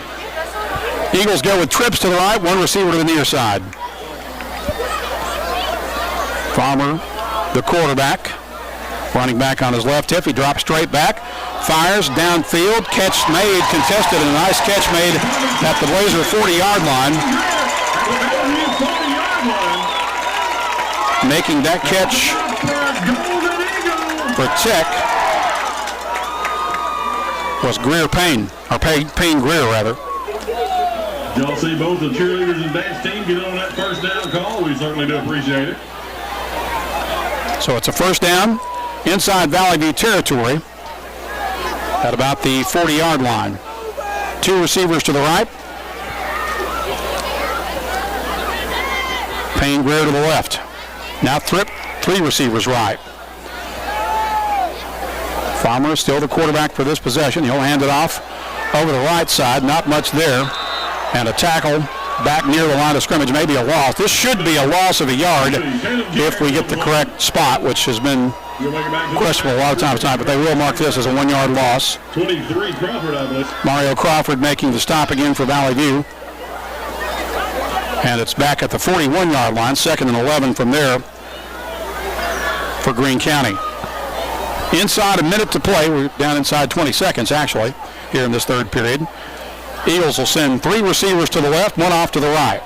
Eagles go with trips to the right, one receiver to the near side. Farmer, the quarterback, running back on his left hip. He drops straight back, fires downfield, catch made, contested, and a nice catch made at the Blazer 40-yard line. Making that catch for Tech was Greer Payne, or Payne Greer rather. Y'all see both the cheerleaders and dance team get on that first down call. We certainly do appreciate it. So it's a first down inside Valley View territory at about the 40-yard line. Two receivers to the right. Payne Greer to the left. Now three receivers right. Farmer is still the quarterback for this possession. He'll hand it off over the right side. Not much there. And a tackle back near the line of scrimmage. Maybe a loss. This should be a loss of a yard if we get the correct spot, which has been questionable a lot of times tonight, but they will mark this as a 1-yard loss. 23, Crawford, I believe. Mario Crawford making the stop again for Valley View. And it's back at the 41-yard line, 2nd and 11 from there for Greene County. Inside a minute to play. We're down inside 20 seconds, actually, here in this third period. Eagles will send 3 receivers to the left, 1 off to the right.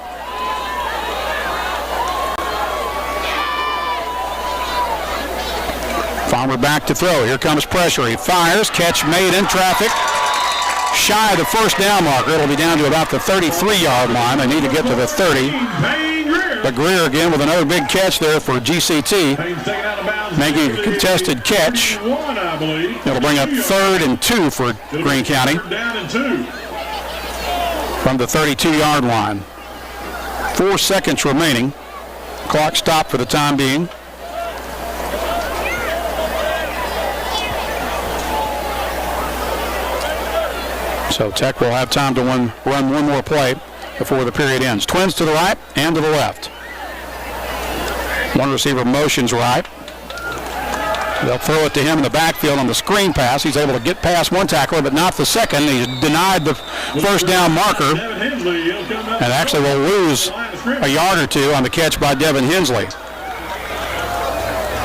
Farmer back to throw. Here comes pressure. He fires. Catch made in traffic. Shy of the first down marker. It'll be down to about the 33-yard line. They need to get to the 30. But Greer again with another big catch there for GCT. Making a contested catch. It'll bring up 3rd and 2 for Greene County. From the 32-yard line. 4 seconds remaining. Clock stopped for the time being. So Tech will have time to run one more play before the period ends. Twins to the right and to the left. One receiver motions right. They'll throw it to him in the backfield on the screen pass. He's able to get past one tackler, but not the second. He's denied the first down marker and actually will lose a yard or two on the catch by Devin Hensley.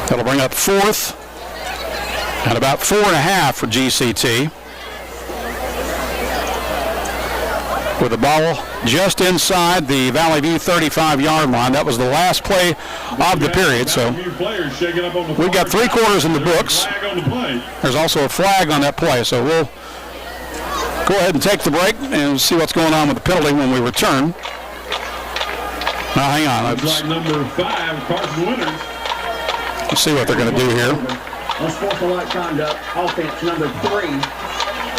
That'll bring up 4th and about 4.5 for GCT. with the ball just inside the Valley View 35-yard line. That was the last play of the period. So we've got 3 quarters in the books. There's also a flag on that play. So we'll go ahead and take the break and see what's going on with the penalty when we return. Now, hang on. Flag number 5, Carson Winters. Let's see what they're going to do here. Unsportsmanlike conduct, offense number 3.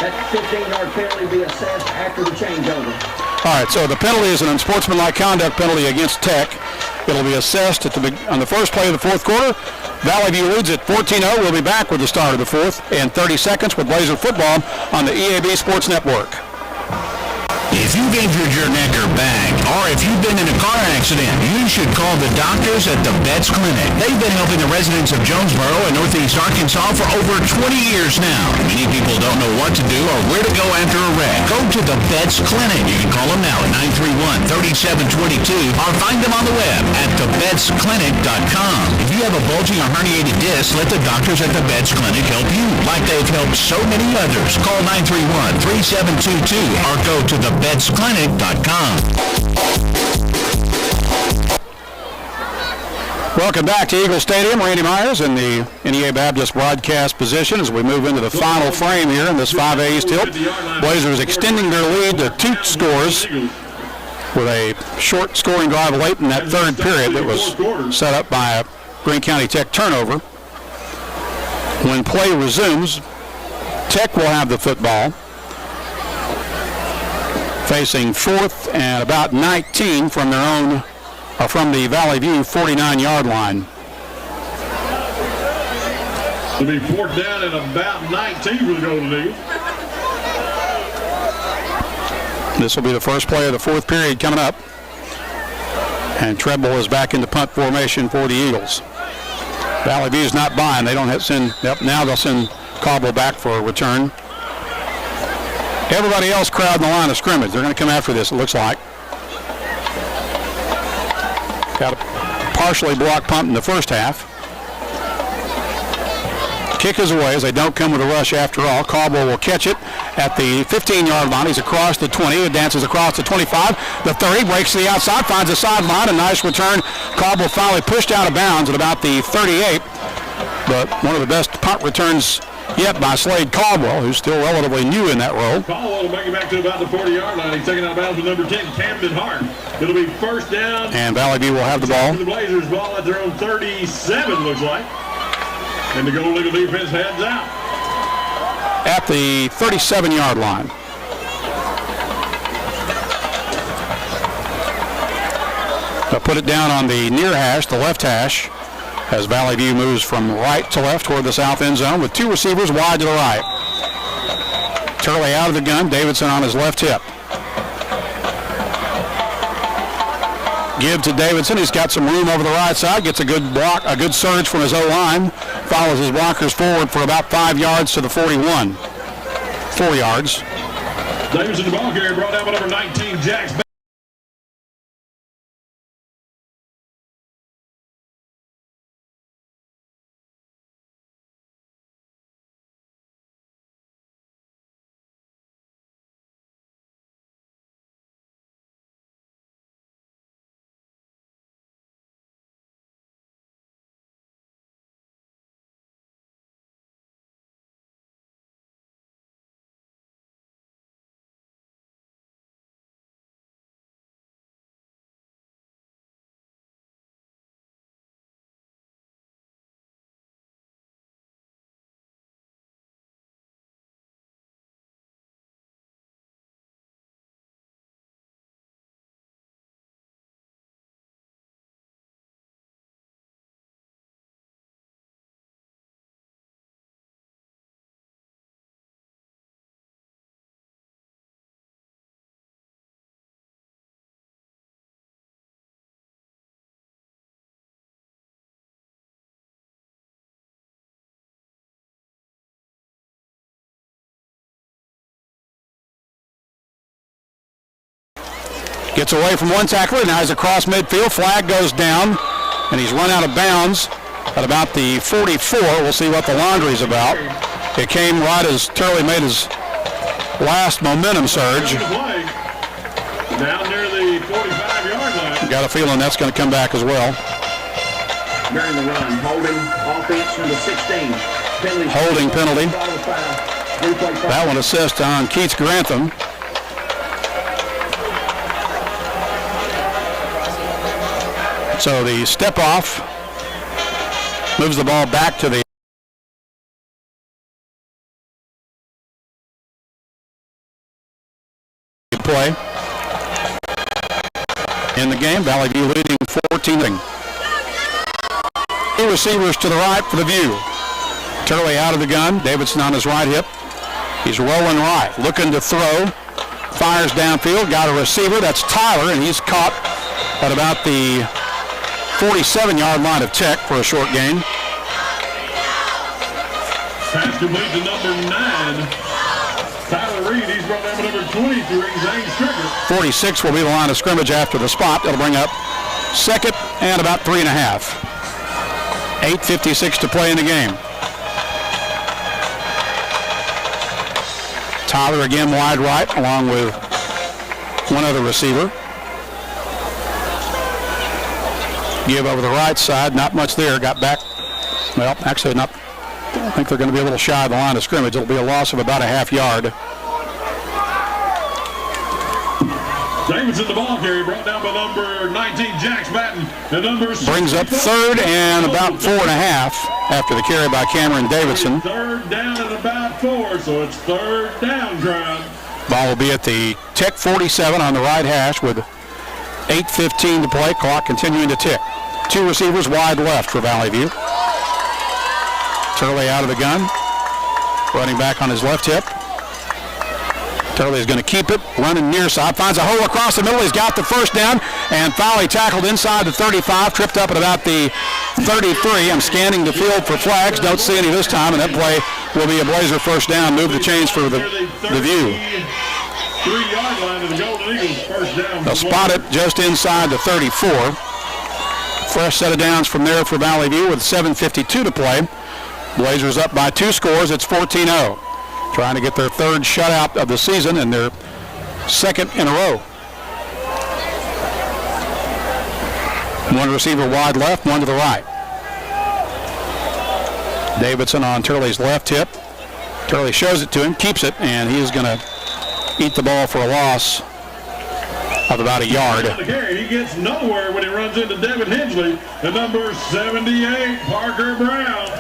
That 15-yard penalty be assessed after the changeover. All right, so the penalty is an unsportsmanlike conduct penalty against Tech. It'll be assessed on the first play of the fourth quarter. Valley View leads at 14-0. We'll be back with the start of the fourth in 30 seconds with Blazer football on the EAB Sports Network. If you've injured your neck or back, or if you've been in a car accident, you should call the doctors at the Betts Clinic. They've been helping the residents of Jonesboro and Northeast Arkansas for over 20 years now. Many people don't know what to do or where to go after a wreck. Go to the Betts Clinic. You can call them now at 931-3722 or find them on the web at thebettsclinic.com. If you have a bulging or herniated disc, let the doctors at the Betts Clinic help you, like they've helped so many others. Call 931-3722 or go to thebettsclinic.com. Welcome back to Eagle Stadium. Randy Myers in the NEA Baptist broadcast position as we move into the final frame here in this 5A East tilt. Blazers extending their lead to 2 scores with a short scoring drive late in that third period that was set up by a Greene County Tech turnover. When play resumes, Tech will have the football, facing 4th and about 19 from their own, or from the Valley View 49-yard line. It'll be 4th down and about 19 for the Golden Eagles. This will be the first play of the fourth period coming up. And Treble is back into punt formation for the Eagles. Valley View's not buying. They don't have to send, now they'll send Cobble back for a return. Everybody else crowding the line of scrimmage. They're going to come after this, it looks like. Got a partially blocked punt in the first half. Kick is away as they don't come with a rush after all. Caldwell will catch it at the 15-yard line. He's across the 20, advances across the 25. The 30, breaks to the outside, finds the sideline. A nice return. Caldwell finally pushed out of bounds at about the 38. But one of the best punt returns yet by Slade Caldwell, who's still relatively new in that role. Caldwell will make it back to about the 40-yard line. He's taken out of bounds with number 10, Camden Hart. It'll be 1st down. And Valley View will have the ball. The Blazers ball at their own 37, looks like. And the Golden Eagle defense heads out. At the 37-yard line. They'll put it down on the near hash, the left hash, as Valley View moves from right to left toward the south end zone with 2 receivers wide to the right. Turley out of the gun, Davidson on his left hip. Give to Davidson, he's got some room over the right side, gets a good block, a good surge from his O-line, follows his blockers forward for about 5 yards to the 41. 4 yards. Davidson, the ball carrier, brought down by number 19, Jax. Gets away from one tackler, now he's across midfield. Flag goes down, and he's run out of bounds at about the 44. We'll see what the laundry's about. It came right as Turley made his last momentum surge. Down near the 45-yard line. Got a feeling that's going to come back as well. During the run, holding offense number 16. Penalty. Holding penalty. That one assist on Keith Grantham. So the step off moves the ball back to the play. In the game, Valley View leading 14-0. Two receivers to the right for the View. Turley out of the gun. Davidson on his right hip. He's rolling right, looking to throw. Fires downfield. Got a receiver. That's Tyler, and he's caught at about the 47-yard line of Tech for a short gain. Pass complete to number 9. Tyler Reed, he's brought down number 23, Zane Stricker. 46 will be the line of scrimmage after the spot. That'll bring up second and about 3.5. 8:56 to play in the game. Tyler again wide right, along with one other receiver. Give over the right side, not much there. Got back. Well, actually not. I think they're going to be a little shy of the line of scrimmage. It'll be a loss of about a half yard. Davidson the ball carrier, brought down by number 19, Jax Batten. And number brings up third and about 4.5 after the carry by Cameron Davidson. Third down and about 4, so it's third down, crowd. Ball will be at the Tech 47 on the right hash with 8:15 to play. Clock continuing to tick. Two receivers wide left for Valley View. Turley out of the gun, running back on his left hip. Turley is going to keep it, running near side, finds a hole across the middle. He's got the first down, and Fowley tackled inside the 35, tripped up at about the 33. I'm scanning the field for flags, don't see any this time, and that play will be a Blazer first down. Move the chains for the View. 3-yard line of the Golden Eagles, first down. They'll spot it just inside the 34. Fresh set of downs from there for Valley View with 7:52 to play. Blazers up by 2 scores. It's 14-0. Trying to get their third shutout of the season and their second in a row. One receiver wide left, one to the right. Davidson on Turley's left hip. Turley shows it to him, keeps it, and he is going to eat the ball for a loss of about a yard. He gets nowhere when he runs into Devin Hensley, the number 78, Parker Brown.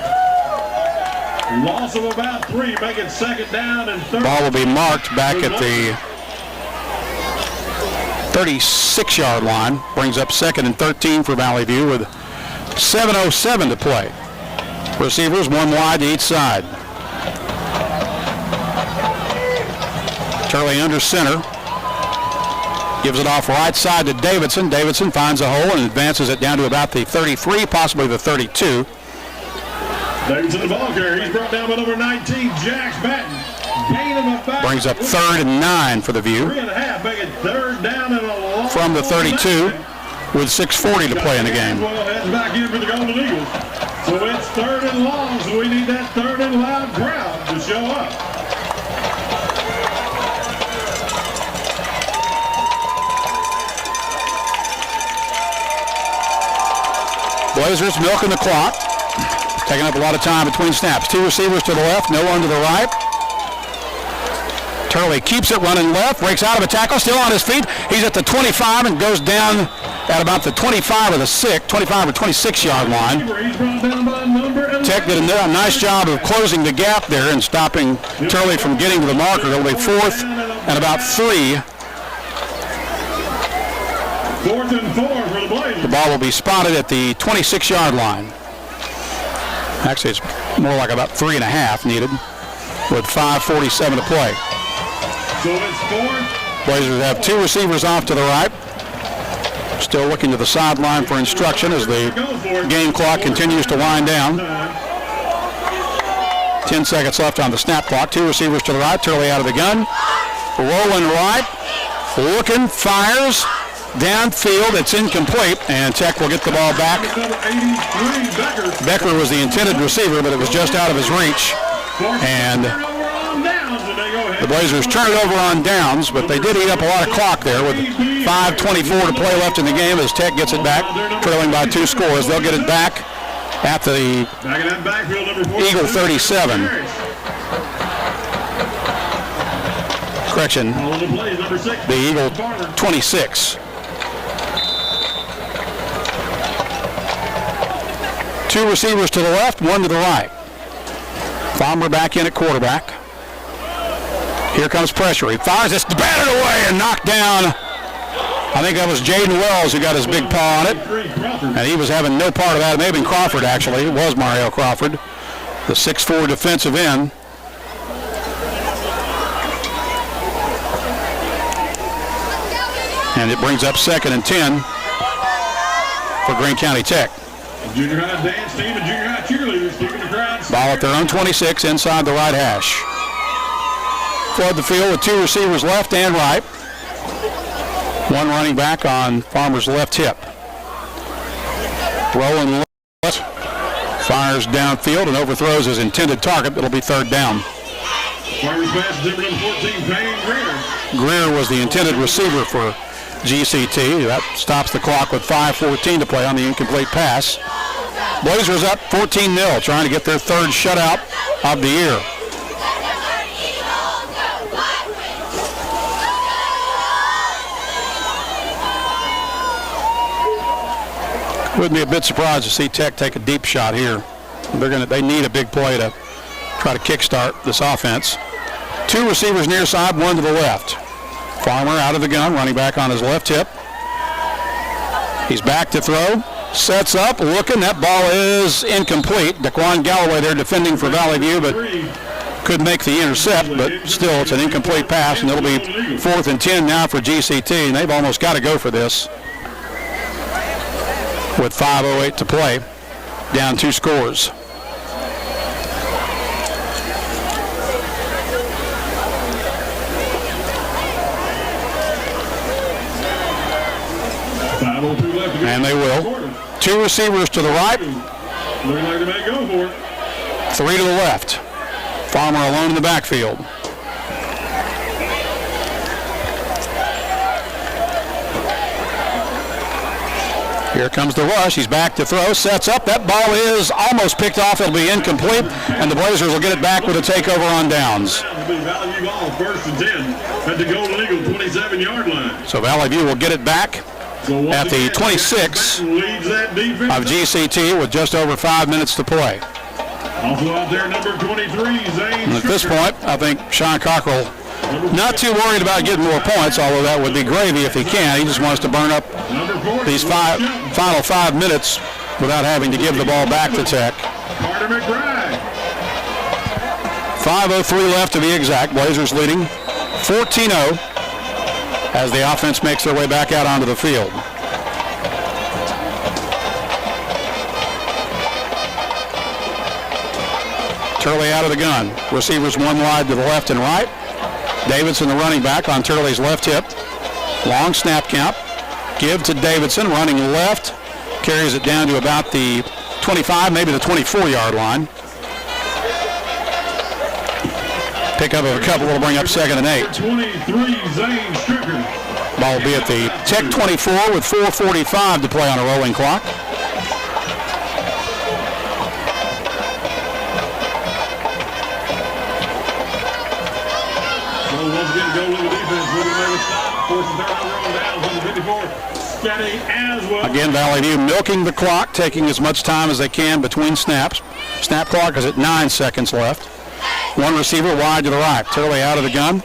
Loss of about 3, make it second down and third. Ball will be marked back at the 36-yard line. Brings up second and 13 for Valley View with 7:07 to play. Receivers, one wide to each side. Turley under center. Gives it off right side to Davidson. Davidson finds a hole and advances it down to about the 33, possibly the 32. Davidson the ball carrier. He's brought down by number 19, Jax Batten. Gain of about brings up third and 9 for the View. 3.5, make it third down and a long from the 32 with 6:40 to play in the game. Well, heads back in for the Golden Eagles. So it's third and long, so we need that third and loud crowd to show up. Blazers milking the clock. Taking up a lot of time between snaps. Two receivers to the left, no one to the right. Turley keeps it running left, breaks out of a tackle, still on his feet. He's at the 25 and goes down at about the 25 or the 25 or 26-yard line. Tech did a nice job of closing the gap there and stopping Turley from getting to the marker. It'll be fourth and about 3. 4th and 4 for the Blazers. The ball will be spotted at the 26-yard line. Actually, it's more like about 3.5 needed with 5:47 to play. So it's 4th. Blazers have two receivers off to the right. Still looking to the sideline for instruction as the game clock continues to wind down. 10 seconds left on the snap clock. Two receivers to the right. Turley out of the gun. Rolling right. Looking. Fires. Downfield, it's incomplete, and Tech will get the ball back. Becker was the intended receiver, but it was just out of his reach. And The Blazers turn it over on downs, but they did eat up a lot of clock there with 5:24 to play left in the game as Tech gets it back, trailing by 2 scores. They'll get it back at the Eagle 37. Correction, the Eagle 26. 2 receivers to the left, 1 to the right. Farmer back in at quarterback. Here comes pressure. He fires this, batted away and knocked down. I think that was Jaden Wells who got his big paw on it. And he was having no part of that. It may have been Crawford, actually. It was Mario Crawford, the 6'4" defensive end. And it brings up 2nd and 10 for Greene County Tech. Junior high dance team and junior high cheerleaders keeping the crowd. Ball at their own 26 inside the right hash. Flood the field with 2 receivers left and right. 1 running back on Farmer's left hip. Rolling left, fires downfield and overthrows his intended target. It'll be 3rd down. Farmer's pass number 14, Payne Greer. Greer was the intended receiver for GCT. That stops the clock with 5:14 to play on the incomplete pass. Blazers up 14-0, trying to get their 3rd shutout of the year. Wouldn't be a bit surprised to see Tech take a deep shot here. They need a big play to try to kickstart this offense. 2 receivers near side, 1 to the left. Farmer out of the gun, running back on his left hip. He's back to throw. Sets up, looking. That ball is incomplete. Daquan Galloway there defending for Valley View, but could make the intercept, but still it's an incomplete pass, and it'll be 4th and 10 now for GCT, and they've almost got to go for this with 5:08 to play, down 2 scores. And they will. 2 receivers to the right. Looking like they may go for it. 3 to the left. Farmer alone in the backfield. Here comes the rush. He's back to throw. Sets up. That ball is almost picked off. It'll be incomplete. And the Blazers will get it back with a takeover on downs. Valley View ball, 1st and 10 at the Golden Eagle 27-yard line. So Valley View will get it back at the 26 of GCT with just over 5 minutes to play. Also out there, number 23, Zane. And at this point, I think Sean Cockrell not too worried about getting more points, although that would be gravy if he can. He just wants to burn up these final 5 minutes without having to give the ball back to Tech. Carter McBride. 5:03 left to be exact. Blazers leading 14-0 as the offense makes their way back out onto the field. Turley out of the gun. Receivers 1 wide to the left and right. Davidson, the running back, on Turley's left hip. Long snap count. Give to Davidson, running left. Carries it down to about the 25, maybe the 24-yard line. Pick up of a couple will bring up 2nd and 8. 23, Zane Stricker. Ball will be at the Tech 24 with 4:45 to play on a rolling clock. Once again, go with the defense. Looking to make a stop. 4th and 3rd on downs on the 54. Steady as well. Again, Valley View milking the clock, taking as much time as they can between snaps. Snap clock is at 9 seconds left. 1 receiver wide to the right. Turley out of the gun.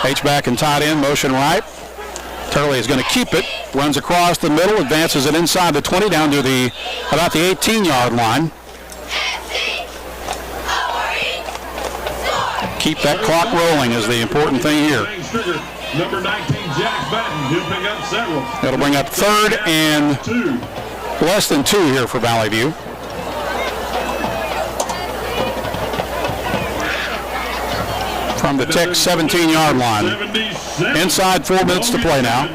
H-back and tight end, motion right. Turley is going to keep it. Runs across the middle, advances it inside the 20 down to about the 18-yard line. Keep that clock rolling is the important thing here. Number 19, Jack Batten. He'll pick up several. It'll bring up 3rd and less than 2 here for Valley View. From the Tech 17-yard line. Inside 4 minutes to play now.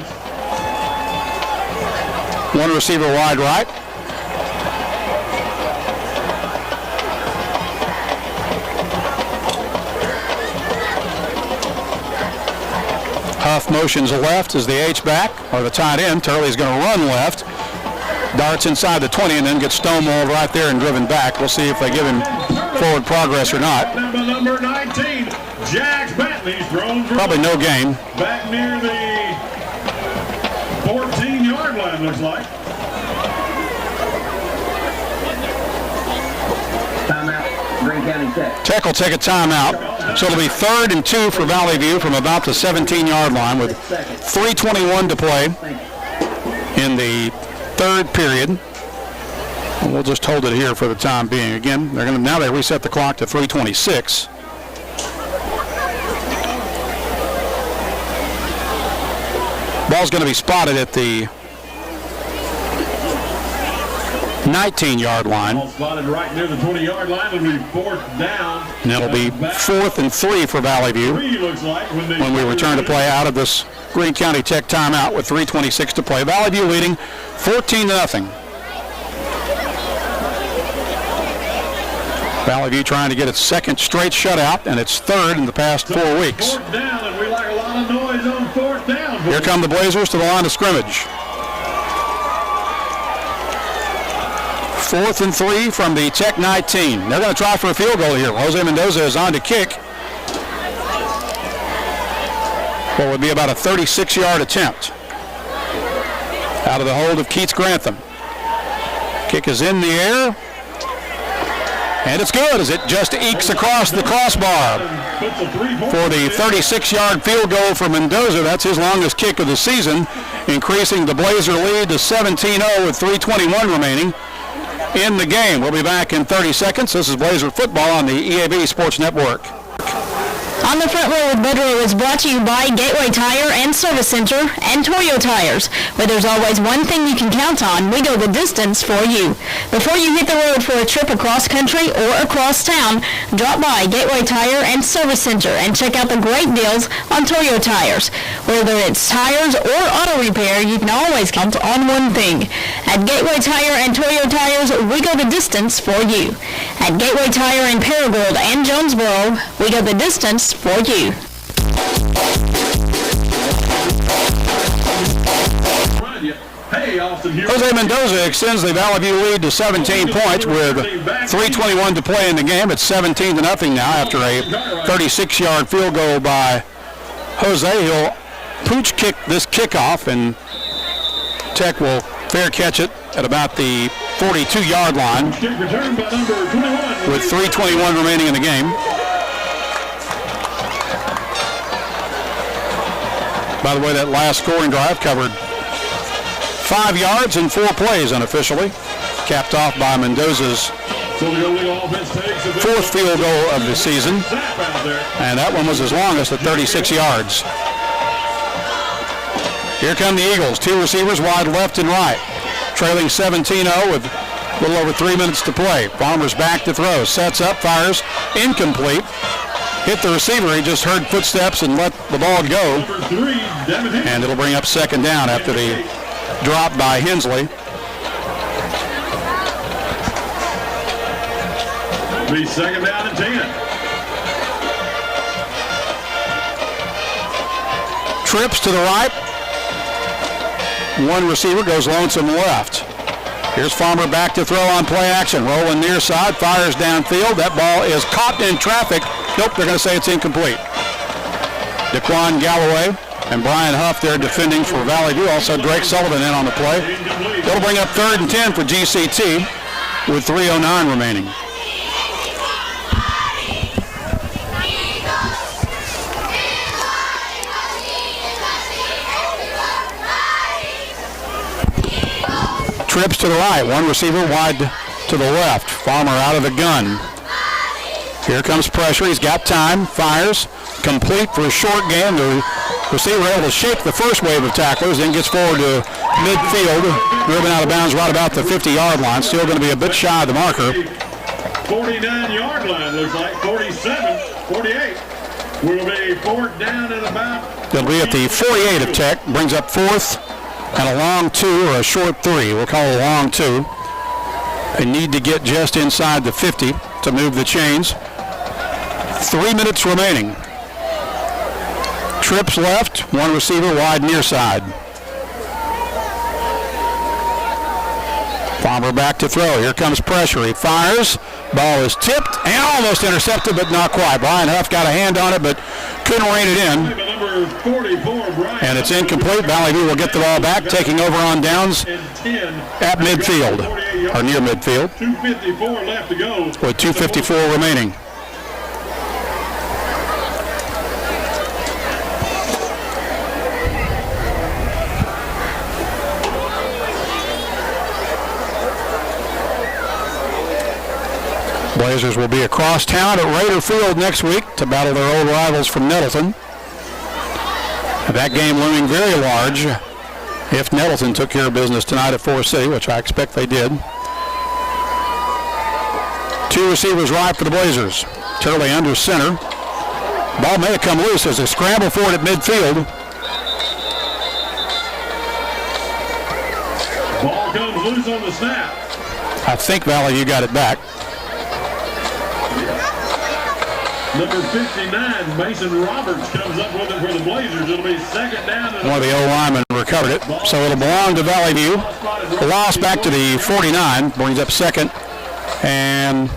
1 receiver wide right. Huff motions left as the H-back, or the tight end. Turley's going to run left. Darts inside the 20 and then gets stonewalled right there and driven back. We'll see if they give him forward progress or not. Number 19, Jax Bentley's thrown Probably no gain. back near the 14-yard line, looks like. Timeout, Greene County Tech. Tech will take a timeout. So it'll be 3rd and 2 for Valley View from about the 17-yard line with 3:21 to play in the 3rd period. And we'll just hold it here for the time being. Again, now they reset the clock to 3:26. Ball's going to be spotted at the 19-yard line. Ball spotted right near the 20-yard line. It'll be 4th down. And it'll be 4th and 3 for Valley View Looks like when we return to play out of this Greene County Tech timeout with 3:26 to play. Valley View leading 14-0. Valley View trying to get its 2nd straight shutout and its 3rd in the past 4 weeks. 4th down, and we like a lot of noise on 4th down. Here come the Blazers to the line of scrimmage. 4th and 3 from the Tech 19. They're going to try for a field goal here. Jose Mendoza is on to kick. What would be about a 36-yard attempt. Out of the hold of Keats Grantham. Kick is in the air. And it's good as it just ekes across the crossbar for the 36-yard field goal for Mendoza. That's his longest kick of the season, increasing the Blazer lead to 17-0 with 3:21 remaining in the game. We'll be back in 30 seconds. This is Blazer football on the EAB Sports Network. On the Front Row with Bud Row is brought to you by Gateway Tire and Service Center and Toyo Tires, where there's always one thing you can count on. We go the distance for you. Before you hit the road for a trip across country or across town, drop by Gateway Tire and Service Center and check out the great deals on Toyo Tires. Whether it's tires or auto repair, you can always count on one thing. At Gateway Tire and Toyo Tires, we go the distance for you. At Gateway Tire in Paragould and Jonesboro, we go the distance for you. Jose Mendoza extends the Valley View lead to 17 points with 3:21 to play in the game. It's 17-0 now after a 36-yard field goal by Jose. He'll pooch kick this kickoff, and Tech will fair catch it at about the 42-yard line with 3:21 remaining in the game. By the way, that last scoring drive covered 5 yards and 4 plays unofficially, capped off by Mendoza's 4th field goal of the season, and that one was his longest at 36 yards. Here come the Eagles, 2 receivers wide left and right, trailing 17-0 with a little over 3 minutes to play. Farmer's back to throw, sets up, fires, incomplete. Hit the receiver, he just heard footsteps and let the ball go. And it'll bring up 2nd down after the drop by Hensley. Be 2nd down and 10. Trips to the right. One receiver goes lonesome left. Here's Farmer back to throw on play action. Rolling near side, fires downfield. That ball is caught in traffic. Nope, they're going to say it's incomplete. Daquan Galloway and Brian Huff there defending for Valley View. Also Drake Sullivan in on the play. It'll bring up 3rd and 10 for GCT with 3:09 remaining. Trips to the right, one receiver wide to the left. Farmer out of the gun. Here comes pressure, he's got time, fires, complete for a short game. The receiver able to shake the first wave of tacklers, then gets forward to midfield, driven out of bounds right about the 50-yard line. Still going to be a bit shy of the marker. 49-yard line, looks like 47, 48. Will be 4th down and about. It'll be at the 48 of Tech, brings up 4th. And a long 2 or a short 3. We'll call it a long 2. They need to get just inside the 50 to move the chains. 3 minutes remaining. trips left, one receiver wide near side. Farmer back to throw. Here comes pressure. He fires. Ball is tipped and almost intercepted, but not quite. Brian Huff got a hand on it, but couldn't rein it in. And it's incomplete. Valley View will get the ball back, taking over on downs at midfield, or near midfield, 2:54 left to go. with 2:54 remaining. Blazers will be across town at Raider Field next week to battle their old rivals from Nettleton. That game looming very large if Nettleton took care of business tonight at Forest City, which I expect they did. Two receivers right for the Blazers. Turley under center. Ball may have come loose as they scramble for it at midfield. Ball comes loose on the snap. I think Valley View got it back. Number 59, Mason Roberts, comes up with it for the Blazers. It'll be second down. One of the O-linemen recovered it, so it'll belong to Valley View. The loss back to the 49 brings up second and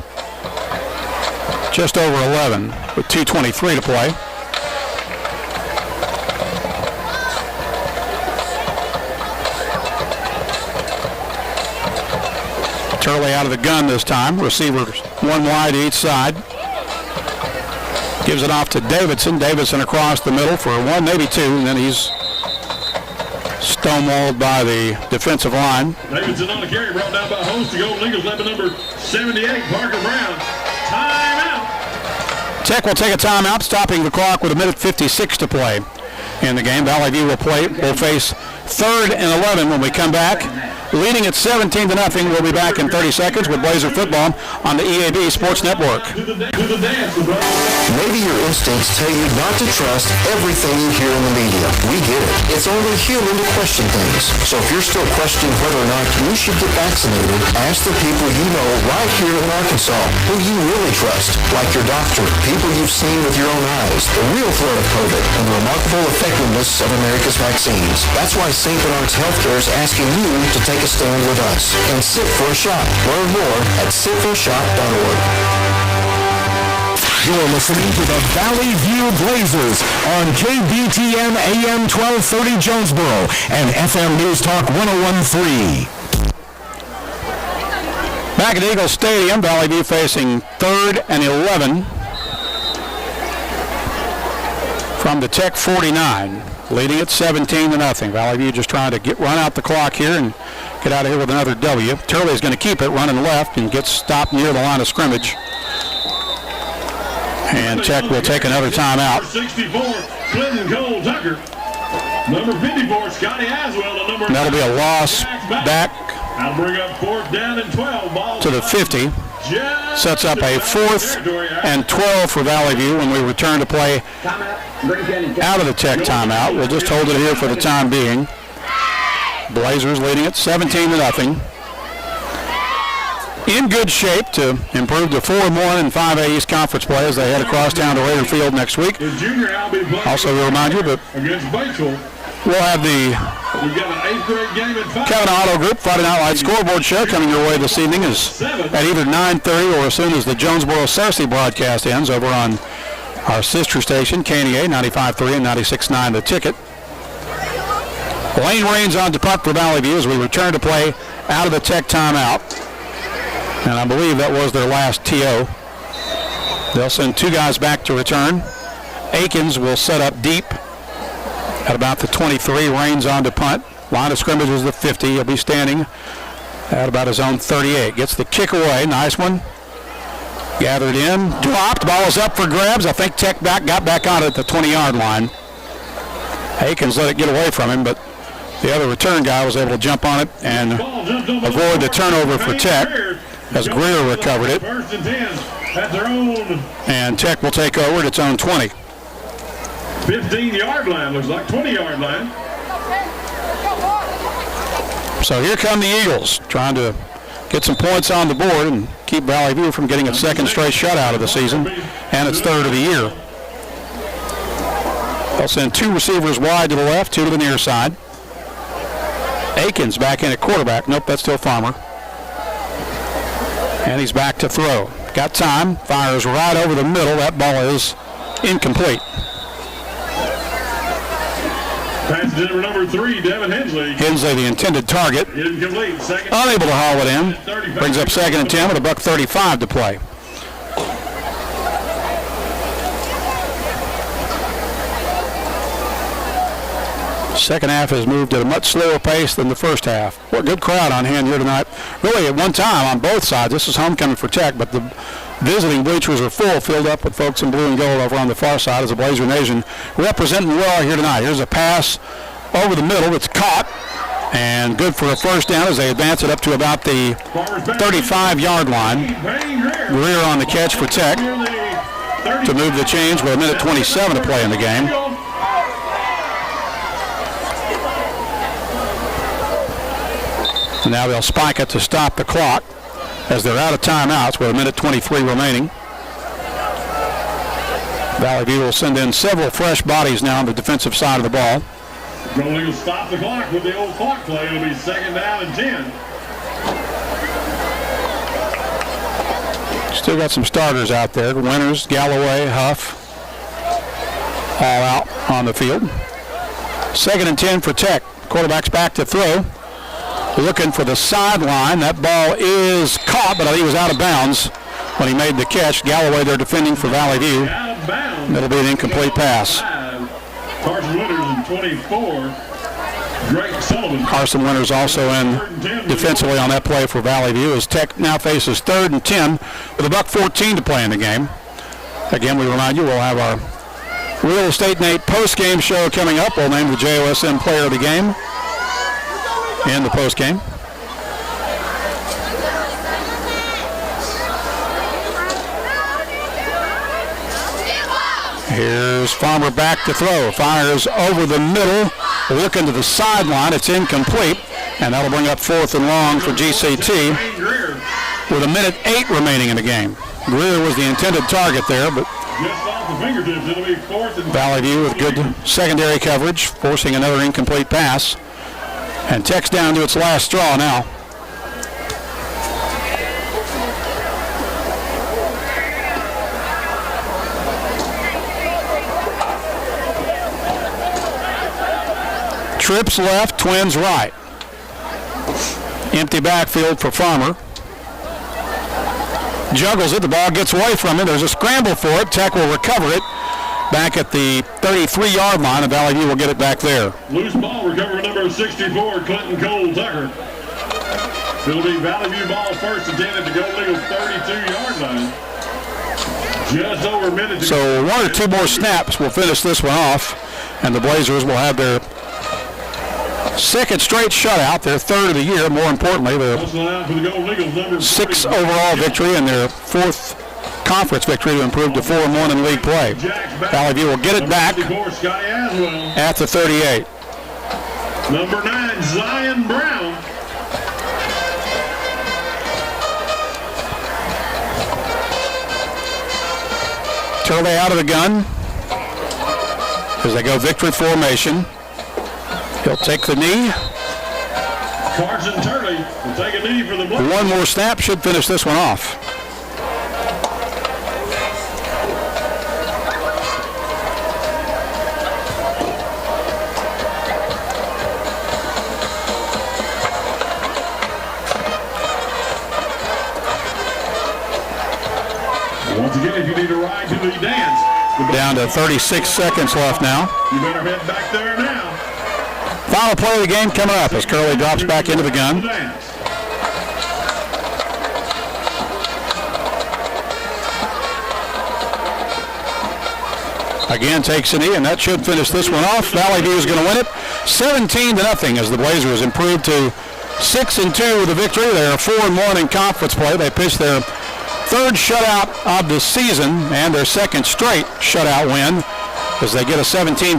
just over 11 with 2:23 to play. Turley out of the gun this time. Receivers one wide each side. Gives it off to Davidson. Davidson across the middle for one, maybe two, and then he's stonewalled by the defensive line. Davidson on the carry, brought down by Holmes to Golden Eagles, led by number 78, Parker Brown. Timeout. Tech will take a timeout, stopping the clock with 1:56 to play in the game. Valley View will face 3rd and 11 when we come back. Leading at 17-0. We'll be back in 30 seconds with Blazer football on the EAB Sports Network. Maybe your instincts tell you not to trust everything you hear in the media. We get it. It's only human to question things. So if you're still questioning whether or not you should get vaccinated, ask the people you know right here in Arkansas who you really trust, like your doctor, people you've seen with your own eyes, the real threat of COVID, and the remarkable effectiveness of America's vaccines. That's why St. Bernard's Healthcare is asking you to take a stand with us and sit for a shot. Learn more at sitforashot.org. You're listening to the Valley View Blazers on KBTM AM 1230 Jonesboro and FM News Talk 101.3. Back at Eagle Stadium, Valley View facing 3rd and 11 from the Tech 49, leading at 17-0. Valley View just trying to run out the clock here and get out of here with another W. Turley's going to keep it running left and gets stopped near the line of scrimmage. And Tech will take another timeout. 64, Clinton Cole Tucker. Number 54, Scotty Aswell. And That'll be a loss back That'll bring up 4th down and 12. Ball to the 50. Sets up a 4th and 12 for Valley View when we return to play out of the Tech timeout. We'll just hold it here for the time being. Blazers leading at 17-0. In good shape to improve to 4-1 in 5A East Conference play as they head across town to Raider Field next week. Also to remind you that we'll have the Kevin Auto Group Friday Night Light Scoreboard Show coming your way this evening is at either 9:30 or as soon as the Jonesboro Cersei broadcast ends over on our sister station, KNEA 95.3 and 96.9 The Ticket. Lane Rains on to punt for Valley View as we return to play out of the Tech timeout. And I believe that was their last TO. They'll send two guys back to return. Akins will set up deep at about the 23. Rains on to punt. Line of scrimmage is the 50. He'll be standing at about his own 38. Gets the kick away. Nice one. Gathered in. Dropped. Ball is up for grabs. I think Tech got back on it at the 20-yard line. Akins let it get away from him, but the other return guy was able to jump on it and avoid the turnover for Tech as Greer recovered it. And Tech will take over at its own 20. 15-yard line, looks like 20-yard line. So here come the Eagles, trying to get some points on the board and keep Valley View from getting its second straight shutout of the season and its third of the year. They'll send two receivers wide to the left, two to the near side. Akins back in at quarterback. Nope, that's still Farmer. And he's back to throw. Got time. Fires right over the middle. That ball is incomplete. Pass to number 3, Devin Hensley. Hensley, the intended target. Incomplete. Second. Unable to haul it in. Brings up 2nd and 10 with $1:35 to play. Second half has moved at a much slower pace than the first half. What a good crowd on hand here tonight. Really, at one time on both sides, this is homecoming for Tech, but the visiting bleachers are full, filled up with folks in blue and gold over on the far side as the Blazer Nation representing well here tonight. Here's a pass over the middle that's caught and good for a first down as they advance it up to about the 35-yard line. Greer on the catch for Tech to move the chains with 1:27 to play in the game. Now they'll spike it to stop the clock as they're out of timeouts with 1:23 remaining. Valley View will send in several fresh bodies now on the defensive side of the ball. Golden Eagles stop the clock with the old clock play. It'll be 2nd down and 10. Still got some starters out there. Winters, Galloway, Huff, all out on the field. 2nd and 10 for Tech. Quarterback's back to throw. Looking for the sideline. That ball is caught, but I think he was out of bounds when he made the catch. Galloway there defending for Valley View. That'll be an incomplete pass. Carson Winters in 24. Drake Sullivan. Carson Winters also in defensively on that play for Valley View as Tech now faces 3rd and 10 with $1:14 to play in the game. Again, we remind you we'll have our Real Estate Nate post-game show coming up. We'll name the JOSN player of the game in the post-game. Here's Farmer back to throw. Fires over the middle. Looking to the sideline. It's incomplete. And that'll bring up 4th and long for GCT with 1:08 remaining in the game. Greer was the intended target there, but Valley View with good secondary coverage, forcing another incomplete pass. And Tech's down to its last straw now. Trips left, Twins right. Empty backfield for Farmer. Juggles it, the ball gets away from him. There's a scramble for it. Tech will recover it back at the 33-yard line, and Valley View will get it back there. Loose ball, recover number 64, Clinton Cole Tucker. It'll be Valley View ball first and 10 at the Gold Eagles 32-yard line. Just over a minute to go. So 1 or 2 more snaps will finish this one off, and the Blazers will have their 2nd straight shutout, their 3rd of the year. More importantly, their 6th overall victory and their 4th conference victory to improve to 4-1 in league play. Valley View will get it back at the 38. Number 9, Zion Brown. Turley out of the gun as they go victory formation. He'll take the knee. Carson Turley will take a knee for the Blazers. 1 more snap should finish this one off. Once again, if you need a ride to the dance. Down to 36 seconds left now. You better head back there now. Final play of the game coming up as Curley drops back into the gun. Again takes a knee, and that should finish this one off. Valley View is going to win it 17-0 as the Blazers improved to 6-2 with a victory. They are 4-1 in conference play. They pitched their 3rd shutout of the season and their 2nd straight shutout win as they get a 17-0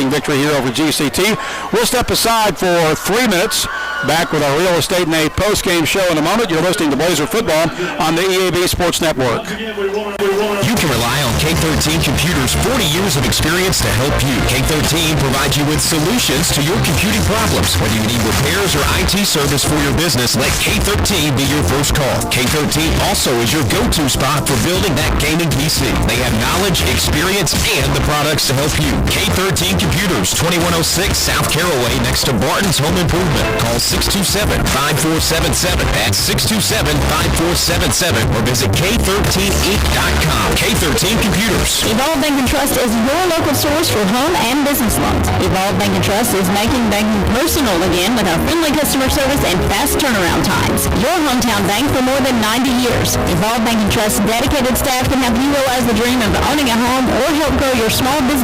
victory here over GCT. We'll step aside for 3 minutes. Back with our Real Estate Nate post-game show in a moment. You're listening to Blazer Football on the EAB Sports Network. You can rely on K13 Computers' 40 years of experience to help you. K13 provides you with solutions to your computing problems. Whether you need repairs or IT service for your business, let K13 be your first call. K13 also is your go-to spot for building that gaming PC. They have knowledge, experience, and the products to help you. K13 Computers, 2106 South Caraway, next to Barton's Home Improvement. Call 627-5477. That's 627-5477 or visit K13Inc.com. K13 Computers. Evolve Bank & Trust is your local source for home and business loans. Evolve Bank & Trust is making banking personal again with our friendly customer service and fast turnaround times. Your hometown bank for more than 90 years. Evolve Bank & Trust's dedicated staff can help you realize the dream of owning a home or help grow your small business